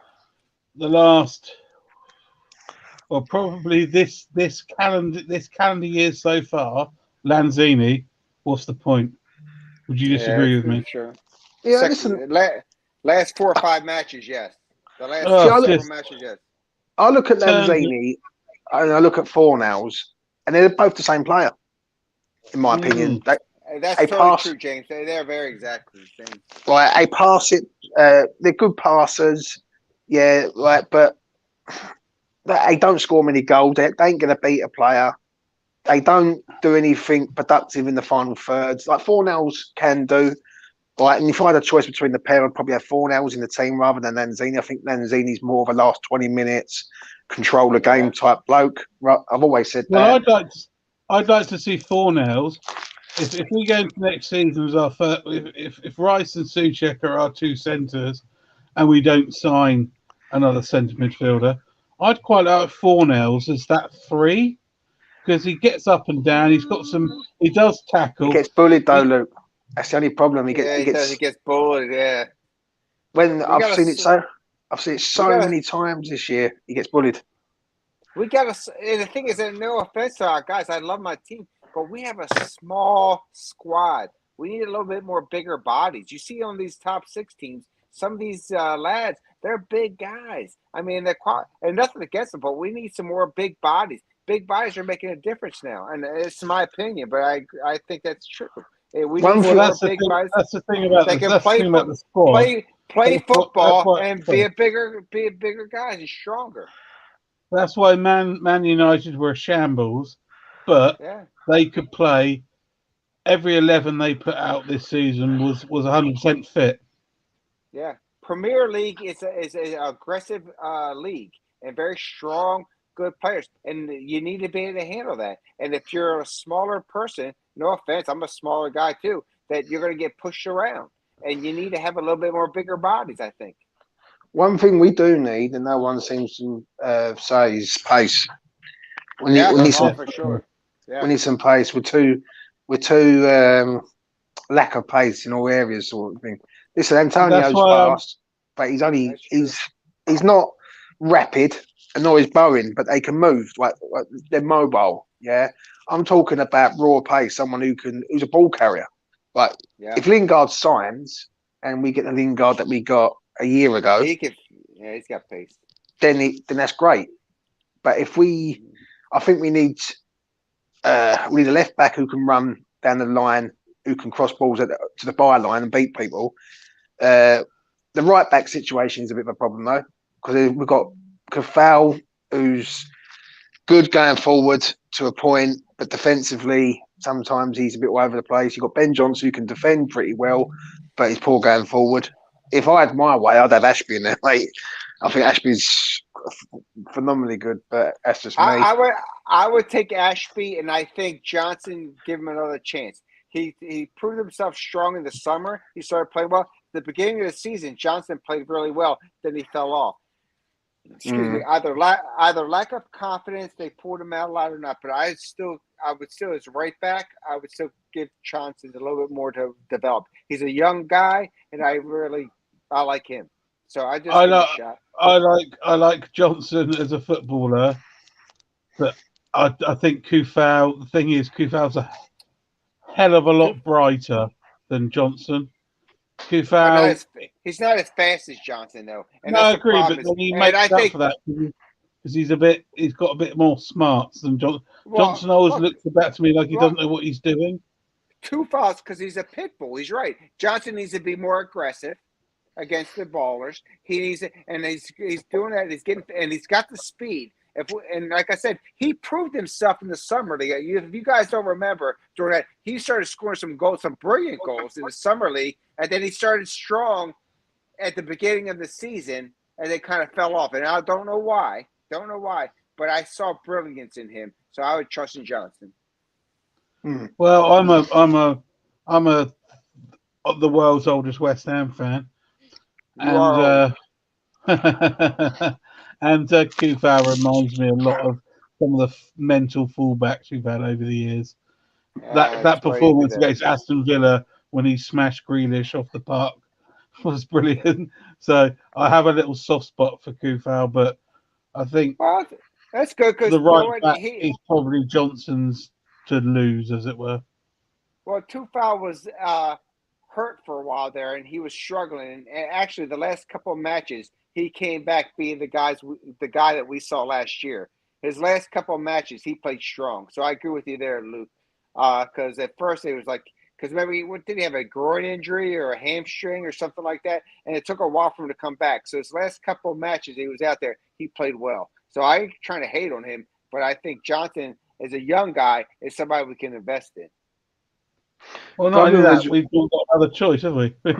Speaker 3: the last, well, probably this calendar year so far, Lanzini, what's the point? Would you disagree with me?
Speaker 2: Sure.
Speaker 4: Yeah, listen.
Speaker 2: Last 4 or 5 matches, yes. The last several matches, yes.
Speaker 4: I look at Lanzini and I look at Fornals, and they're both the same player, in my opinion.
Speaker 2: That's totally true, James. They're very exactly the same.
Speaker 4: Like, they pass it. They're good passers, yeah. Like, but they don't score many goals. They ain't going to beat a player. They don't do anything productive in the final thirds. Like Fornals can do. Like, and if I had a choice between the pair, I'd probably have Fornals in the team rather than Lanzini. I think Lanzini's more of a last 20 minutes control the game type bloke. I've always said that.
Speaker 3: Well, I'd like to see Fornals. If we go into next season as our first, if Rice and Souček are our 2 centres, and we don't sign another centre midfielder, I'd quite like Fornals as that 3 because he gets up and down. He's got he does tackle.
Speaker 4: He gets bullied though, Luke. That's the only problem. He
Speaker 2: gets bullied. Yeah.
Speaker 4: I've seen it so many times this year. He gets bullied.
Speaker 2: And the thing is that no offense to our guys, I love my team, but we have a small squad. We need a little bit more bigger bodies. You see on these top 6 teams, some of these lads, they're big guys. I mean, and nothing against them, but we need some more big bodies. Big bodies are making a difference now, and it's my opinion, but I think that's true. We need more big bodies.
Speaker 3: That's the thing about the squad.
Speaker 2: Play football and be a bigger guys and stronger.
Speaker 3: That's why Man United were shambles, but they could play. Every 11 they put out this season was 100% fit.
Speaker 2: Yeah, Premier League is an aggressive league and very strong, good players, and you need to be able to handle that. And if you're a smaller person, no offense, I'm a smaller guy too, that you're going to get pushed around, and you need to have a little bit more bigger bodies, I think.
Speaker 4: One thing we do need, and no one seems to say, is pace.
Speaker 2: For sure. Yeah.
Speaker 4: We need some pace. We're too lack of pace in all areas, sort of thing. Listen,
Speaker 3: That's
Speaker 4: Antonio's
Speaker 3: why
Speaker 4: fast, but
Speaker 2: That's true.
Speaker 4: he's not rapid and nor is Bowen, but they can move. Like they're mobile. Yeah, I'm talking about raw pace. Someone who's a ball carrier. Like
Speaker 2: Yeah.
Speaker 4: if Lingard signs and we get the Lingard that we got a year ago,
Speaker 2: He can. Yeah, he's got pace.
Speaker 4: then that's great. But I think we need a left back who can run down the line, who can cross balls to the byline and beat people. The right back situation is a bit of a problem though, because we've got Kafal, who's good going forward to a point, but defensively sometimes he's a bit all over the place. You've got Ben Johnson who can defend pretty well, but he's poor going forward. If I had my way, I'd have Ashby in there, mate. I think Ashby's phenomenally good, but that's just me.
Speaker 2: I would take Ashby, and I think Johnson give him another chance. He proved himself strong in the summer. He started playing well. At the beginning of the season, Johnson played really well. Then he fell off. Excuse me. Either lack of confidence, they pulled him out a lot or not. But I would still as right back, I would still give Johnson a little bit more to develop. He's a young guy, and I like him. So I just give him a shot.
Speaker 3: I like Johnson as a footballer, but I think Kufau. The thing is, Kufau's a hell of a lot brighter than Johnson. Kufau.
Speaker 2: He's not as fast as Johnson though, and
Speaker 3: No, I
Speaker 2: that's the
Speaker 3: agree,
Speaker 2: problem.
Speaker 3: but then he makes up for that because he's got a bit more smarts than Johnson. Johnson always looks about to me like he doesn't know what he's doing.
Speaker 2: Two fouls because he's a pit bull. He's right. Johnson needs to be more aggressive against the ballers. He needs it, and he's doing that. He's got the speed. And like I said, he proved himself in the summer. If you guys don't remember, during that, he started scoring some goals, some brilliant goals in the summer league, and then he started strong at the beginning of the season, and they kind of fell off. And I don't know why. But I saw brilliance in him, so I would trust in Johnson.
Speaker 3: Well, I'm the world's oldest West Ham fan, and and Kufau reminds me a lot of some of the mental fullbacks we've had over the years. That performance against Aston Villa when he smashed Grealish off the park was brilliant. So I have a little soft spot for Kufau, but I think
Speaker 2: that's good because
Speaker 3: the right back is probably Johnson's to lose, as it were.
Speaker 2: Well, Kufau was hurt for a while there, and he was struggling. And actually, the last couple of matches, he came back being the guy that we saw last year. His last couple of matches, he played strong. So I agree with you there, Luke. Because at first it was like, because remember, did he have a groin injury or a hamstring or something like that? And it took a while for him to come back. So his last couple of matches he was out there, he played well. So I ain't trying to hate on him, but I think Johnson, as a young guy, is somebody we can invest in.
Speaker 3: Well, not only that, we've got another choice, have we? We're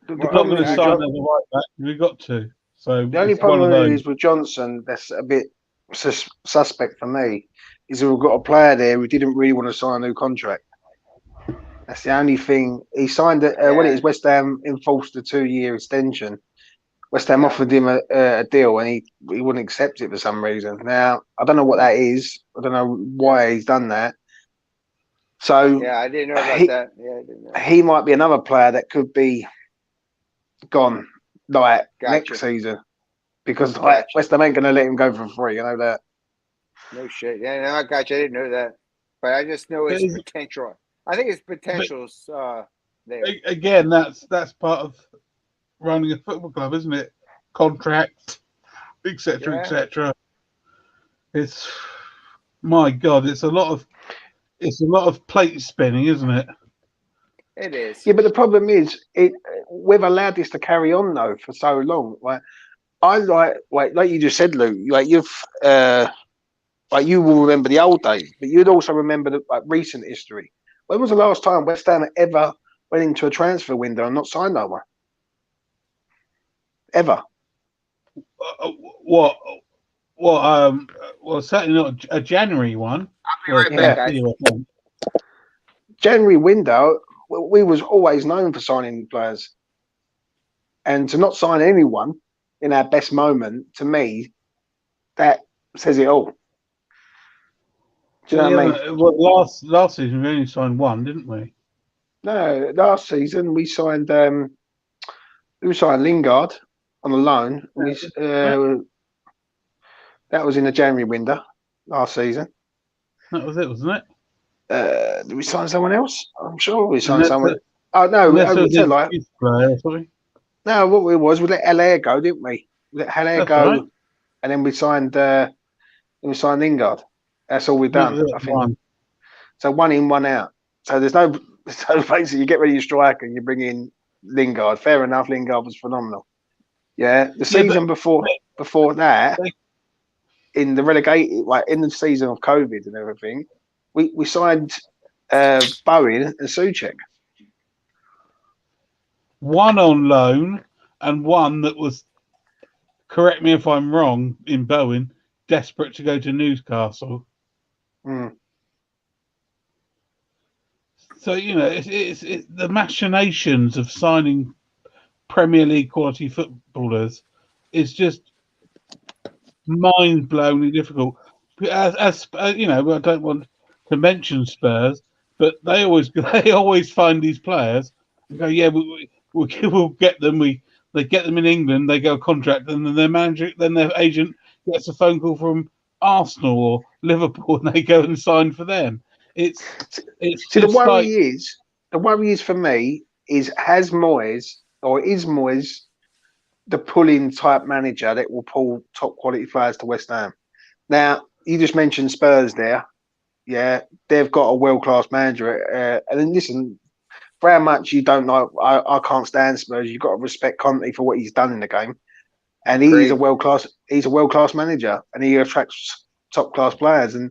Speaker 3: not going to sign as a right back. We've got to. So
Speaker 4: the only problem is with Johnson that's a bit suspect for me is that we've got a player there who didn't really want to sign a new contract. That's the only thing. He signed it when it was West Ham enforced a 2-year extension. West Ham offered him a deal and he wouldn't accept it for some reason. Now I don't know what that is. I don't know why he's done that. So
Speaker 2: I didn't know about that. Yeah, I didn't know.
Speaker 4: He might be another player that could be gone next season because West Ham ain't going to let him go for free. You know that.
Speaker 2: No shit. Yeah, no, I got you. I didn't know that, but I just know his potential. I think his potential's there.
Speaker 3: Again, that's part of running a football club, isn't it? Contracts, etc., etc. It's my God. It's a lot of plate spinning, isn't it?
Speaker 2: It is.
Speaker 4: Yeah, but the problem is, we've allowed this to carry on though for so long. Like you just said, Lou. You will remember the old days, but you'd also remember the recent history. When was the last time West Ham ever went into a transfer window and not signed no one? Ever?
Speaker 3: What? Well, certainly not a January one.
Speaker 2: I'll be right back, guys.
Speaker 4: January window, we was always known for signing players, and to not sign anyone in our best moment, to me, that says it all. Do you know what I mean?
Speaker 3: Well, last season we only signed one, didn't we?
Speaker 4: No, last season we signed Lingard on a loan. That was in the January window last season.
Speaker 3: That was it, wasn't it?
Speaker 4: Did we sign someone else? I'm sure we signed
Speaker 3: Unless,
Speaker 4: someone. Oh no,
Speaker 3: unless it was
Speaker 4: tell
Speaker 3: a
Speaker 4: like
Speaker 3: youth player or something.
Speaker 4: no. What it was, we let Haller go, didn't we? We let Haller
Speaker 3: That's
Speaker 4: go,
Speaker 3: right.
Speaker 4: and then we signed Lingard. That's all we've
Speaker 3: That
Speaker 4: done,
Speaker 3: was it.
Speaker 4: I think.
Speaker 3: One.
Speaker 4: So one in, one out. So there's no basically you get rid of your striker and you bring in Lingard. Fair enough, Lingard was phenomenal. Yeah, the season before that, in the relegated, like in the season of COVID and everything, we signed Bowen and Souček.
Speaker 3: One on loan and one that was, correct me if I'm wrong, in Bowen, desperate to go to Newcastle.
Speaker 4: Mm.
Speaker 3: So, you know, it's the machinations of signing Premier League quality footballers is just mind-blowingly difficult. As you know, I don't want to mention Spurs, but they always find these players and go, yeah, we'll get them. They get them in England, they go contract, and then their agent gets a phone call from Arsenal or Liverpool, and they go and sign for them. It's
Speaker 4: See, the
Speaker 3: just
Speaker 4: worry
Speaker 3: like,
Speaker 4: is for me is is Moyes the pulling type manager that will pull top quality players to West Ham? Now you just mentioned Spurs there. Yeah, they've got a world class manager. And then listen, for how much you don't know, I can't stand Spurs. You've got to respect Conte for what he's done in the game, and he is a world class. He's a world class manager, and he attracts top class players. And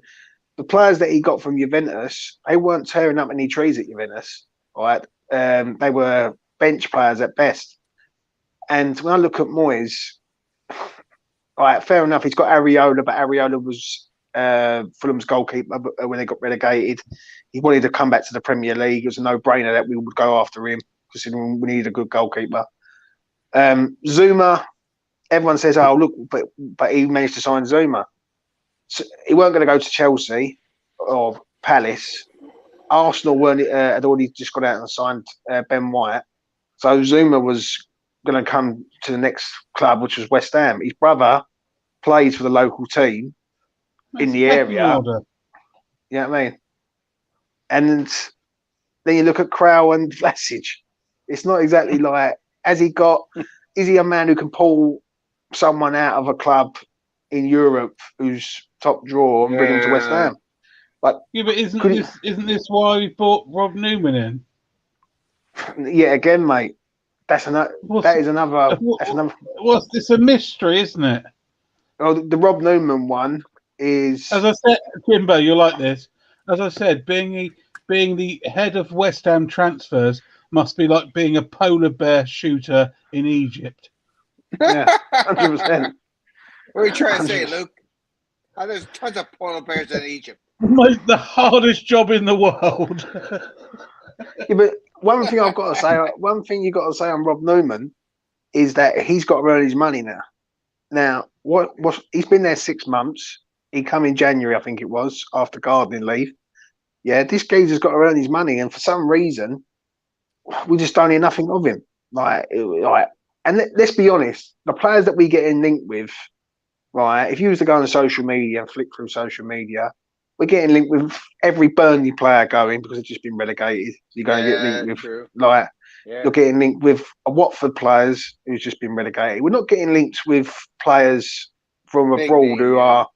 Speaker 4: the players that he got from Juventus, they weren't tearing up any trees at Juventus. Right, they were bench players at best. And when I look at Moyes, all right, fair enough. He's got Areola, but Areola was Fulham's goalkeeper when they got relegated. He wanted to come back to the Premier League. It was a no-brainer that we would go after him considering we needed a good goalkeeper. Zuma, everyone says, "Oh, look," but he managed to sign Zuma. So he weren't going to go to Chelsea or Palace. Arsenal had already just got out and signed Ben White, so Zuma was going to come to the next club, which was West Ham. His brother plays for the local team in the area.
Speaker 3: order.
Speaker 4: You know what I mean? And then you look at Crow and Vlasic. It's not exactly like, is he a man who can pull someone out of a club in Europe who's top draw and bring him to West Ham? Like,
Speaker 3: yeah, but isn't this why we brought Rob Newman in?
Speaker 4: Yeah, again, mate. That's another. That's another.
Speaker 3: What's this a mystery, isn't it?
Speaker 4: Oh, the Rob Newman one is.
Speaker 3: As I said, Jimbo, you're like this. As I said, being the head of West Ham transfers must be like being a polar bear shooter in Egypt.
Speaker 4: Yeah, 100%.
Speaker 2: What are you trying to say, Luke? There's tons of polar bears in Egypt.
Speaker 3: The hardest job in the world.
Speaker 4: Yeah, but one thing I've got to say, one thing you got to say on Rob Newman is that he's got to earn his money now. Now, he's been there 6 months. He come in January, I think it was, after gardening leave. Yeah, this geezer's got to earn his money, and for some reason, we just don't hear nothing of him. And let's be honest, the players that we get in linked with, right? If you was to go on social media and flick through social media, we're getting linked with every Burnley player going because they've just been relegated. You're going to get linked with you're getting linked with a Watford players who's just been relegated. We're not getting linked with players from abroad who are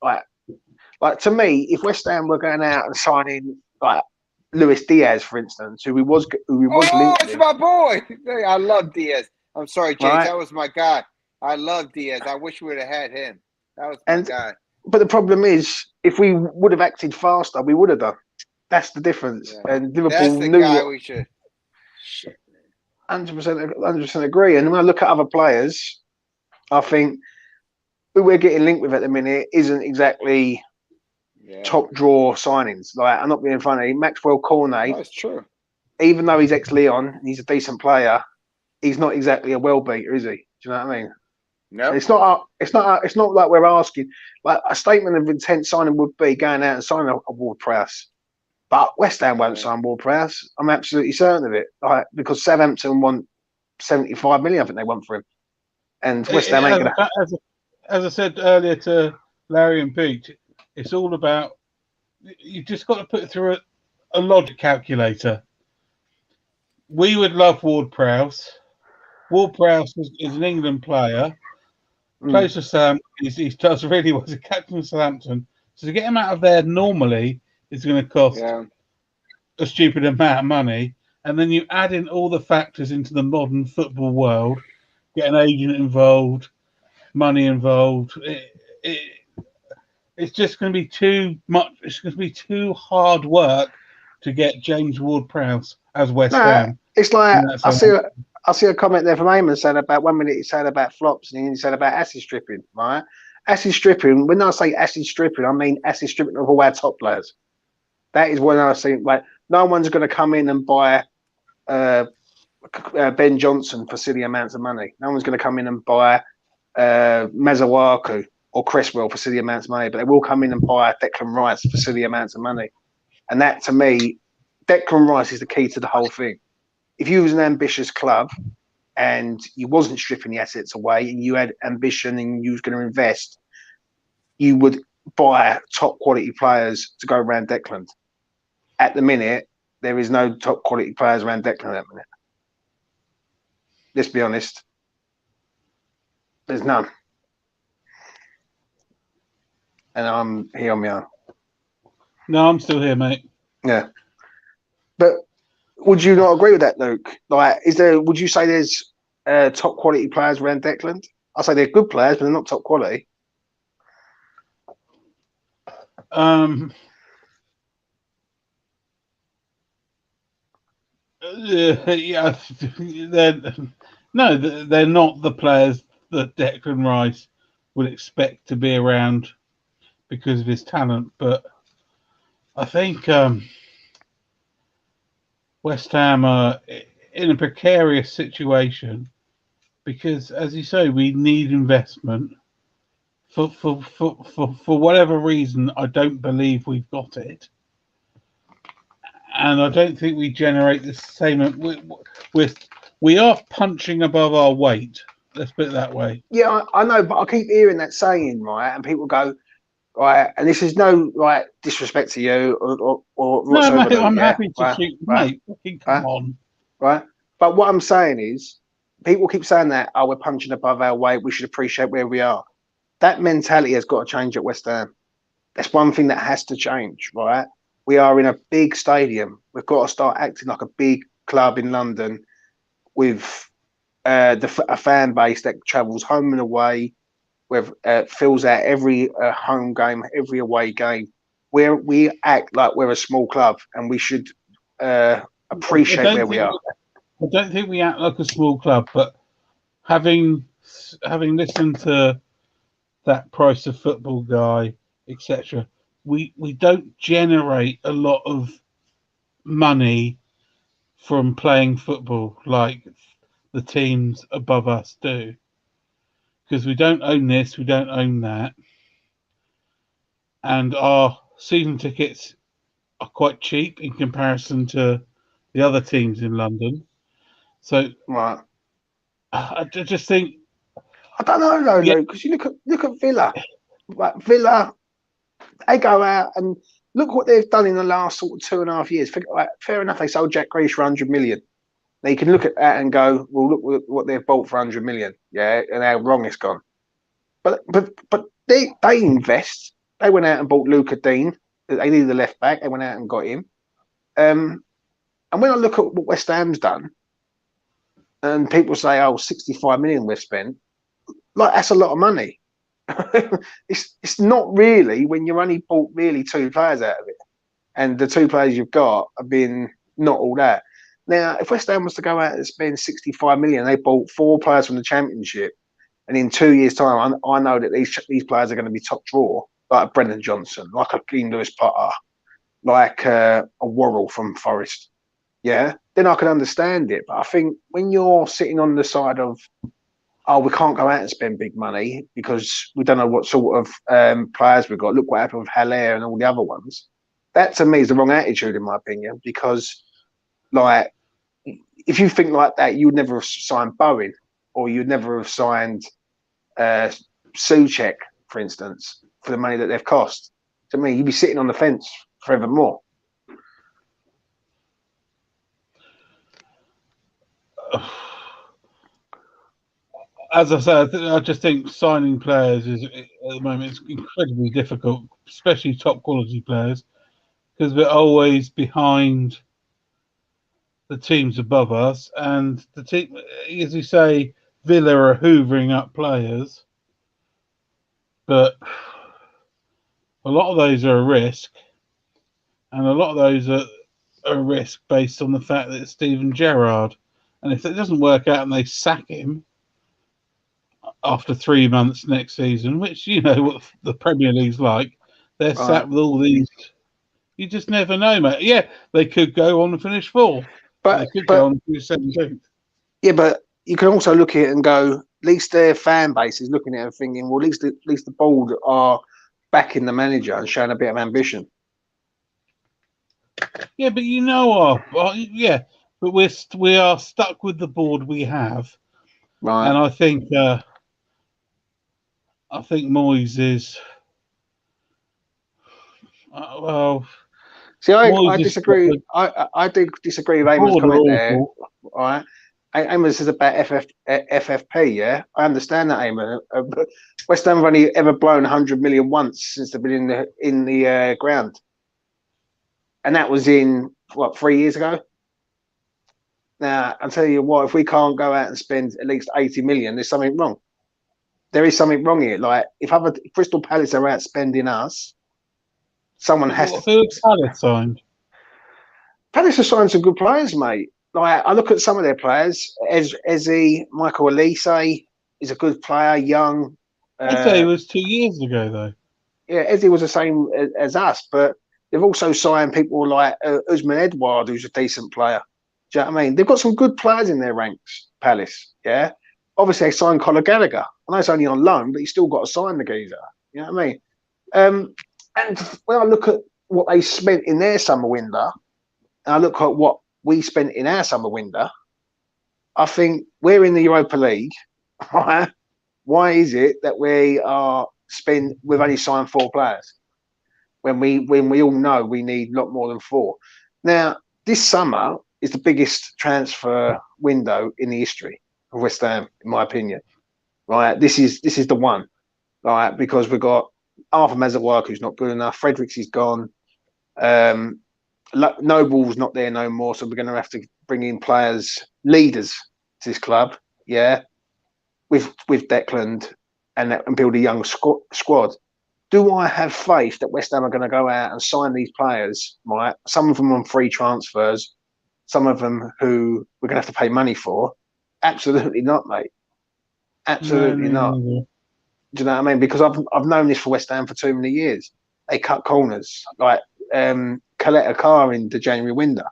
Speaker 4: like to me. If West Ham were going out and signing like Luis Diaz, for instance, who he was linked
Speaker 2: it's
Speaker 4: with,
Speaker 2: my boy. I love Diaz. I'm sorry, James.
Speaker 4: Right.
Speaker 2: That was my guy. I love Diaz. I wish we would have had him. That was my guy.
Speaker 4: But the problem is, if we would have acted faster, we would have done. That's the difference. Yeah. And Liverpool knew
Speaker 2: guy we should.
Speaker 4: 100% agree. And when I look at other players, I think who we're getting linked with at the minute isn't exactly top draw signings. Like, I'm not being funny. Maxwell Cornet.
Speaker 2: That's true.
Speaker 4: Even though he's ex-Leon, he's a decent player. He's not exactly a well beater, is he? Do you know what I mean?
Speaker 2: No.
Speaker 4: It's not. It's not like we're asking. Like a statement of intent signing would be going out and signing a Ward-Prowse. But West Ham won't sign Ward-Prowse. I'm absolutely certain of it. Like, because Southampton want 75 million. I think they want for him, and West Ham ain't gonna.
Speaker 3: As I said earlier to Larry and Pete, it's all about you've just got to put it through a logic calculator. We would love Ward-Prowse. Ward-Prowse is an England player. Plays for Sam. He does really well as a captain of Southampton. So to get him out of there normally is going to cost a stupid amount of money. And then you add in all the factors into the modern football world, get an agent involved, money involved. It's just going to be too much. It's going to be too hard work to get James Ward-Prowse as West Ham.
Speaker 4: It's like I see a comment there from Eamon saying about 1 minute he said about flops and then he said about acid stripping, right? Acid stripping, when I say acid stripping, I mean acid stripping of all our top players. That is when I think like no one's going to come in and buy Ben Johnson for silly amounts of money. No one's going to come in and buy Mazawaku or Cresswell for silly amounts of money, but they will come in and buy Declan Rice for silly amounts of money. And that, to me, Declan Rice is the key to the whole thing. If you was an ambitious club and you wasn't stripping the assets away and you had ambition and you was going to invest, you would buy top quality players to go around Declan. At the minute, there is no top quality players around Declan at the minute. Let's be honest. There's none. And I'm here on my own.
Speaker 3: No, I'm still here, mate.
Speaker 4: Yeah. But would you not agree with that, Luke? Like, would you say there's top quality players around Declan? I say they're good players, but they're not top quality.
Speaker 3: Yeah, they're not the players that Declan Rice would expect to be around because of his talent. But I think West Ham are in a precarious situation because, as you say, we need investment. For whatever reason, I don't believe we've got it. And I don't think we generate the same. We are punching above our weight. Let's put it that way.
Speaker 4: Yeah, I know, but I keep hearing that saying, right? And people go, right, and this is no disrespect to you or whatsoever.
Speaker 3: No, mate, I'm happy to shoot, mate. Come on,
Speaker 4: right? But what I'm saying is, people keep saying that, oh, we're punching above our weight. We should appreciate where we are. That mentality has got to change at West Ham. That's one thing that has to change, right? We are in a big stadium. We've got to start acting like a big club in London with a fan base that travels home and away, with fills out every home game, every away game. We act like we're a small club, and we should appreciate where we are.
Speaker 3: I don't think we act like a small club, but having listened to that Price of Football guy, etc., we don't generate a lot of money from playing football like the teams above us do, because we don't own this, we don't own that, and our season tickets are quite cheap in comparison to the other teams in London. So
Speaker 4: right.
Speaker 3: I just think
Speaker 4: I don't know though, Luke, because you look at Villa. Like Villa, they go out and look what they've done in the last sort of 2.5 years. Fair enough, they sold Jack Grealish for 100 million. Now you can look at that and go, well, look what they've bought for 100 million, yeah, and how wrong it's gone. But they invest. They went out and bought Luca Dean. They needed a left back. They went out and got him. And when I look at what West Ham's done, and people say, "Oh, 65 million we've spent," like that's a lot of money. It's not really when you only bought really 2 players out of it, and the 2 players you've got have been not all that. Now, if West Ham was to go out and spend 65 million, they bought 4 players from the Championship, and in 2 years' time, I know that these players are going to be top draw, like Brendan Johnson, like a Dean Lewis Potter, like a Worrell from Forest. Yeah, then I can understand it. But I think when you're sitting on the side of oh, we can't go out and spend big money because we don't know what sort of players we've got. Look what happened with Haller and all the other ones. That to me is the wrong attitude, in my opinion, because like if you think like that, you would never have signed Bowen, or you'd never have signed Suchek, for instance, for the money that they've cost. To me, you'd be sitting on the fence forevermore.
Speaker 3: As I said, I just think signing players is at the moment it's incredibly difficult, especially top quality players, because we're always behind the teams above us, and the team, as you say, Villa are hoovering up players, but a lot of those are a risk, and a lot of those are a risk based on the fact that it's Steven Gerrard, and if it doesn't work out and they sack him after 3 months next season, which you know what the Premier League's like, they're sat with all these. You just never know, mate. Yeah, they could go on and finish fourth. They could go on and finish 17th.
Speaker 4: Yeah, but you can also look at it and go, at least their fan base is looking at it and thinking, well, at least the board are backing the manager and showing a bit of ambition.
Speaker 3: Yeah, but you know but we are stuck with the board we have,
Speaker 4: Right.
Speaker 3: and I think Moyes is well.
Speaker 4: See, I
Speaker 3: Moyes is
Speaker 4: disagree. I do disagree with Eamon's comment there. All right. Amos is about FFP, yeah? I understand that, Eamon. But West Ham have only ever blown 100 million once since they've been in the ground. And that was in, what, 3 years ago? Now, I'll tell you what, if we can't go out and spend at least 80 million, there's something wrong. There is something wrong here. Like, if Crystal Palace are out spending us, someone has to.
Speaker 3: Who Palace signed?
Speaker 4: Palace have signed some good players, mate. Like, I look at some of their players. Ezzy, Michael Elise is a good player, young.
Speaker 3: Eze was 2 years ago, though.
Speaker 4: Yeah, Ezzy was the same as us, but they've also signed people like Usman Edward, who's a decent player. Do you know what I mean? They've got some good players in their ranks, Palace. Yeah. Obviously, they signed Conor Gallagher. I know it's only on loan, but he's still got to sign the geezer. You know what I mean? And when I look at what they spent in their summer window, and I look at what we spent in our summer window, I think we're in the Europa League. Right? Why is it that we've only signed 4 players when we all know we need a lot more than 4? Now, this summer is the biggest transfer window in the history of West Ham, in my opinion. Right? This is the one, right? Because we've got Arthur Mazzawork, who's not good enough. Fredericks is gone. Noble's not there no more, so we're going to have to bring in leaders to this club, yeah, with Declan and build a young squad. Do I have faith that West Ham are going to go out and sign these players, right? Some of them on free transfers, some of them who we're going to have to pay money for? Absolutely not, mate. Absolutely not. Do you know what I mean? Because I've known this for West Ham for too many years. They cut corners, like collect a car in the January window,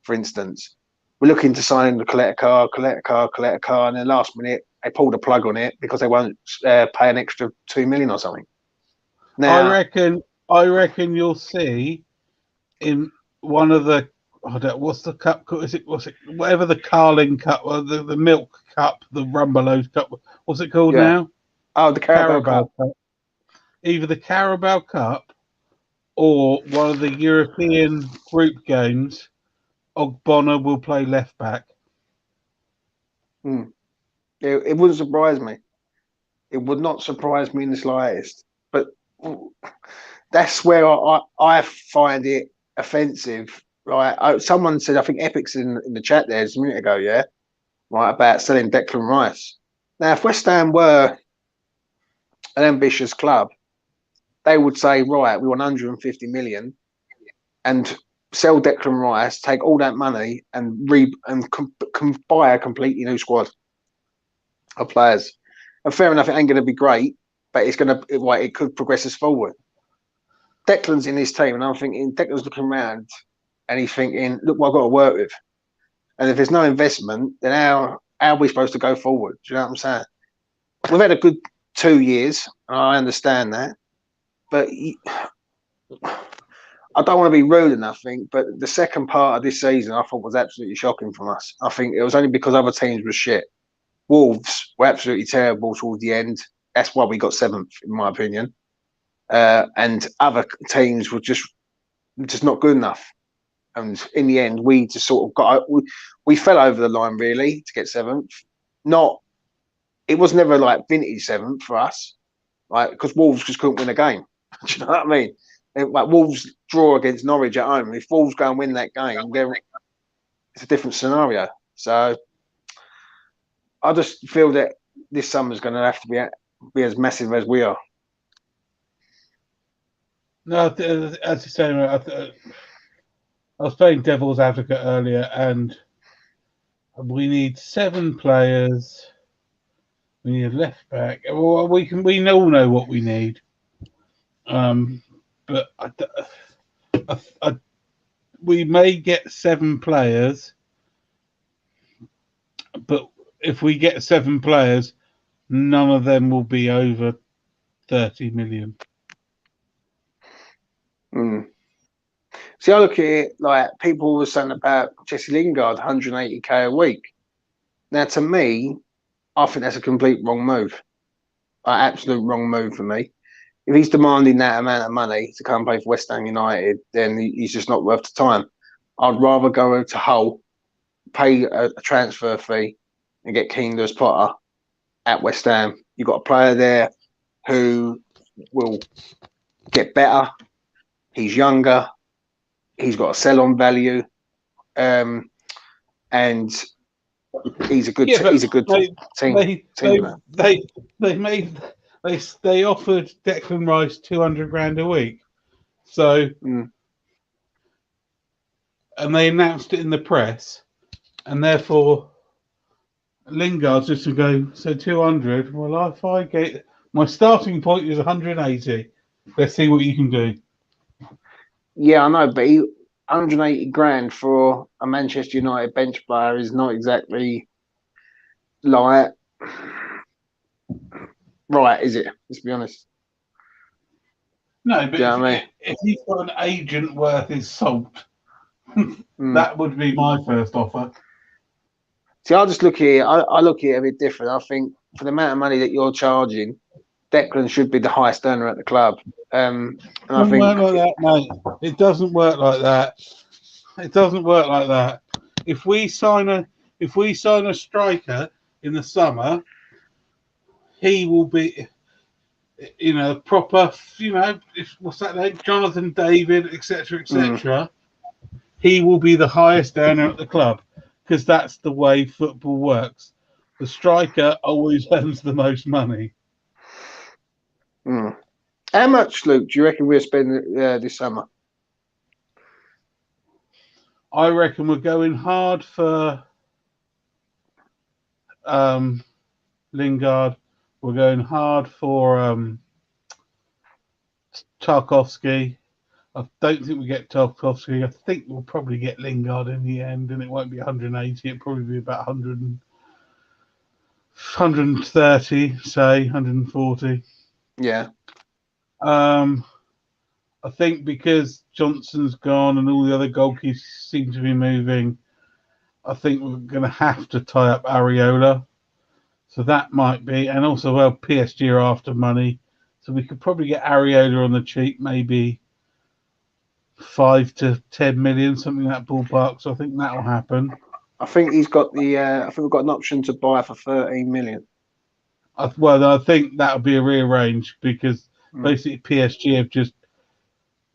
Speaker 4: for instance. We're looking to sign the collect a car, and then last minute they pull the plug on it because they won't pay an extra 2 million or something. Now,
Speaker 3: I reckon you'll see in one of the what's the cup? Is it whatever the Carling Cup or the Milk Cup, the Rumbelows Cup? What's it called now?
Speaker 4: Oh, the Carabao Cup.
Speaker 3: Either the Carabao Cup or one of the European group games. Ogbonna will play left back.
Speaker 4: It wouldn't surprise me. It would not surprise me in the slightest. But that's where I find it offensive. Right? Someone said, I think Epic's in the chat there just a minute ago, yeah, right, about selling Declan Rice. Now, if West Ham were an ambitious club, they would say, right, we want 150 million and sell Declan Rice, take all that money and buy a completely new squad of players. And fair enough, it ain't going to be great, but it could progress us forward. Declan's in his team, and I'm thinking, Declan's looking around and he's thinking, look what I've got to work with. And if there's no investment, then how are we supposed to go forward? Do you know what I'm saying? we've had a good 2 years. And I understand that, but I don't want to be rude or nothing. But the second part of this season, I thought was absolutely shocking from us. I think it was only because other teams were shit. Wolves were absolutely terrible towards the end. That's why we got 7th, in my opinion. And other teams were just not good enough. And in the end, we just sort of we fell over the line really to get 7th. It was never like vintage 7th for us, like because Wolves just couldn't win a game. Do you know what I mean? Like Wolves draw against Norwich at home. If Wolves go and win that game, it's a different scenario. So I just feel that this summer's going to have to be as massive as we are.
Speaker 3: No, as you say, I was playing devil's advocate earlier, and we need 7 players. We need a left back. Well, we all know what we need. But we may get 7 players, but if we get 7 players, none of them will be over 30 million.
Speaker 4: See, I look at it like people were saying about Jesse Lingard, 180k a week. Now, to me, I think that's a complete wrong move. An absolute wrong move for me. If he's demanding that amount of money to come play for West Ham United, then he's just not worth the time. I'd rather go to Hull, pay a transfer fee, and get Keane Lewis Potter at West Ham. You've got a player there who will get better. He's younger. He's got a sell-on value, and he's a good. He's a good team.
Speaker 3: They offered Declan Rice 200 grand a week, so and they announced it in the press, and therefore Lingard's just to go. So 200. Well, if I get my starting point is 180. Let's see what you can do.
Speaker 4: Yeah, I know, but 180 grand for a Manchester United bench player is not exactly like right, is it? Let's be honest.
Speaker 3: No, but if he's got an agent worth his salt, that would be my first offer.
Speaker 4: See, I just look here. I look here a bit different. I think for the amount of money that you're charging, Declan should be the highest earner at the club. And I think
Speaker 3: work like that, mate. It doesn't work like that. It doesn't work like that. If we sign a striker in the summer, he will be, proper. What's that name? Jonathan David, etc., etc. He will be the highest earner at the club because that's the way football works. The striker always earns the most money.
Speaker 4: How much, Luke, do you reckon we'll spend this summer?
Speaker 3: I reckon we're going hard for Lingard. We're going hard for Tarkovsky. I don't think we get Tarkovsky. I think we'll probably get Lingard in the end, and it won't be 180. It'll probably be about 130, say 140.
Speaker 4: Yeah.
Speaker 3: I think because Johnson's gone and all the other goalkeepers seem to be moving, I think we're going to have to tie up Areola. So that might be, and also, PSG are after money. So we could probably get Areola on the cheap, maybe 5 to 10 million, something in that ballpark. So I think that will happen.
Speaker 4: I think he's got I think we've got an option to buy for 13 million.
Speaker 3: I think that will be a rearrange because basically PSG have just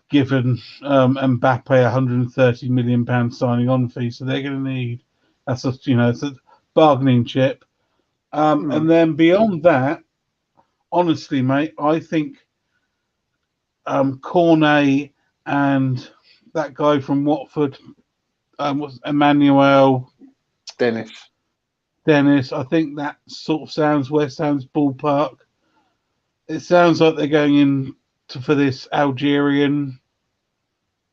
Speaker 3: given Mbappe £130 million signing on fee, so they're going to need it's a bargaining chip. And then beyond that, honestly, mate, I think Cornet and that guy from Watford, what's Emmanuel Dennis. I think that sort of sounds West Ham's ballpark. It sounds like they're going in for this Algerian.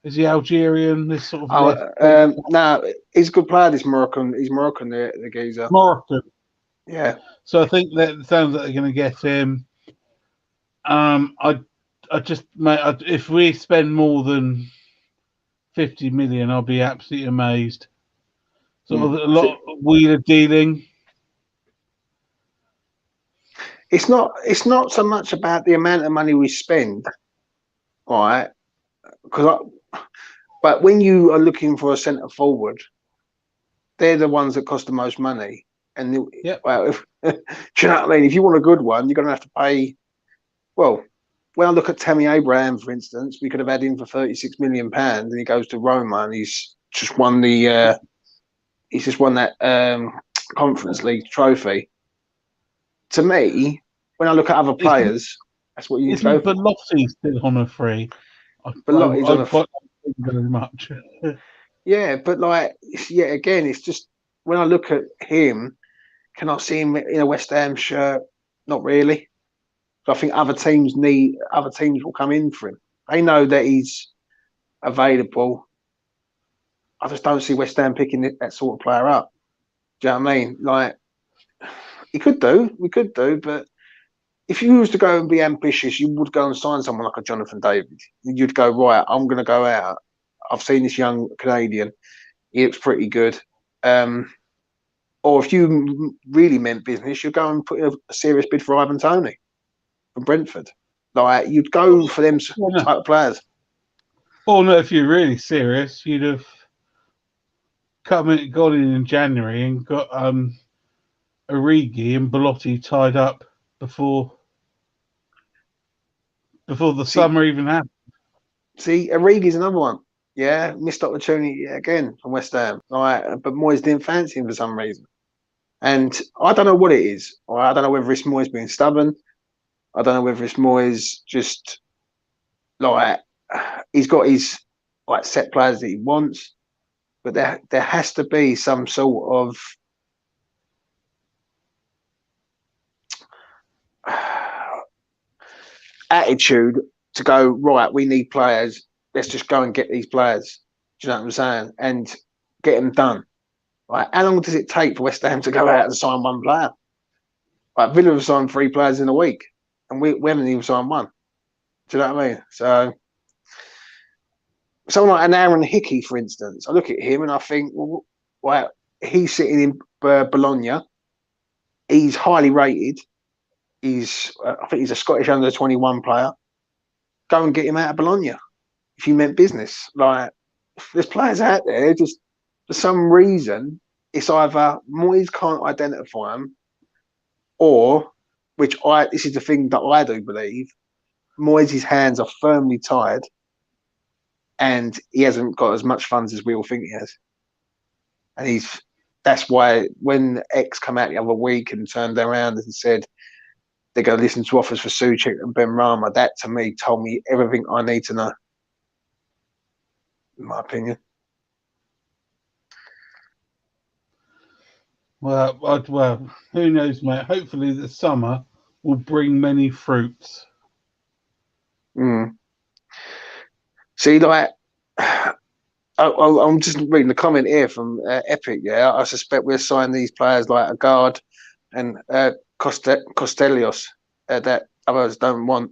Speaker 3: Is he Algerian? This sort of.
Speaker 4: No, he's a good player. This Moroccan. He's Moroccan. The geezer.
Speaker 3: Moroccan.
Speaker 4: Yeah.
Speaker 3: So I think that sounds like they're going to get him. I just, mate, if we spend more than 50 million, I'll be absolutely amazed. Sort of a lot of wheeler dealing.
Speaker 4: It's not so much about the amount of money we spend, right? But when you are looking for a centre forward, they're the ones that cost the most money. And
Speaker 3: Yep.
Speaker 4: well, do you know what I mean? If you want a good one, you're going to have to pay. Well, when I look at Tammy Abraham, for instance, we could have had him for £36 million, and he goes to Roma, and he's just won the that Conference League trophy. To me, when I look at other players, that's what you go
Speaker 3: Isn't
Speaker 4: for.
Speaker 3: Belotti still on a free?
Speaker 4: But Lottie
Speaker 3: I quite like him very much.
Speaker 4: yeah, but like, yeah, again, it's just when I look at him, can I see him in a West Ham shirt? Not really. I think other teams will come in for him. They know that he's available. I just don't see West Ham picking that sort of player up. Do you know what I mean? Like, we could do, but if you was to go and be ambitious, you would go and sign someone like a Jonathan David. You'd go, right, I'm going to go out. I've seen this young Canadian. He looks pretty good. Or if you really meant business, you'd go and put a serious bid for Ivan Toney from Brentford. Like, you'd go for them type of players.
Speaker 3: Or no, if you're really serious, you'd have gone in January and got Origi and Belotti tied up before the summer even happened.
Speaker 4: See, Origi's another one. Yeah, missed opportunity again from West Ham. Right, but Moyes didn't fancy him for some reason. And I don't know what it is. I don't know whether it's Moyes being stubborn. I don't know whether it's Moyes just like he's got his like set players that he wants, but there has to be some sort of attitude to go, right, we need players. Let's just go and get these players. Do you know what I'm saying? And get them done. Right? How long does it take for West Ham to go out and sign one player? Like Villa have signed 3 players in a week, and we haven't even signed one. Do you know what I mean? So someone like an Aaron Hickey, for instance, I look at him and I think, well, he's sitting in Bologna. He's highly rated. I think he's a Scottish under 21 player. Go and get him out of Bologna if you meant business. Like, there's players out there, just for some reason, it's either Moyes can't identify them, or, this is the thing that I do believe, Moyes' hands are firmly tied, and he hasn't got as much funds as we all think he has. And that's why when X come out the other week and turned around and said they're going to listen to offers for Suchik and Ben Rama, that to me told me everything I need to know, in my opinion.
Speaker 3: Well, who knows, mate? Hopefully, the summer will bring many fruits.
Speaker 4: See, like, I'm just reading the comment here from Epic. Yeah, I suspect we'll sign these players like Agard and Costellios that others don't want.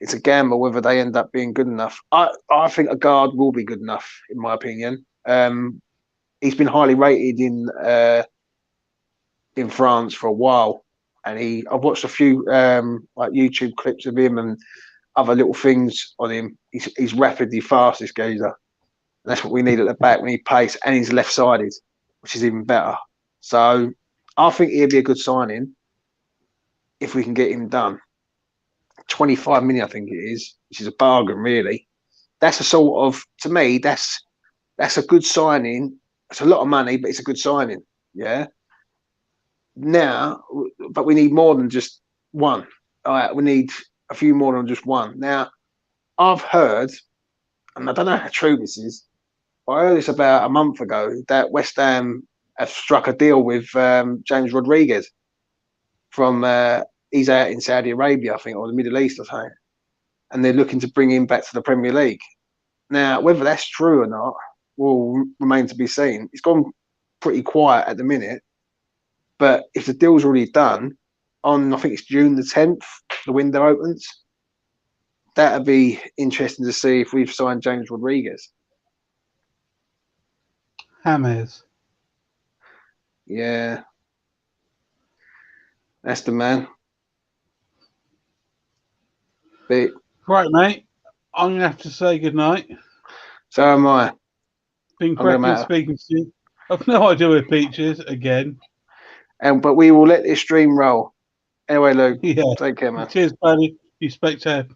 Speaker 4: It's a gamble whether they end up being good enough. I think Agard will be good enough, in my opinion. He's been highly rated in France for a while, and I've watched a few like YouTube clips of him and other little things on him. He's rapidly fast, this geezer. And that's what we need at the back. We need pace, and he's left-sided, which is even better. So I think he'll be a good signing if we can get him done. 25 million, I think it is, which is a bargain, really. That's a sort of, to me, that's a good signing. It's a lot of money, but it's a good signing. Yeah. Now, but we need more than just one. All right, we need a few more than just one. Now, I've heard, and I don't know how true this is, I heard this about a month ago, that West Ham have struck a deal with James Rodriguez from he's out in Saudi Arabia, I think, or the Middle East or something, and they're looking to bring him back to the Premier League. Now, whether that's true or not will remain to be seen. It's gone pretty quiet at the minute, But if the deal's already done, on I think it's June the 10th, the window opens. That'd be interesting to see if we've signed James Rodriguez.
Speaker 3: James.
Speaker 4: Yeah, that's the man. But,
Speaker 3: Right, mate. I'm going to have to say goodnight.
Speaker 4: so am I.
Speaker 3: Been
Speaker 4: I'm gonna
Speaker 3: cracking
Speaker 4: matter.
Speaker 3: speaking to you. I've no idea where Peach is again.
Speaker 4: But we will let this stream roll. Anyway, Luke,
Speaker 3: Yeah.
Speaker 4: take care, man.
Speaker 3: Cheers, buddy. You spectator.